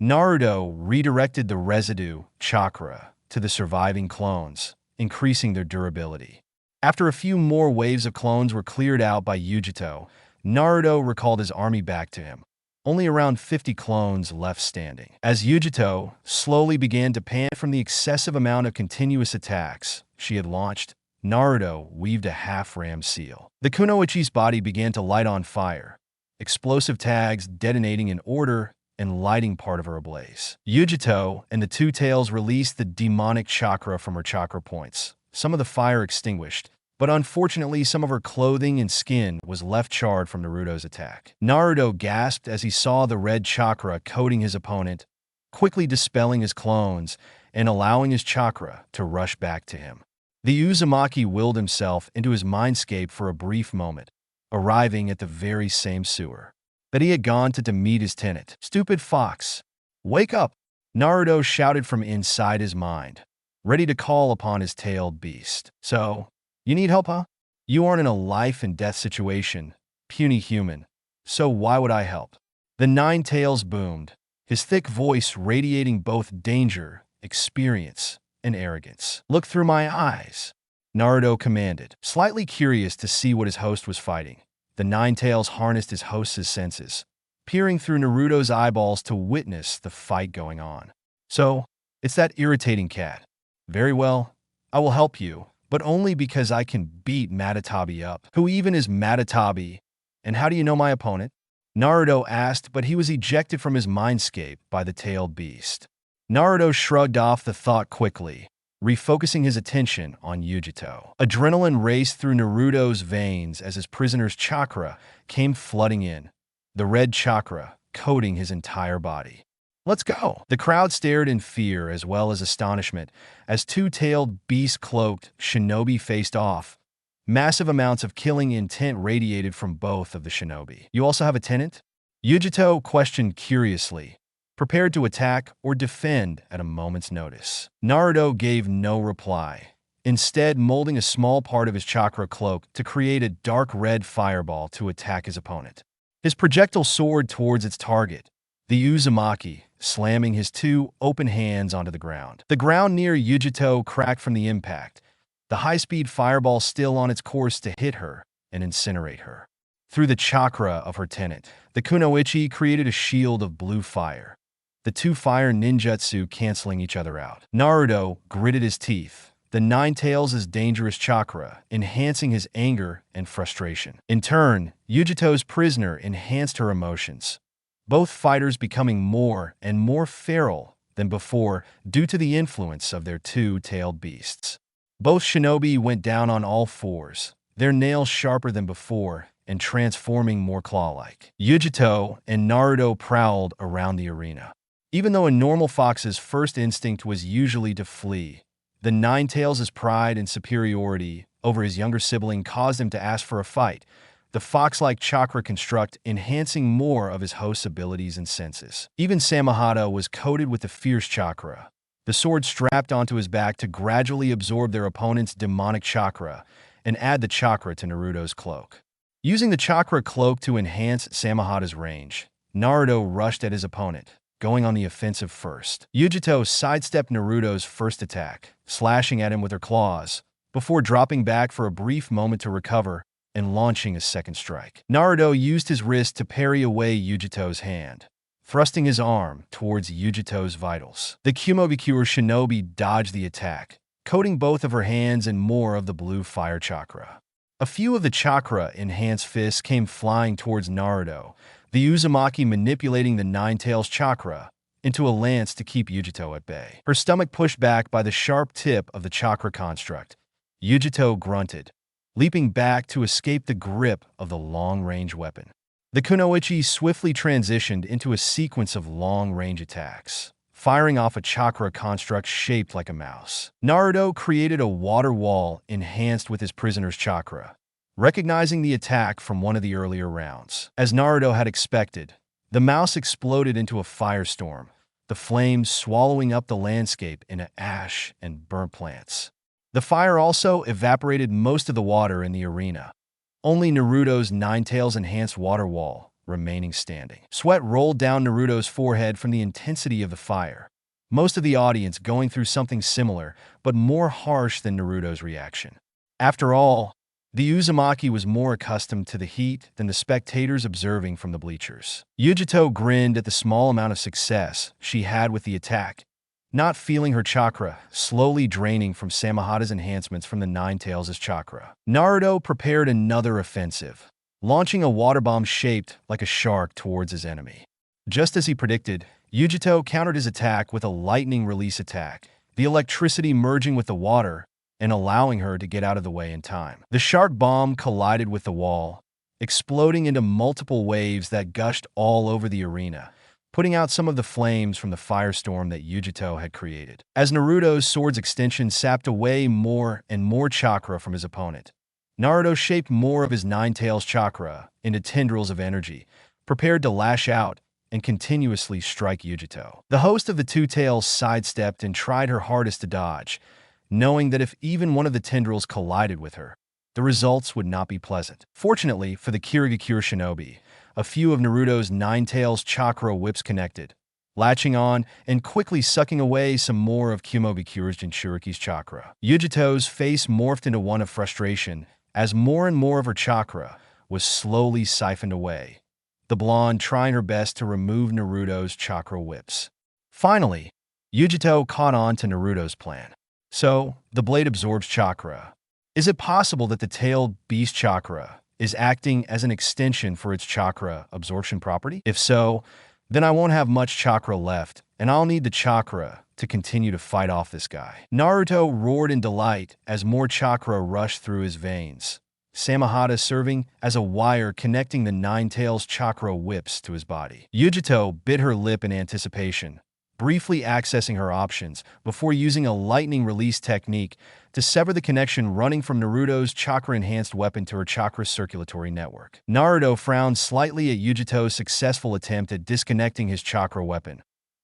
Naruto redirected the residue chakra to the surviving clones, increasing their durability. After a few more waves of clones were cleared out by Yujito, Naruto recalled his army back to him. Only around 50 clones left standing. As Yujito slowly began to pant from the excessive amount of continuous attacks she had launched, Naruto weaved a half-ram seal. The kunoichi's body began to light on fire, explosive tags detonating in order and lighting part of her ablaze. Yujito and the two tails released the demonic chakra from her chakra points. Some of the fire extinguished, but unfortunately some of her clothing and skin was left charred from Naruto's attack. Naruto gasped as he saw the red chakra coating his opponent, quickly dispelling his clones and allowing his chakra to rush back to him. The Uzumaki willed himself into his mindscape for a brief moment, arriving at the very same sewer that he had gone to meet his tenant. "Stupid fox! Wake up!" Naruto shouted from inside his mind, ready to call upon his tailed beast. "So, you need help, huh? You aren't in a life-and-death situation, puny human, so why would I help?" The Nine Tails boomed, his thick voice radiating both danger, experience, and arrogance. "Look through my eyes," Naruto commanded. Slightly curious to see what his host was fighting, the Nine Tails harnessed his host's senses, peering through Naruto's eyeballs to witness the fight going on. "So, it's that irritating cat. Very well, I will help you, but only because I can beat Matatabi up." "Who even is Matatabi, and how do you know my opponent?" Naruto asked, but he was ejected from his mindscape by the tailed beast. Naruto shrugged off the thought quickly, refocusing his attention on Yujito. Adrenaline raced through Naruto's veins as his prisoner's chakra came flooding in, the red chakra coating his entire body. "Let's go!" The crowd stared in fear as well as astonishment as two-tailed beast-cloaked shinobi faced off. Massive amounts of killing intent radiated from both of the shinobi. "You also have a tenant?" Yujito questioned curiously, prepared to attack or defend at a moment's notice. Naruto gave no reply, instead molding a small part of his chakra cloak to create a dark red fireball to attack his opponent. His projectile soared towards its target, the Uzumaki, slamming his two open hands onto the ground. The ground near Yujito cracked from the impact, the high-speed fireball still on its course to hit her and incinerate her. Through the chakra of her tenant, the kunoichi created a shield of blue fire, the two fire ninjutsu canceling each other out. Naruto gritted his teeth, the Nine Tails' dangerous chakra enhancing his anger and frustration. In turn, Yujito's prisoner enhanced her emotions, both fighters becoming more and more feral than before due to the influence of their two-tailed beasts. Both shinobi went down on all fours, their nails sharper than before and transforming more claw-like. Yujito and Naruto prowled around the arena. Even though a normal fox's first instinct was usually to flee, the Ninetales' pride and superiority over his younger sibling caused him to ask for a fight, the fox-like chakra construct enhancing more of his host's abilities and senses. Even Samehada was coated with the fierce chakra, the sword strapped onto his back to gradually absorb their opponent's demonic chakra and add the chakra to Naruto's cloak. Using the chakra cloak to enhance Samehada's range, Naruto rushed at his opponent, going on the offensive first. Yujito sidestepped Naruto's first attack, slashing at him with her claws, before dropping back for a brief moment to recover and launching a second strike. Naruto used his wrist to parry away Yujito's hand, thrusting his arm towards Yujito's vitals. The Kirigakure shinobi dodged the attack, coating both of her hands in more of the blue fire chakra. A few of the chakra-enhanced fists came flying towards Naruto, the Uzumaki manipulating the Ninetales chakra into a lance to keep Yujito at bay. Her stomach pushed back by the sharp tip of the chakra construct. Yujito grunted, leaping back to escape the grip of the long-range weapon. The kunoichi swiftly transitioned into a sequence of long-range attacks, firing off a chakra construct shaped like a mouse. Naruto created a water wall enhanced with his prisoner's chakra, recognizing the attack from one of the earlier rounds. As Naruto had expected, the mouse exploded into a firestorm, the flames swallowing up the landscape into ash and burnt plants. The fire also evaporated most of the water in the arena, only Naruto's Ninetales enhanced water wall remaining standing. Sweat rolled down Naruto's forehead from the intensity of the fire, most of the audience going through something similar but more harsh than Naruto's reaction. After all, the Uzumaki was more accustomed to the heat than the spectators observing from the bleachers. Yujito grinned at the small amount of success she had with the attack, not feeling her chakra slowly draining from Samehada's enhancements from the Ninetales' chakra. Naruto prepared another offensive, launching a water bomb shaped like a shark towards his enemy. Just as he predicted, Yujito countered his attack with a lightning release attack, the electricity merging with the water and allowing her to get out of the way in time. The shark bomb collided with the wall, exploding into multiple waves that gushed all over the arena, putting out some of the flames from the firestorm that Yujito had created. As Naruto's sword's extension sapped away more and more chakra from his opponent, Naruto shaped more of his Ninetales chakra into tendrils of energy, prepared to lash out and continuously strike Yujito. The host of the Two Tails sidestepped and tried her hardest to dodge, knowing that if even one of the tendrils collided with her, the results would not be pleasant. Fortunately for the Kirigakure shinobi, a few of Naruto's Ninetales chakra whips connected, latching on and quickly sucking away some more of Kirigakure Jinchuriki's chakra. Yujito's face morphed into one of frustration as more and more of her chakra was slowly siphoned away, the blonde trying her best to remove Naruto's chakra whips. Finally, Yujito caught on to Naruto's plan. So, the blade absorbs chakra. Is it possible that the tailed beast chakra is acting as an extension for its chakra absorption property? If so, then I won't have much chakra left, and I'll need the chakra to continue to fight off this guy. Naruto roared in delight as more chakra rushed through his veins, Samehada serving as a wire connecting the Ninetales chakra whips to his body. Yujito bit her lip in anticipation, briefly accessing her options before using a lightning release technique to sever the connection running from Naruto's chakra-enhanced weapon to her chakra circulatory network. Naruto frowned slightly at Yujito's successful attempt at disconnecting his chakra weapon.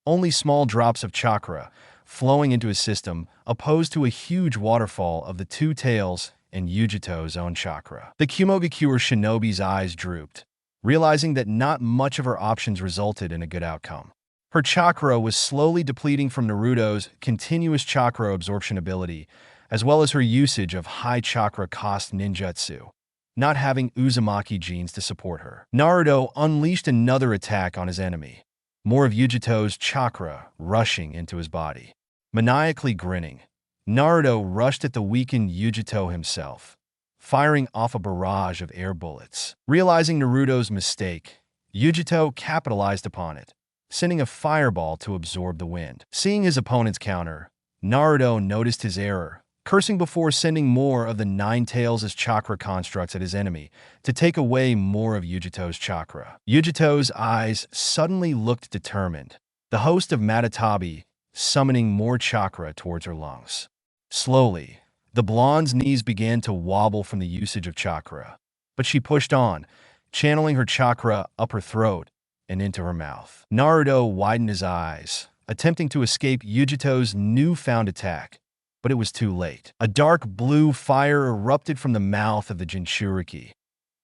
Only small drops of chakra flowing into his system, opposed to a huge waterfall of the Two Tails and Yujito's own chakra. The Kirigakure shinobi's eyes drooped, realizing that not much of her options resulted in a good outcome. Her chakra was slowly depleting from Naruto's continuous chakra absorption ability, as well as her usage of high chakra cost ninjutsu, not having Uzumaki genes to support her. Naruto unleashed another attack on his enemy, more of Yujito's chakra rushing into his body. Maniacally grinning, Naruto rushed at the weakened Yujito himself, firing off a barrage of air bullets. Realizing Naruto's mistake, Yujito capitalized upon it, sending a fireball to absorb the wind. Seeing his opponent's counter, Naruto noticed his error cursing before sending more of the nine tails as chakra constructs at his enemy to take away more of Yujito's chakra. Yujito's eyes suddenly looked determined, the host of Matatabi summoning more chakra towards her lungs. Slowly, the blonde's knees began to wobble from the usage of chakra, but she pushed on, channeling her chakra up her throat and into her mouth. Naruto widened his eyes, attempting to escape Yujito's newfound attack, but it was too late. A dark blue fire erupted from the mouth of the Jinchuriki,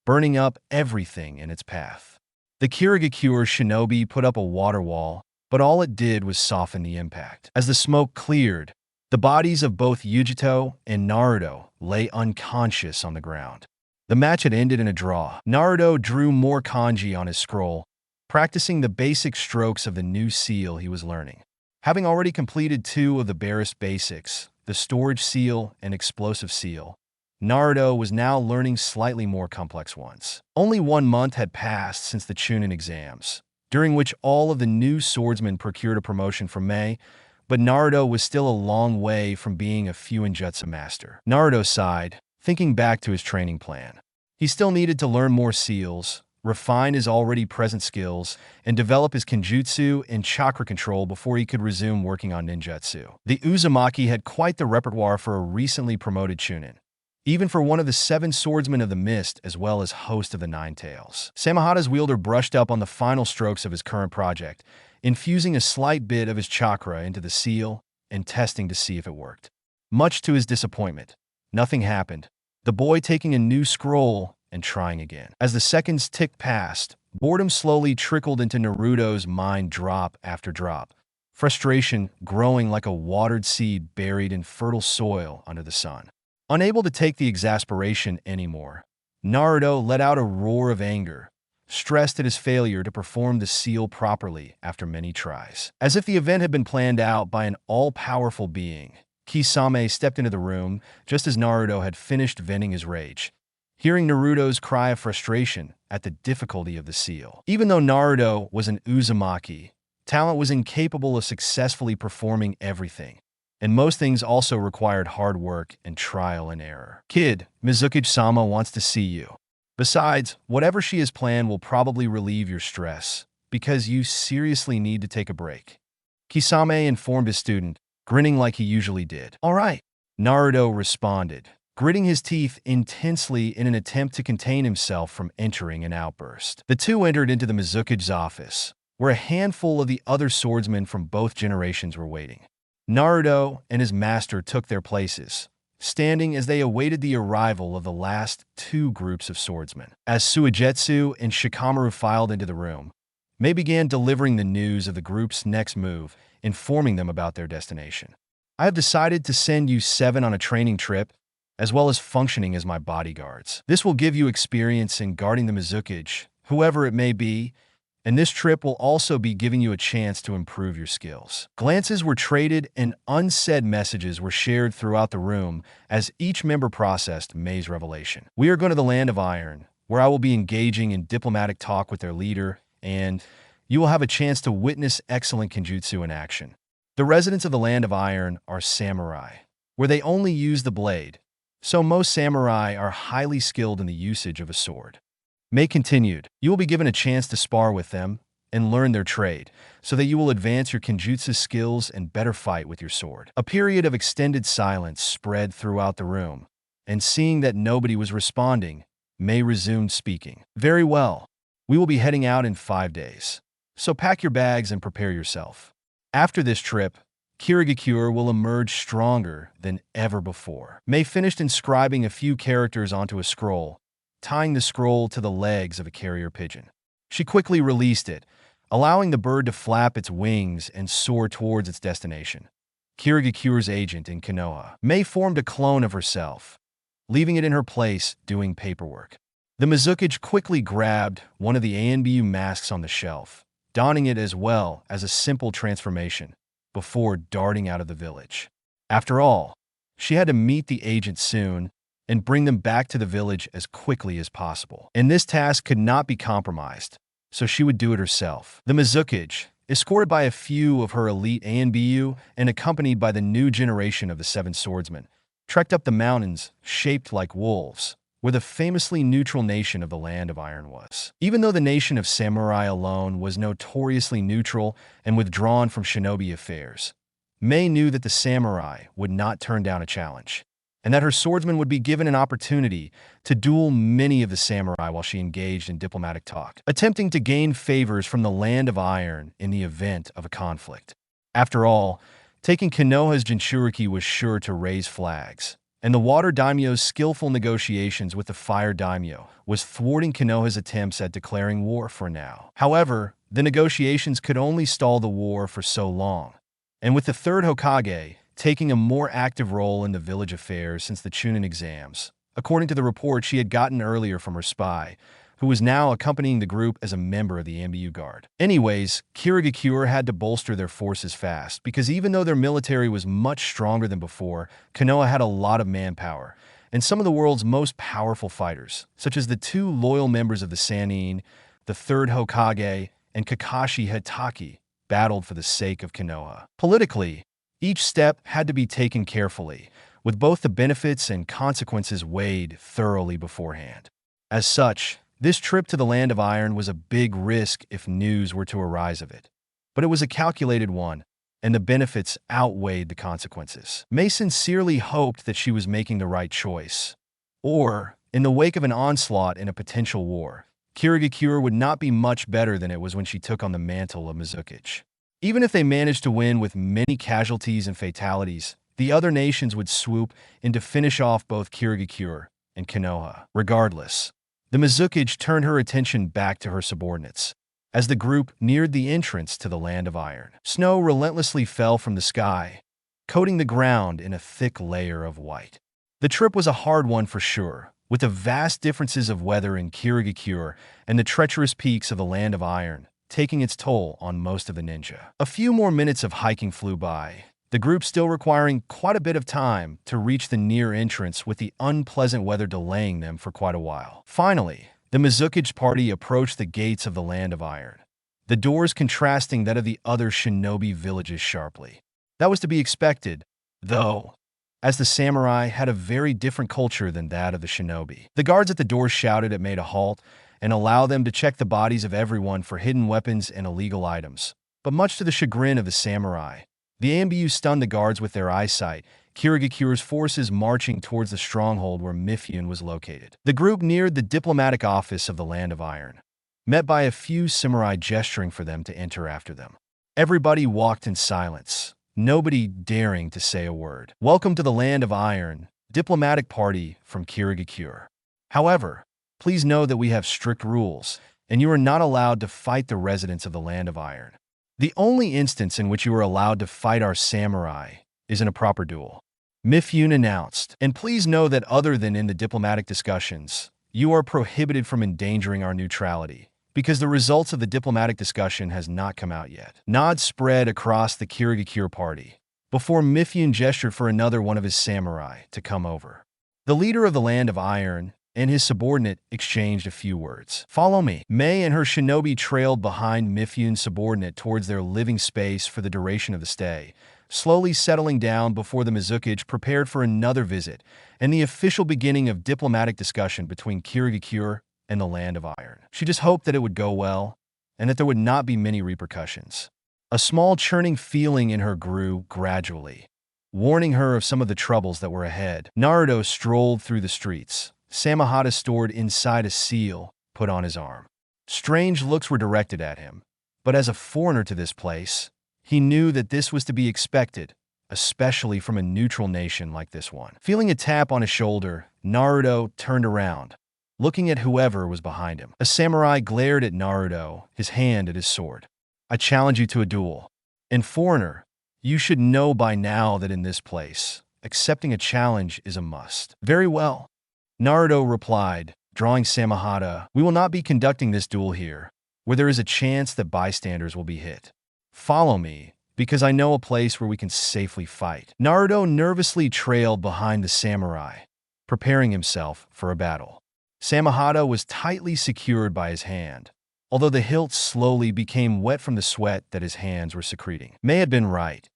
burning up everything in its path. The Kirigakure shinobi put up a water wall, but all it did was soften the impact. As the smoke cleared, the bodies of both Yujito and Naruto lay unconscious on the ground. The match had ended in a draw. Naruto drew more kanji on his scroll, practicing the basic strokes of the new seal he was learning. Having already completed two of the barest basics, the storage seal and explosive seal, Naruto was now learning slightly more complex ones. Only 1 month had passed since the Chunin exams, during which all of the new swordsmen procured a promotion from Mei, but Naruto was still a long way from being a Fuinjutsu master. Naruto sighed, thinking back to his training plan. He still needed to learn more seals, refine his already present skills, and develop his kenjutsu and chakra control before he could resume working on ninjutsu. The Uzumaki had quite the repertoire for a recently promoted Chunin, even for one of the 7 swordsmen of the mist as well as host of the Nine Tails. Samehada's wielder brushed up on the final strokes of his current project, infusing a slight bit of his chakra into the seal and testing to see if it worked. Much to his disappointment, nothing happened, the boy taking a new scroll and trying again. As the seconds ticked past, boredom slowly trickled into Naruto's mind drop after drop, frustration growing like a watered seed buried in fertile soil under the sun. Unable to take the exasperation anymore, Naruto let out a roar of anger, stressed at his failure to perform the seal properly after many tries. As if the event had been planned out by an all-powerful being, Kisame stepped into the room just as Naruto had finished venting his rage, hearing Naruto's cry of frustration at the difficulty of the seal. Even though Naruto was an Uzumaki, talent was incapable of successfully performing everything, and most things also required hard work and trial and error. Kid, Mizukage-sama wants to see you. Besides, whatever she has planned will probably relieve your stress, because you seriously need to take a break. Kisame informed his student, grinning like he usually did. All right, Naruto responded, gritting his teeth intensely in an attempt to contain himself from entering an outburst. The two entered into the Mizukage's office, where a handful of the other swordsmen from both generations were waiting. Naruto and his master took their places, standing as they awaited the arrival of the last 2 groups of swordsmen. As Suigetsu and Shikamaru filed into the room, Mei began delivering the news of the group's next move, informing them about their destination. I have decided to send you 7 on a training trip, as well as functioning as my bodyguards. This will give you experience in guarding the Mizukage, whoever it may be, and this trip will also be giving you a chance to improve your skills. Glances were traded and unsaid messages were shared throughout the room as each member processed Mei's revelation. We are going to the Land of Iron, where I will be engaging in diplomatic talk with their leader, and you will have a chance to witness excellent kenjutsu in action. The residents of the Land of Iron are samurai, where they only use the blade, so most samurai are highly skilled in the usage of a sword. Mei continued, you will be given a chance to spar with them and learn their trade, so that you will advance your kenjutsu skills and better fight with your sword. A period of extended silence spread throughout the room, and seeing that nobody was responding, Mei resumed speaking. Very well. We will be heading out in 5 days, so pack your bags and prepare yourself. After this trip, Kirigakure will emerge stronger than ever before. Mei finished inscribing a few characters onto a scroll, tying the scroll to the legs of a carrier pigeon. She quickly released it, allowing the bird to flap its wings and soar towards its destination, Kirigakure's agent in Konoha. Mei formed a clone of herself, leaving it in her place doing paperwork. The Mizukage quickly grabbed one of the ANBU masks on the shelf, donning it as well as a simple transformation, before darting out of the village. After all, she had to meet the agent soon and bring them back to the village as quickly as possible. And this task could not be compromised, so she would do it herself. The Mizukage, escorted by a few of her elite ANBU and accompanied by the new generation of the 7 swordsmen, trekked up the mountains, shaped like wolves, where the famously neutral nation of the Land of Iron was. Even though the nation of samurai alone was notoriously neutral and withdrawn from shinobi affairs, Mei knew that the samurai would not turn down a challenge, and that her swordsman would be given an opportunity to duel many of the samurai while she engaged in diplomatic talk, attempting to gain favors from the Land of Iron in the event of a conflict. After all, taking Konoha's Jinchuriki was sure to raise flags, and the Water Daimyo's skillful negotiations with the Fire Daimyo was thwarting Konoha's attempts at declaring war for now. However, the negotiations could only stall the war for so long, and with the third Hokage taking a more active role in the village affairs since the Chunin exams, according to the report she had gotten earlier from her spy, who was now accompanying the group as a member of the Ambu Guard. Anyways, Kirigakure had to bolster their forces fast, because even though their military was much stronger than before, Konoha had a lot of manpower, and some of the world's most powerful fighters, such as the two loyal members of the Sannin, the third Hokage, and Kakashi Hitaki, battled for the sake of Konoha. Politically, each step had to be taken carefully, with both the benefits and consequences weighed thoroughly beforehand. As such, this trip to the Land of Iron was a big risk if news were to arise of it. But it was a calculated one, and the benefits outweighed the consequences. Mei sincerely hoped that she was making the right choice. Or, in the wake of an onslaught in a potential war, Kirigakure would not be much better than it was when she took on the mantle of Mizukage. Even if they managed to win with many casualties and fatalities, the other nations would swoop in to finish off both Kirigakure and Konoha. Regardless, the Mizukage turned her attention back to her subordinates. As the group neared the entrance to the Land of Iron, snow relentlessly fell from the sky, coating the ground in a thick layer of white. The trip was a hard one for sure, with the vast differences of weather in Kirigakure and the treacherous peaks of the Land of Iron taking its toll on most of the ninja. A few more minutes of hiking flew by, the group still requiring quite a bit of time to reach the near entrance, with the unpleasant weather delaying them for quite a while. Finally, the Mizukage party approached the gates of the Land of Iron, the doors contrasting that of the other shinobi villages sharply. That was to be expected, though, as the samurai had a very different culture than that of the shinobi. The guards at the door shouted at Mei to halt and allow them to check the bodies of everyone for hidden weapons and illegal items. But much to the chagrin of the samurai, the Ambu stunned the guards with their eyesight, Kirigakure's forces marching towards the stronghold where Mifune was located. The group neared the diplomatic office of the Land of Iron, met by a few samurai gesturing for them to enter after them. Everybody walked in silence, nobody daring to say a word. Welcome to the Land of Iron, diplomatic party from Kirigakure. However, please know that we have strict rules, and you are not allowed to fight the residents of the Land of Iron. The only instance in which you are allowed to fight our samurai is in a proper duel, Mifune announced. And please know that other than in the diplomatic discussions, you are prohibited from endangering our neutrality, because the results of the diplomatic discussion has not come out yet. Nods spread across the Kirigakure party, before Mifune gestured for another one of his samurai to come over. The leader of the Land of Iron and his subordinate exchanged a few words. Follow me. Mei and her shinobi trailed behind Mifune's subordinate towards their living space for the duration of the stay, slowly settling down before the Mizukage prepared for another visit and the official beginning of diplomatic discussion between Kirigakure and the Land of Iron. She just hoped that it would go well and that there would not be many repercussions. A small churning feeling in her grew gradually, warning her of some of the troubles that were ahead. Naruto strolled through the streets, Samahata stored inside a seal put on his arm. Strange looks were directed at him, but as a foreigner to this place, he knew that this was to be expected, especially from a neutral nation like this one. Feeling a tap on his shoulder, Naruto turned around, looking at whoever was behind him. A samurai glared at Naruto, his hand at his sword. I challenge you to a duel. And foreigner, you should know by now that in this place, accepting a challenge is a must. Very well, Naruto replied, drawing Samahata. We will not be conducting this duel here, where there is a chance that bystanders will be hit. Follow me, because I know a place where we can safely fight. Naruto nervously trailed behind the samurai, preparing himself for a battle. Samahata was tightly secured by his hand, although the hilt slowly became wet from the sweat that his hands were secreting. Mei had been right.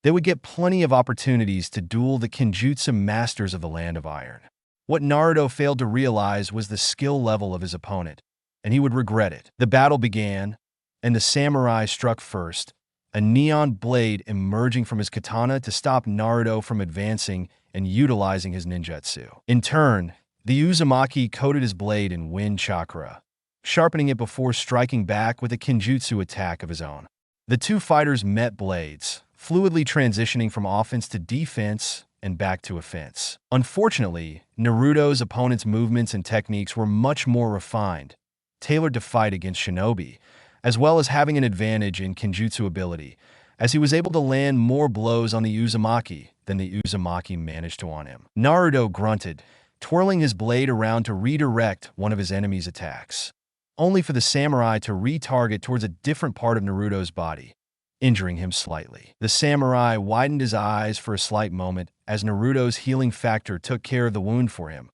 They would get plenty of opportunities to duel the Kenjutsu masters of the Land of Iron. What Naruto failed to realize was the skill level of his opponent, and he would regret it. The battle began, and the samurai struck first, a neon blade emerging from his katana to stop Naruto from advancing and utilizing his ninjutsu. In turn, the Uzumaki coated his blade in wind chakra, sharpening it before striking back with a Kenjutsu attack of his own. The two fighters met blades, fluidly transitioning from offense to defense and back to offense. Unfortunately, Naruto's opponent's movements and techniques were much more refined, tailored to fight against shinobi, as well as having an advantage in Kenjutsu ability, as he was able to land more blows on the Uzumaki than the Uzumaki managed to on him. Naruto grunted, twirling his blade around to redirect one of his enemy's attacks, only for the samurai to retarget towards a different part of Naruto's body, injuring him slightly. The samurai widened his eyes for a slight moment as Naruto's healing factor took care of the wound for him,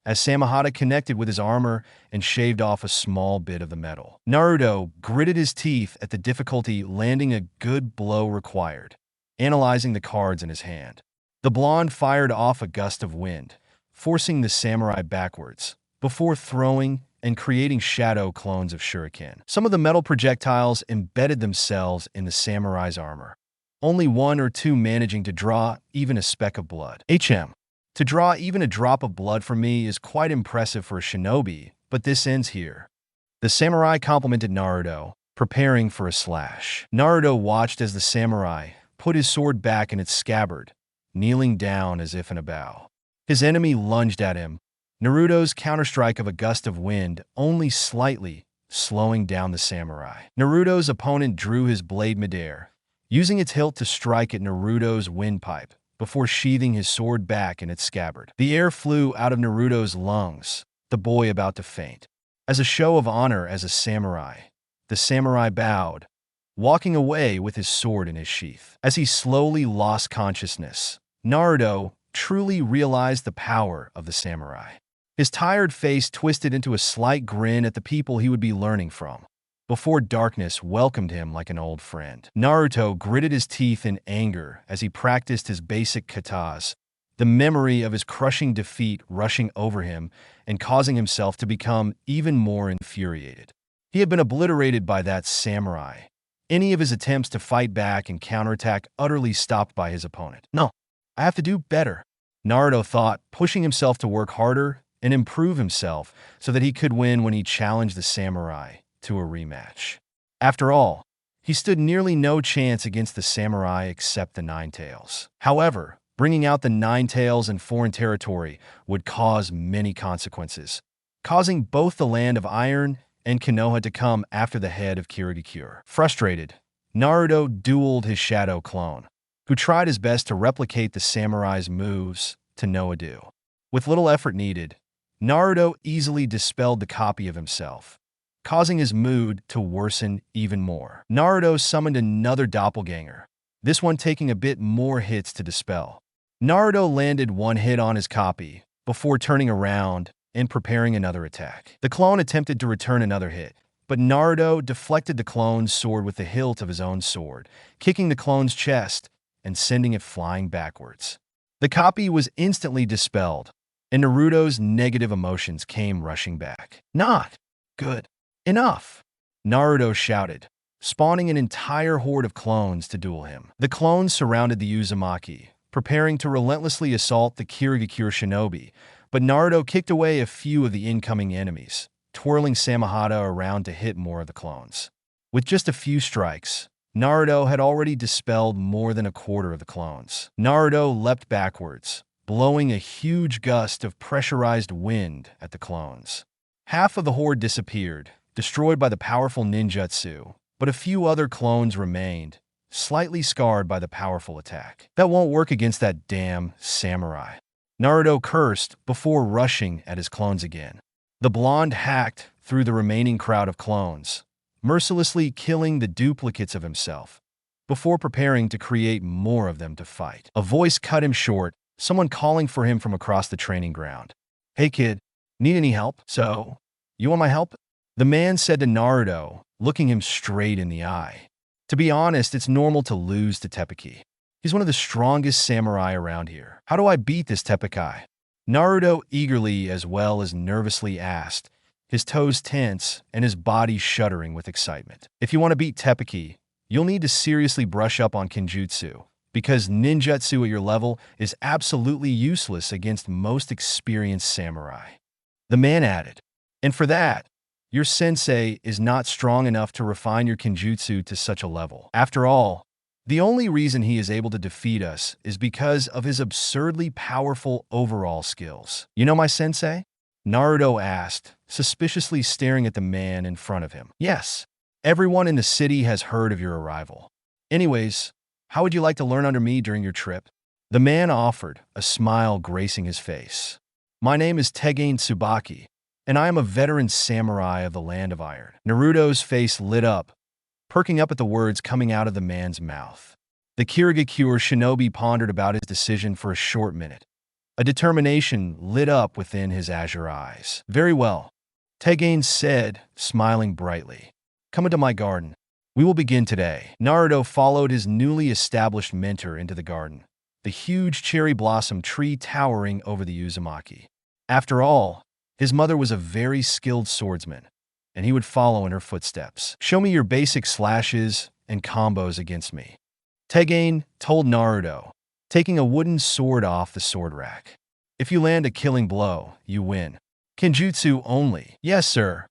as Samehada connected with his armor and shaved off a small bit of the metal. Naruto gritted his teeth at the difficulty landing a good blow required, analyzing the cards in his hand. The blonde fired off a gust of wind, forcing the samurai backwards, before throwing and creating shadow clones of shuriken. Some of the metal projectiles embedded themselves in the samurai's armor, only one or two managing to draw even a speck of blood. To draw even a drop of blood from me is quite impressive for a shinobi, but this ends here. The samurai complimented Naruto, preparing for a slash. Naruto watched as the samurai put his sword back in its scabbard, kneeling down as if in a bow. His enemy lunged at him, Naruto's counterstrike of a gust of wind only slightly slowing down the samurai. Naruto's opponent drew his blade midair, using its hilt to strike at Naruto's windpipe, before sheathing his sword back in its scabbard. The air flew out of Naruto's lungs, the boy about to faint. As a show of honor as a samurai, the samurai bowed, walking away with his sword in his sheath. As he slowly lost consciousness, Naruto truly realized the power of the samurai. His tired face twisted into a slight grin at the people he would be learning from, before darkness welcomed him like an old friend. Naruto gritted his teeth in anger as he practiced his basic katas, the memory of his crushing defeat rushing over him and causing himself to become even more infuriated. He had been obliterated by that samurai, any of his attempts to fight back and counterattack utterly stopped by his opponent. No, I have to do better, Naruto thought, pushing himself to work harder and improve himself so that he could win when he challenged the samurai to a rematch. After all, he stood nearly no chance against the samurai except the Nine Tails. However, bringing out the Nine Tails in foreign territory would cause many consequences, causing both the Land of Iron and Konoha to come after the head of Kirigakure. Frustrated, Naruto dueled his shadow clone, who tried his best to replicate the samurai's moves to no ado. With little effort needed, Naruto easily dispelled the copy of himself, causing his mood to worsen even more. Naruto summoned another doppelganger, this one taking a bit more hits to dispel. Naruto landed one hit on his copy before turning around and preparing another attack. The clone attempted to return another hit, but Naruto deflected the clone's sword with the hilt of his own sword, kicking the clone's chest and sending it flying backwards. The copy was instantly dispelled, and Naruto's negative emotions came rushing back. Not good enough, Naruto shouted, spawning an entire horde of clones to duel him. The clones surrounded the Uzumaki, preparing to relentlessly assault the Kirigakure shinobi, but Naruto kicked away a few of the incoming enemies, twirling Samehada around to hit more of the clones. With just a few strikes, Naruto had already dispelled more than a quarter of the clones. Naruto leapt backwards, blowing a huge gust of pressurized wind at the clones. Half of the horde disappeared, destroyed by the powerful ninjutsu, but a few other clones remained, slightly scarred by the powerful attack. That won't work against that damn samurai, Naruto cursed before rushing at his clones again. The blonde hacked through the remaining crowd of clones, mercilessly killing the duplicates of himself, before preparing to create more of them to fight. A voice cut him short, someone calling for him from across the training ground. Hey kid, need any help? So, you want my help? The man said to Naruto, looking him straight in the eye. To be honest, it's normal to lose to Teppeki. He's one of the strongest samurai around here. How do I beat this Teppeikai? Naruto eagerly as well as nervously asked, his toes tense and his body shuddering with excitement. If you want to beat Teppeikai, you'll need to seriously brush up on Kenjutsu, because ninjutsu at your level is absolutely useless against most experienced samurai. The man added, and for that, your sensei is not strong enough to refine your Kenjutsu to such a level. After all, the only reason he is able to defeat us is because of his absurdly powerful overall skills. You know my sensei? Naruto asked, suspiciously staring at the man in front of him. Yes, everyone in the city has heard of your arrival. Anyways, how would you like to learn under me during your trip? The man offered, a smile gracing his face. My name is Tegain Tsubaki, and I am a veteran samurai of the Land of Iron. Naruto's face lit up, perking up at the words coming out of the man's mouth. The Kirigakure shinobi pondered about his decision for a short minute. A determination lit up within his azure eyes. Very well, Tegain said, smiling brightly. Come into my garden. We will begin today. Naruto followed his newly established mentor into the garden, the huge cherry blossom tree towering over the Uzumaki. After all, his mother was a very skilled swordsman, and he would follow in her footsteps. Show me your basic slashes and combos against me, Tegain told Naruto, taking a wooden sword off the sword rack. If you land a killing blow, you win. Kenjutsu only. Yes, sir.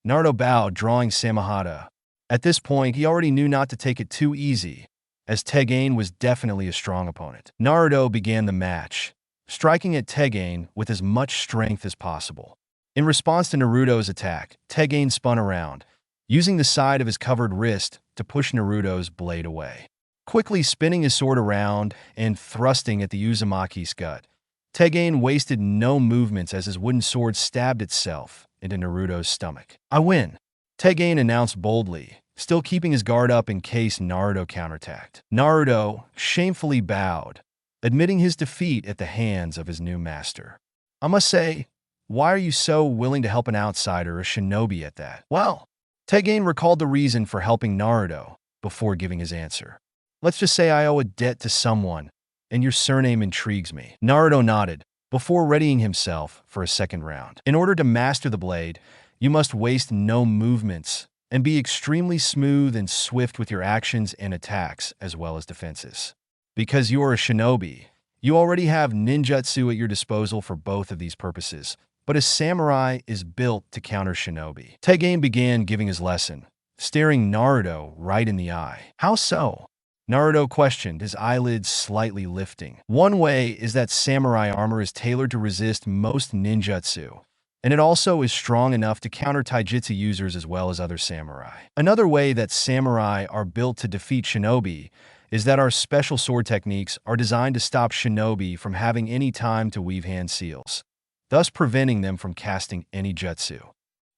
Naruto bowed, drawing Samehada. At this point, he already knew not to take it too easy, as Tegain was definitely a strong opponent. Naruto began the match, striking at Tegain with as much strength as possible. In response to Naruto's attack, Tegain spun around, using the side of his covered wrist to push Naruto's blade away. Quickly spinning his sword around and thrusting at the Uzumaki's gut, Tegain wasted no movements as his wooden sword stabbed itself into Naruto's stomach. I win, Tegain announced boldly, still keeping his guard up in case Naruto counterattacked. Naruto shamefully bowed, admitting his defeat at the hands of his new master. I must say, why are you so willing to help an outsider, a shinobi at that? Well, Tegain recalled the reason for helping Naruto before giving his answer. Let's just say I owe a debt to someone, and your surname intrigues me. Naruto nodded, before readying himself for a second round. In order to master the blade, you must waste no movements and be extremely smooth and swift with your actions and attacks as well as defenses. Because you are a shinobi, you already have ninjutsu at your disposal for both of these purposes, but a samurai is built to counter shinobi. Tegain began giving his lesson, staring Naruto right in the eye. How so? Naruto questioned, his eyelids slightly lifting. One way is that samurai armor is tailored to resist most ninjutsu, and it also is strong enough to counter taijutsu users as well as other samurai. Another way that samurai are built to defeat shinobi is that our special sword techniques are designed to stop shinobi from having any time to weave hand seals, thus preventing them from casting any jutsu.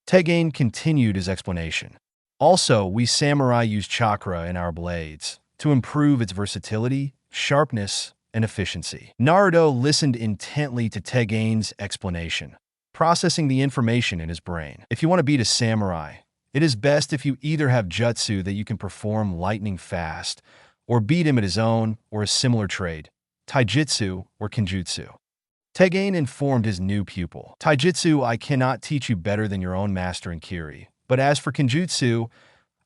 Tegain continued his explanation. Also, we samurai use chakra in our blades to improve its versatility, sharpness, and efficiency. Naruto listened intently to Tegain's explanation, processing the information in his brain. If you want to beat a samurai, it is best if you either have jutsu that you can perform lightning fast, or beat him at his own or a similar trade, taijutsu or kenjutsu. Tegain informed his new pupil. Taijutsu I cannot teach you better than your own master in Kiri, but as for kenjutsu,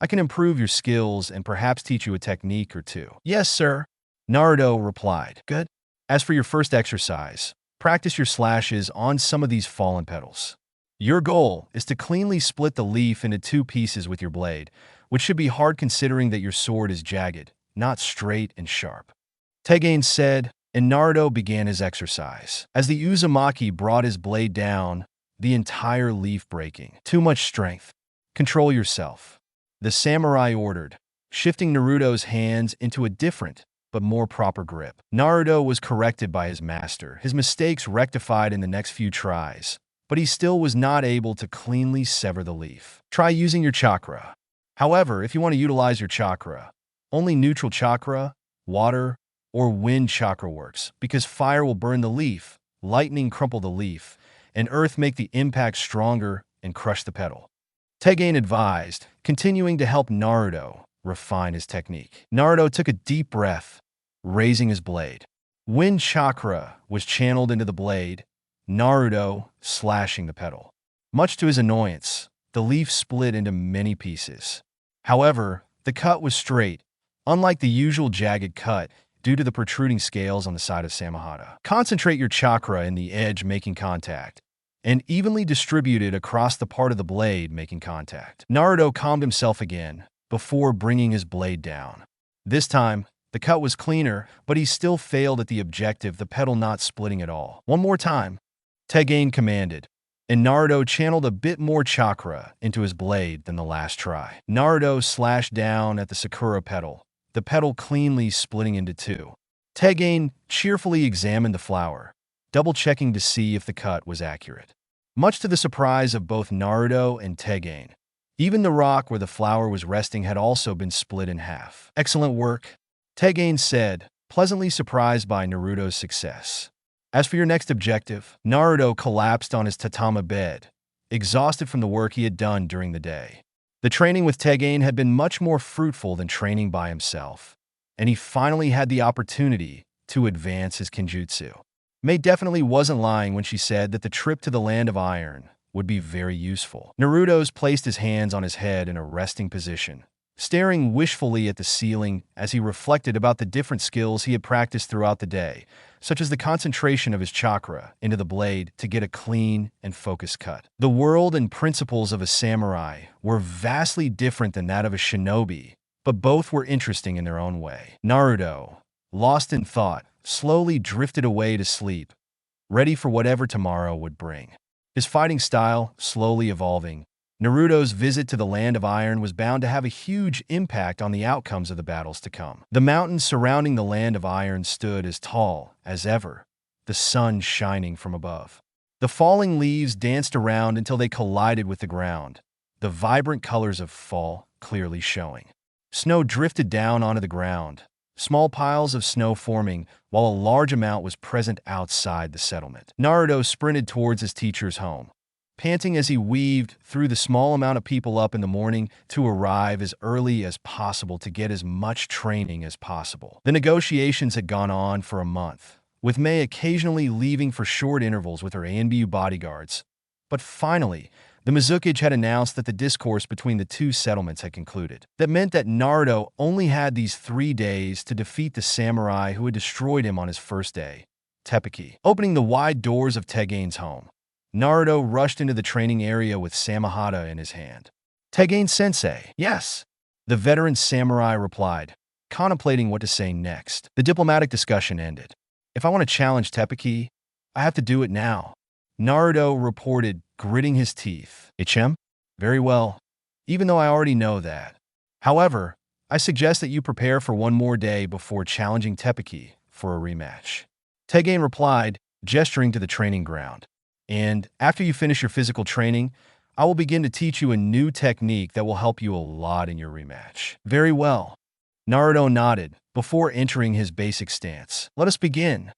I can improve your skills and perhaps teach you a technique or two. Yes, sir, Naruto replied. Good. As for your first exercise, practice your slashes on some of these fallen petals. Your goal is to cleanly split the leaf into two pieces with your blade, which should be hard considering that your sword is jagged, not straight and sharp. Tegain said, and Naruto began his exercise. As the Uzumaki brought his blade down, the entire leaf breaking. Too much strength. Control yourself, the samurai ordered, shifting Naruto's hands into a different but more proper grip. Naruto was corrected by his master, his mistakes rectified in the next few tries, but he still was not able to cleanly sever the leaf. Try using your chakra. However, if you want to utilize your chakra, only neutral chakra, water, or wind chakra works, because fire will burn the leaf, lightning crumple the leaf, and earth make the impact stronger and crush the petal. Tegain advised, continuing to help Naruto refine his technique. Naruto took a deep breath, raising his blade. Wind chakra was channeled into the blade, Naruto slashing the petal. Much to his annoyance, the leaf split into many pieces. However, the cut was straight, unlike the usual jagged cut due to the protruding scales on the side of Samahata. Concentrate your chakra in the edge making contact, and evenly distribute it across the part of the blade making contact. Naruto calmed himself again before bringing his blade down. This time, the cut was cleaner, but he still failed at the objective, the petal not splitting at all. One more time, Tegane commanded, and Naruto channeled a bit more chakra into his blade than the last try. Naruto slashed down at the Sakura petal, the petal cleanly splitting into two. Tegane cheerfully examined the flower, double-checking to see if the cut was accurate. Much to the surprise of both Naruto and Tegane, even the rock where the flower was resting had also been split in half. Excellent work, Tegane said, pleasantly surprised by Naruto's success. As for your next objective, Naruto collapsed on his tatami bed, exhausted from the work he had done during the day. The training with Tegane had been much more fruitful than training by himself, and he finally had the opportunity to advance his kenjutsu. Mei definitely wasn't lying when she said that the trip to the Land of Iron would be very useful. Naruto's placed his hands on his head in a resting position, staring wishfully at the ceiling as he reflected about the different skills he had practiced throughout the day, such as the concentration of his chakra into the blade to get a clean and focused cut. The world and principles of a samurai were vastly different than that of a shinobi, but both were interesting in their own way. Naruto, lost in thought, slowly drifted away to sleep, ready for whatever tomorrow would bring. His fighting style slowly evolving, Naruto's visit to the Land of Iron was bound to have a huge impact on the outcomes of the battles to come. The mountains surrounding the Land of Iron stood as tall as ever, the sun shining from above. The falling leaves danced around until they collided with the ground, the vibrant colors of fall clearly showing. Snow drifted down onto the ground, small piles of snow forming, while a large amount was present outside the settlement. Naruto sprinted towards his teacher's home, panting as he weaved through the small amount of people up in the morning to arrive as early as possible to get as much training as possible. The negotiations had gone on for a month, with Mei occasionally leaving for short intervals with her ANBU bodyguards. But finally, the Mizukage had announced that the discourse between the two settlements had concluded. That meant that Naruto only had these 3 days to defeat the samurai who had destroyed him on his first day, Teppiki. Opening the wide doors of Tegane's home, Naruto rushed into the training area with Samahata in his hand. Tegane-sensei, yes, the veteran samurai replied, contemplating what to say next. The diplomatic discussion ended. If I want to challenge Teppiki, I have to do it now, Naruto reported, gritting his teeth. Ichem? Very well, even though I already know that. However, I suggest that you prepare for one more day before challenging Teppiki for a rematch. Tegane replied, gesturing to the training ground. And after you finish your physical training, I will begin to teach you a new technique that will help you a lot in your rematch. Very well. Naruto nodded before entering his basic stance. Let us begin.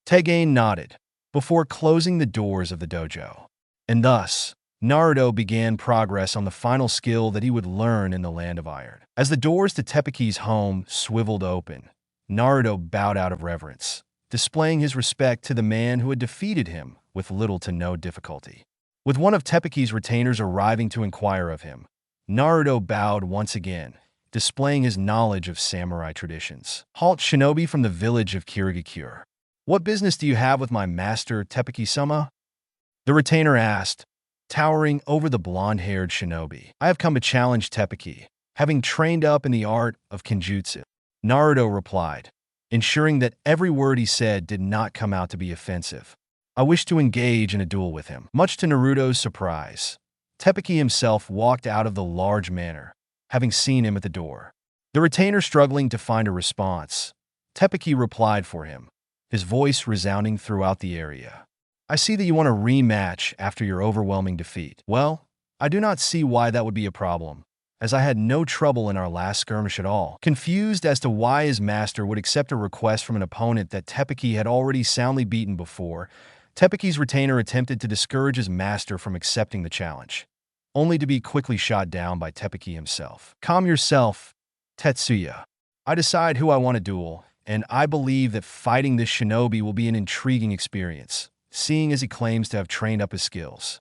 Tegane nodded before closing the doors of the dojo. And thus, Naruto began progress on the final skill that he would learn in the Land of Iron. As the doors to Teppiki's home swiveled open, Naruto bowed out of reverence, displaying his respect to the man who had defeated him with little to no difficulty. With one of Teppiki's retainers arriving to inquire of him, Naruto bowed once again, displaying his knowledge of samurai traditions. Halt, shinobi from the village of Kirigakure. What business do you have with my master, Teppiki-sama? The retainer asked, towering over the blonde-haired shinobi. I have come to challenge Teppiki, having trained up in the art of kenjutsu. Naruto replied, ensuring that every word he said did not come out to be offensive. I wish to engage in a duel with him. Much to Naruto's surprise, Teppiki himself walked out of the large manor, having seen him at the door. The retainer struggling to find a response, Teppiki replied for him, his voice resounding throughout the area. I see that you want a rematch after your overwhelming defeat. Well, I do not see why that would be a problem, as I had no trouble in our last skirmish at all. Confused as to why his master would accept a request from an opponent that Teppiki had already soundly beaten before, Teppiki's retainer attempted to discourage his master from accepting the challenge, only to be quickly shot down by Teppiki himself. Calm yourself, Tetsuya. I decide who I want to duel, and I believe that fighting this shinobi will be an intriguing experience, seeing as he claims to have trained up his skills."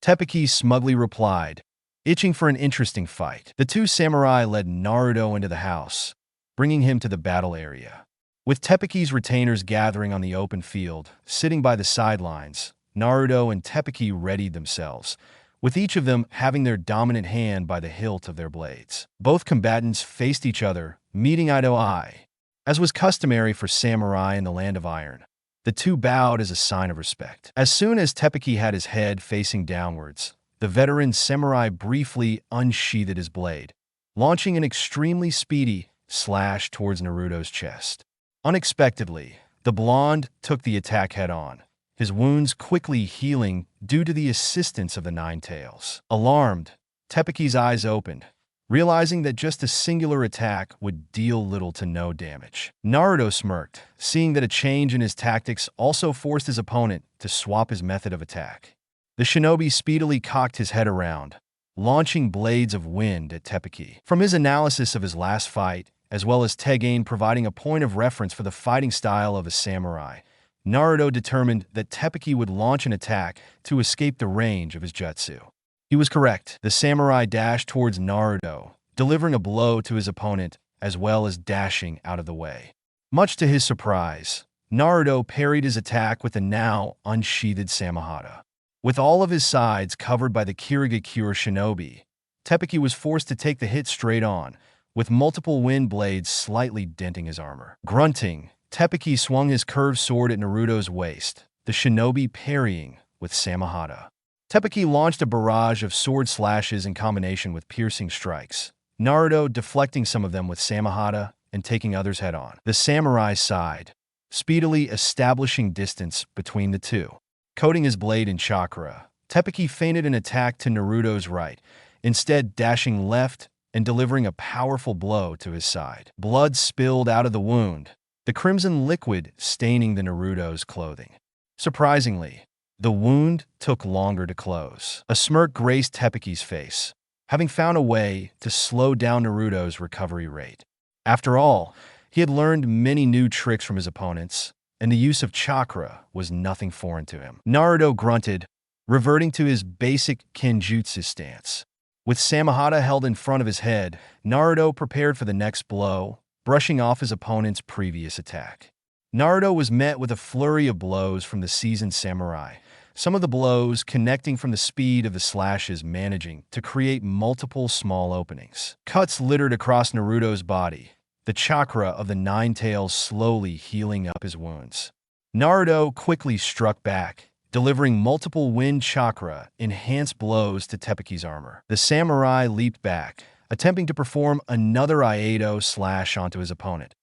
Teppeki smugly replied, itching for an interesting fight. The two samurai led Naruto into the house, bringing him to the battle area. With Teppeki's retainers gathering on the open field, sitting by the sidelines, Naruto and Teppeki readied themselves, with each of them having their dominant hand by the hilt of their blades. Both combatants faced each other, meeting eye to eye. As was customary for samurai in the Land of Iron, the two bowed as a sign of respect. As soon as Teppeki had his head facing downwards, the veteran samurai briefly unsheathed his blade, launching an extremely speedy slash towards Naruto's chest. Unexpectedly, the blonde took the attack head-on, his wounds quickly healing due to the assistance of the Nine Tails. Alarmed, Teppeki's eyes opened, realizing that just a singular attack would deal little to no damage. Naruto smirked, seeing that a change in his tactics also forced his opponent to swap his method of attack. The shinobi speedily cocked his head around, launching blades of wind at Teppeki. From his analysis of his last fight, as well as Tegain providing a point of reference for the fighting style of a samurai, Naruto determined that Teppeki would launch an attack to escape the range of his jutsu. He was correct. The samurai dashed towards Naruto, delivering a blow to his opponent as well as dashing out of the way. Much to his surprise, Naruto parried his attack with the now unsheathed Samehada. With all of his sides covered by the Kirigakure shinobi, Teppeki was forced to take the hit straight on, with multiple wind blades slightly denting his armor. Grunting, Teppeki swung his curved sword at Naruto's waist, the shinobi parrying with Samehada. Teppeki launched a barrage of sword slashes in combination with piercing strikes, Naruto deflecting some of them with Samehada and taking others head-on. The samurai sighed, speedily establishing distance between the two. Coating his blade in chakra, Teppeki feinted an attack to Naruto's right, instead dashing left and delivering a powerful blow to his side. Blood spilled out of the wound, the crimson liquid staining the Naruto's clothing. Surprisingly, the wound took longer to close. A smirk graced Teppeki's face, having found a way to slow down Naruto's recovery rate. After all, he had learned many new tricks from his opponents, and the use of chakra was nothing foreign to him. Naruto grunted, reverting to his basic kenjutsu stance. With Samehada held in front of his head, Naruto prepared for the next blow, brushing off his opponent's previous attack. Naruto was met with a flurry of blows from the seasoned samurai, some of the blows connecting from the speed of the slashes managing to create multiple small openings. Cuts littered across Naruto's body, the chakra of the Nine Tails slowly healing up his wounds. Naruto quickly struck back, delivering multiple wind chakra enhanced blows to Teppeki's armor. The samurai leaped back, attempting to perform another Iato slash onto his opponent,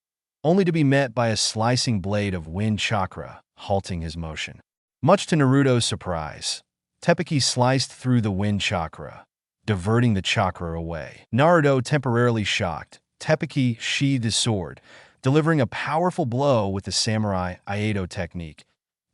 only to be met by a slicing blade of wind chakra, halting his motion. Much to Naruto's surprise, Teppeki sliced through the wind chakra, diverting the chakra away. Naruto, temporarily shocked, Teppeki sheathed his sword, delivering a powerful blow with the samurai Iato technique,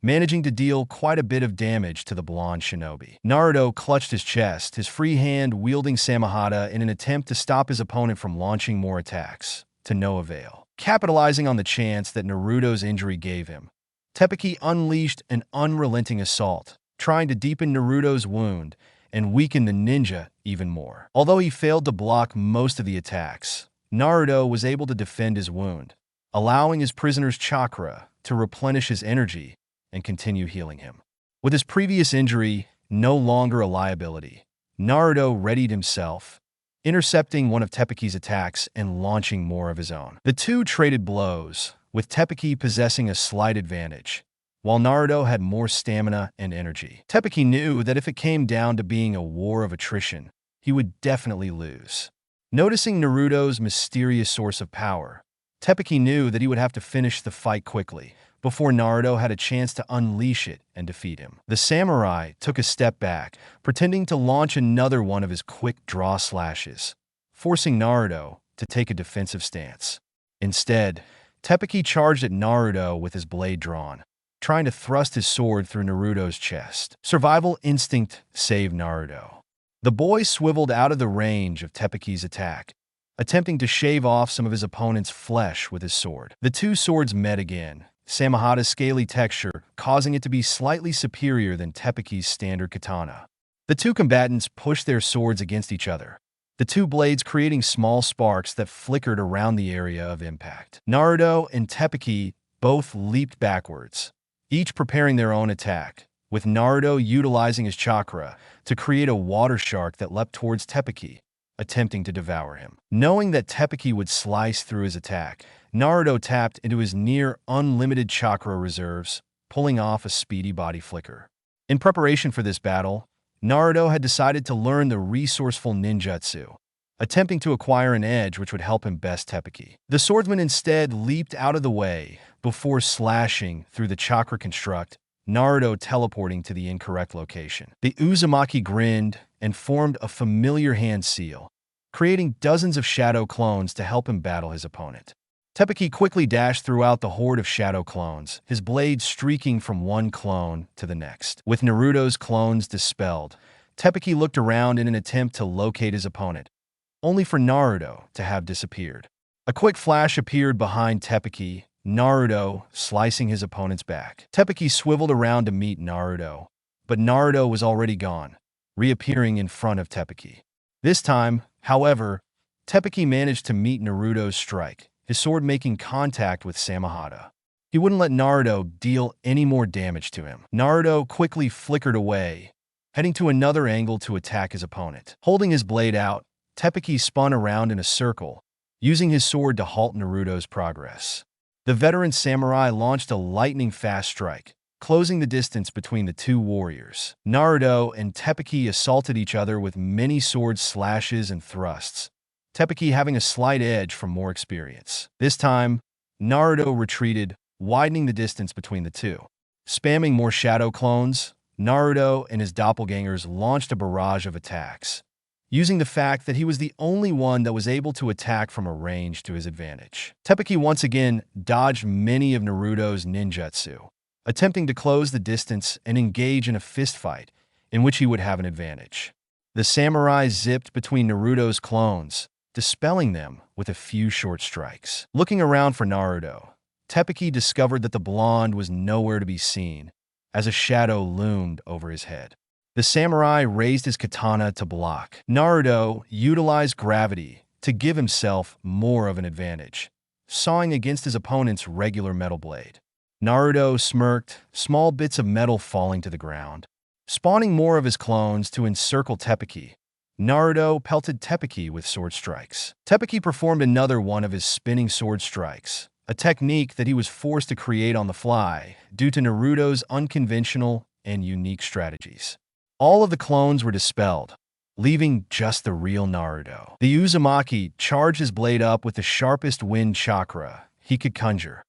managing to deal quite a bit of damage to the blonde shinobi. Naruto clutched his chest, his free hand wielding Samehada in an attempt to stop his opponent from launching more attacks, to no avail. Capitalizing on the chance that Naruto's injury gave him, Teppeki unleashed an unrelenting assault, trying to deepen Naruto's wound and weaken the ninja even more. Although he failed to block most of the attacks, Naruto was able to defend his wound, allowing his prisoner's chakra to replenish his energy and continue healing him. With his previous injury no longer a liability, Naruto readied himself, intercepting one of Teppeki's attacks and launching more of his own. The two traded blows, with Teppeki possessing a slight advantage, while Naruto had more stamina and energy. Teppeki knew that if it came down to being a war of attrition, he would definitely lose. Noticing Naruto's mysterious source of power, Teppeki knew that he would have to finish the fight quickly, before Naruto had a chance to unleash it and defeat him. The samurai took a step back, pretending to launch another one of his quick draw slashes, forcing Naruto to take a defensive stance. Instead, Teppeki charged at Naruto with his blade drawn, trying to thrust his sword through Naruto's chest. Survival instinct saved Naruto. The boy swiveled out of the range of Teppeki's attack, attempting to shave off some of his opponent's flesh with his sword. The two swords met again, Samehada's scaly texture causing it to be slightly superior than Teppeki's standard katana. The two combatants pushed their swords against each other, the two blades creating small sparks that flickered around the area of impact. Naruto and Teppeki both leaped backwards, each preparing their own attack, with Naruto utilizing his chakra to create a water shark that leapt towards Teppeki, attempting to devour him. Knowing that Teppeki would slice through his attack, Naruto tapped into his near-unlimited chakra reserves, pulling off a speedy body flicker. In preparation for this battle, Naruto had decided to learn the resourceful ninjutsu, attempting to acquire an edge which would help him best Teppeki. The swordsman instead leaped out of the way before slashing through the chakra construct, Naruto teleporting to the incorrect location. The Uzumaki grinned and formed a familiar hand seal, creating dozens of shadow clones to help him battle his opponent. Teppeki quickly dashed throughout the horde of shadow clones, his blade streaking from one clone to the next. With Naruto's clones dispelled, Teppeki looked around in an attempt to locate his opponent, only for Naruto to have disappeared. A quick flash appeared behind Teppeki, Naruto slicing his opponent's back. Teppeki swiveled around to meet Naruto, but Naruto was already gone, reappearing in front of Teppeki. This time, however, Teppeki managed to meet Naruto's strike, his sword making contact with Samehada. He wouldn't let Naruto deal any more damage to him. Naruto quickly flickered away, heading to another angle to attack his opponent. Holding his blade out, Teppeki spun around in a circle, using his sword to halt Naruto's progress. The veteran samurai launched a lightning-fast strike, closing the distance between the two warriors. Naruto and Teppeki assaulted each other with many sword slashes and thrusts, Teppeki having a slight edge from more experience. This time, Naruto retreated, widening the distance between the two. Spamming more shadow clones, Naruto and his doppelgangers launched a barrage of attacks, using the fact that he was the only one that was able to attack from a range to his advantage. Teppeki once again dodged many of Naruto's ninjutsu, attempting to close the distance and engage in a fistfight in which he would have an advantage. The samurai zipped between Naruto's clones, dispelling them with a few short strikes. Looking around for Naruto, Teppeki discovered that the blonde was nowhere to be seen, as a shadow loomed over his head. The samurai raised his katana to block. Naruto utilized gravity to give himself more of an advantage, sawing against his opponent's regular metal blade. Naruto smirked, small bits of metal falling to the ground. Spawning more of his clones to encircle Teppeki, Naruto pelted Teppeki with sword strikes. Teppeki performed another one of his spinning sword strikes, a technique that he was forced to create on the fly due to Naruto's unconventional and unique strategies. All of the clones were dispelled, leaving just the real Naruto. The Uzumaki charged his blade up with the sharpest wind chakra he could conjure,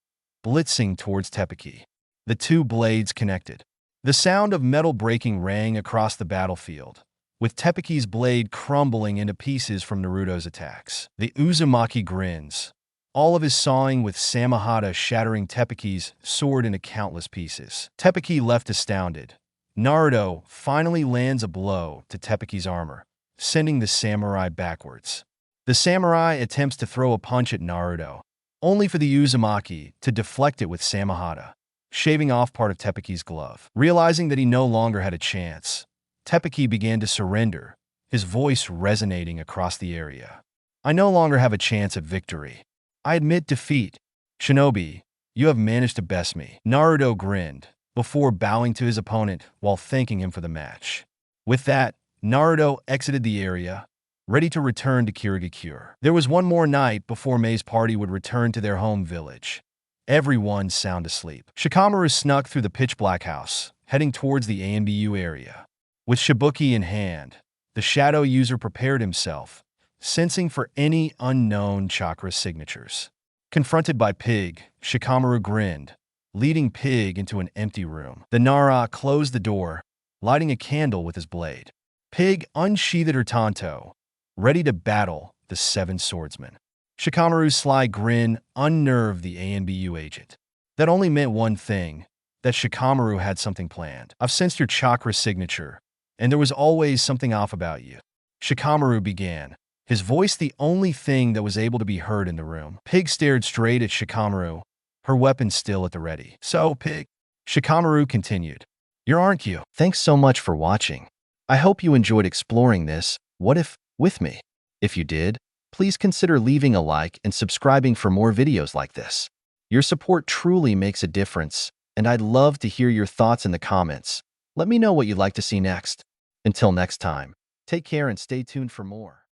blitzing towards Teppeki. The two blades connected. The sound of metal breaking rang across the battlefield, with Teppeki's blade crumbling into pieces from Naruto's attacks. The Uzumaki grins, all of his sawing with Samehada shattering Teppeki's sword into countless pieces. Teppeki left astounded. Naruto finally lands a blow to Teppeki's armor, sending the samurai backwards. The samurai attempts to throw a punch at Naruto, only for the Uzumaki to deflect it with Samehada, shaving off part of Teppeki's glove. Realizing that he no longer had a chance, Teppeki began to surrender, his voice resonating across the area. "I no longer have a chance at victory. I admit defeat. Shinobi, you have managed to best me." Naruto grinned, before bowing to his opponent while thanking him for the match. With that, Naruto exited the area, ready to return to Kirigakure. There was one more night before Mei's party would return to their home village. Everyone sound asleep. Shikamaru snuck through the pitch-black house, heading towards the ANBU area. With Shibuki in hand, the shadow user prepared himself, sensing for any unknown chakra signatures. Confronted by Pig, Shikamaru grinned, leading Pig into an empty room. The Nara closed the door, lighting a candle with his blade. Pig unsheathed her tanto, ready to battle the seven swordsmen. Shikamaru's sly grin unnerved the ANBU agent. That only meant one thing, that Shikamaru had something planned. "I've sensed your chakra signature, and there was always something off about you," Shikamaru began, his voice the only thing that was able to be heard in the room. Pig stared straight at Shikamaru, her weapon still at the ready. "So, Pig," Shikamaru continued, "you aren't you? Thanks so much for watching. I hope you enjoyed exploring this what if with me. If you did, please consider leaving a like and subscribing for more videos like this. Your support truly makes a difference, and I'd love to hear your thoughts in the comments. Let me know what you'd like to see next. Until next time, take care and stay tuned for more.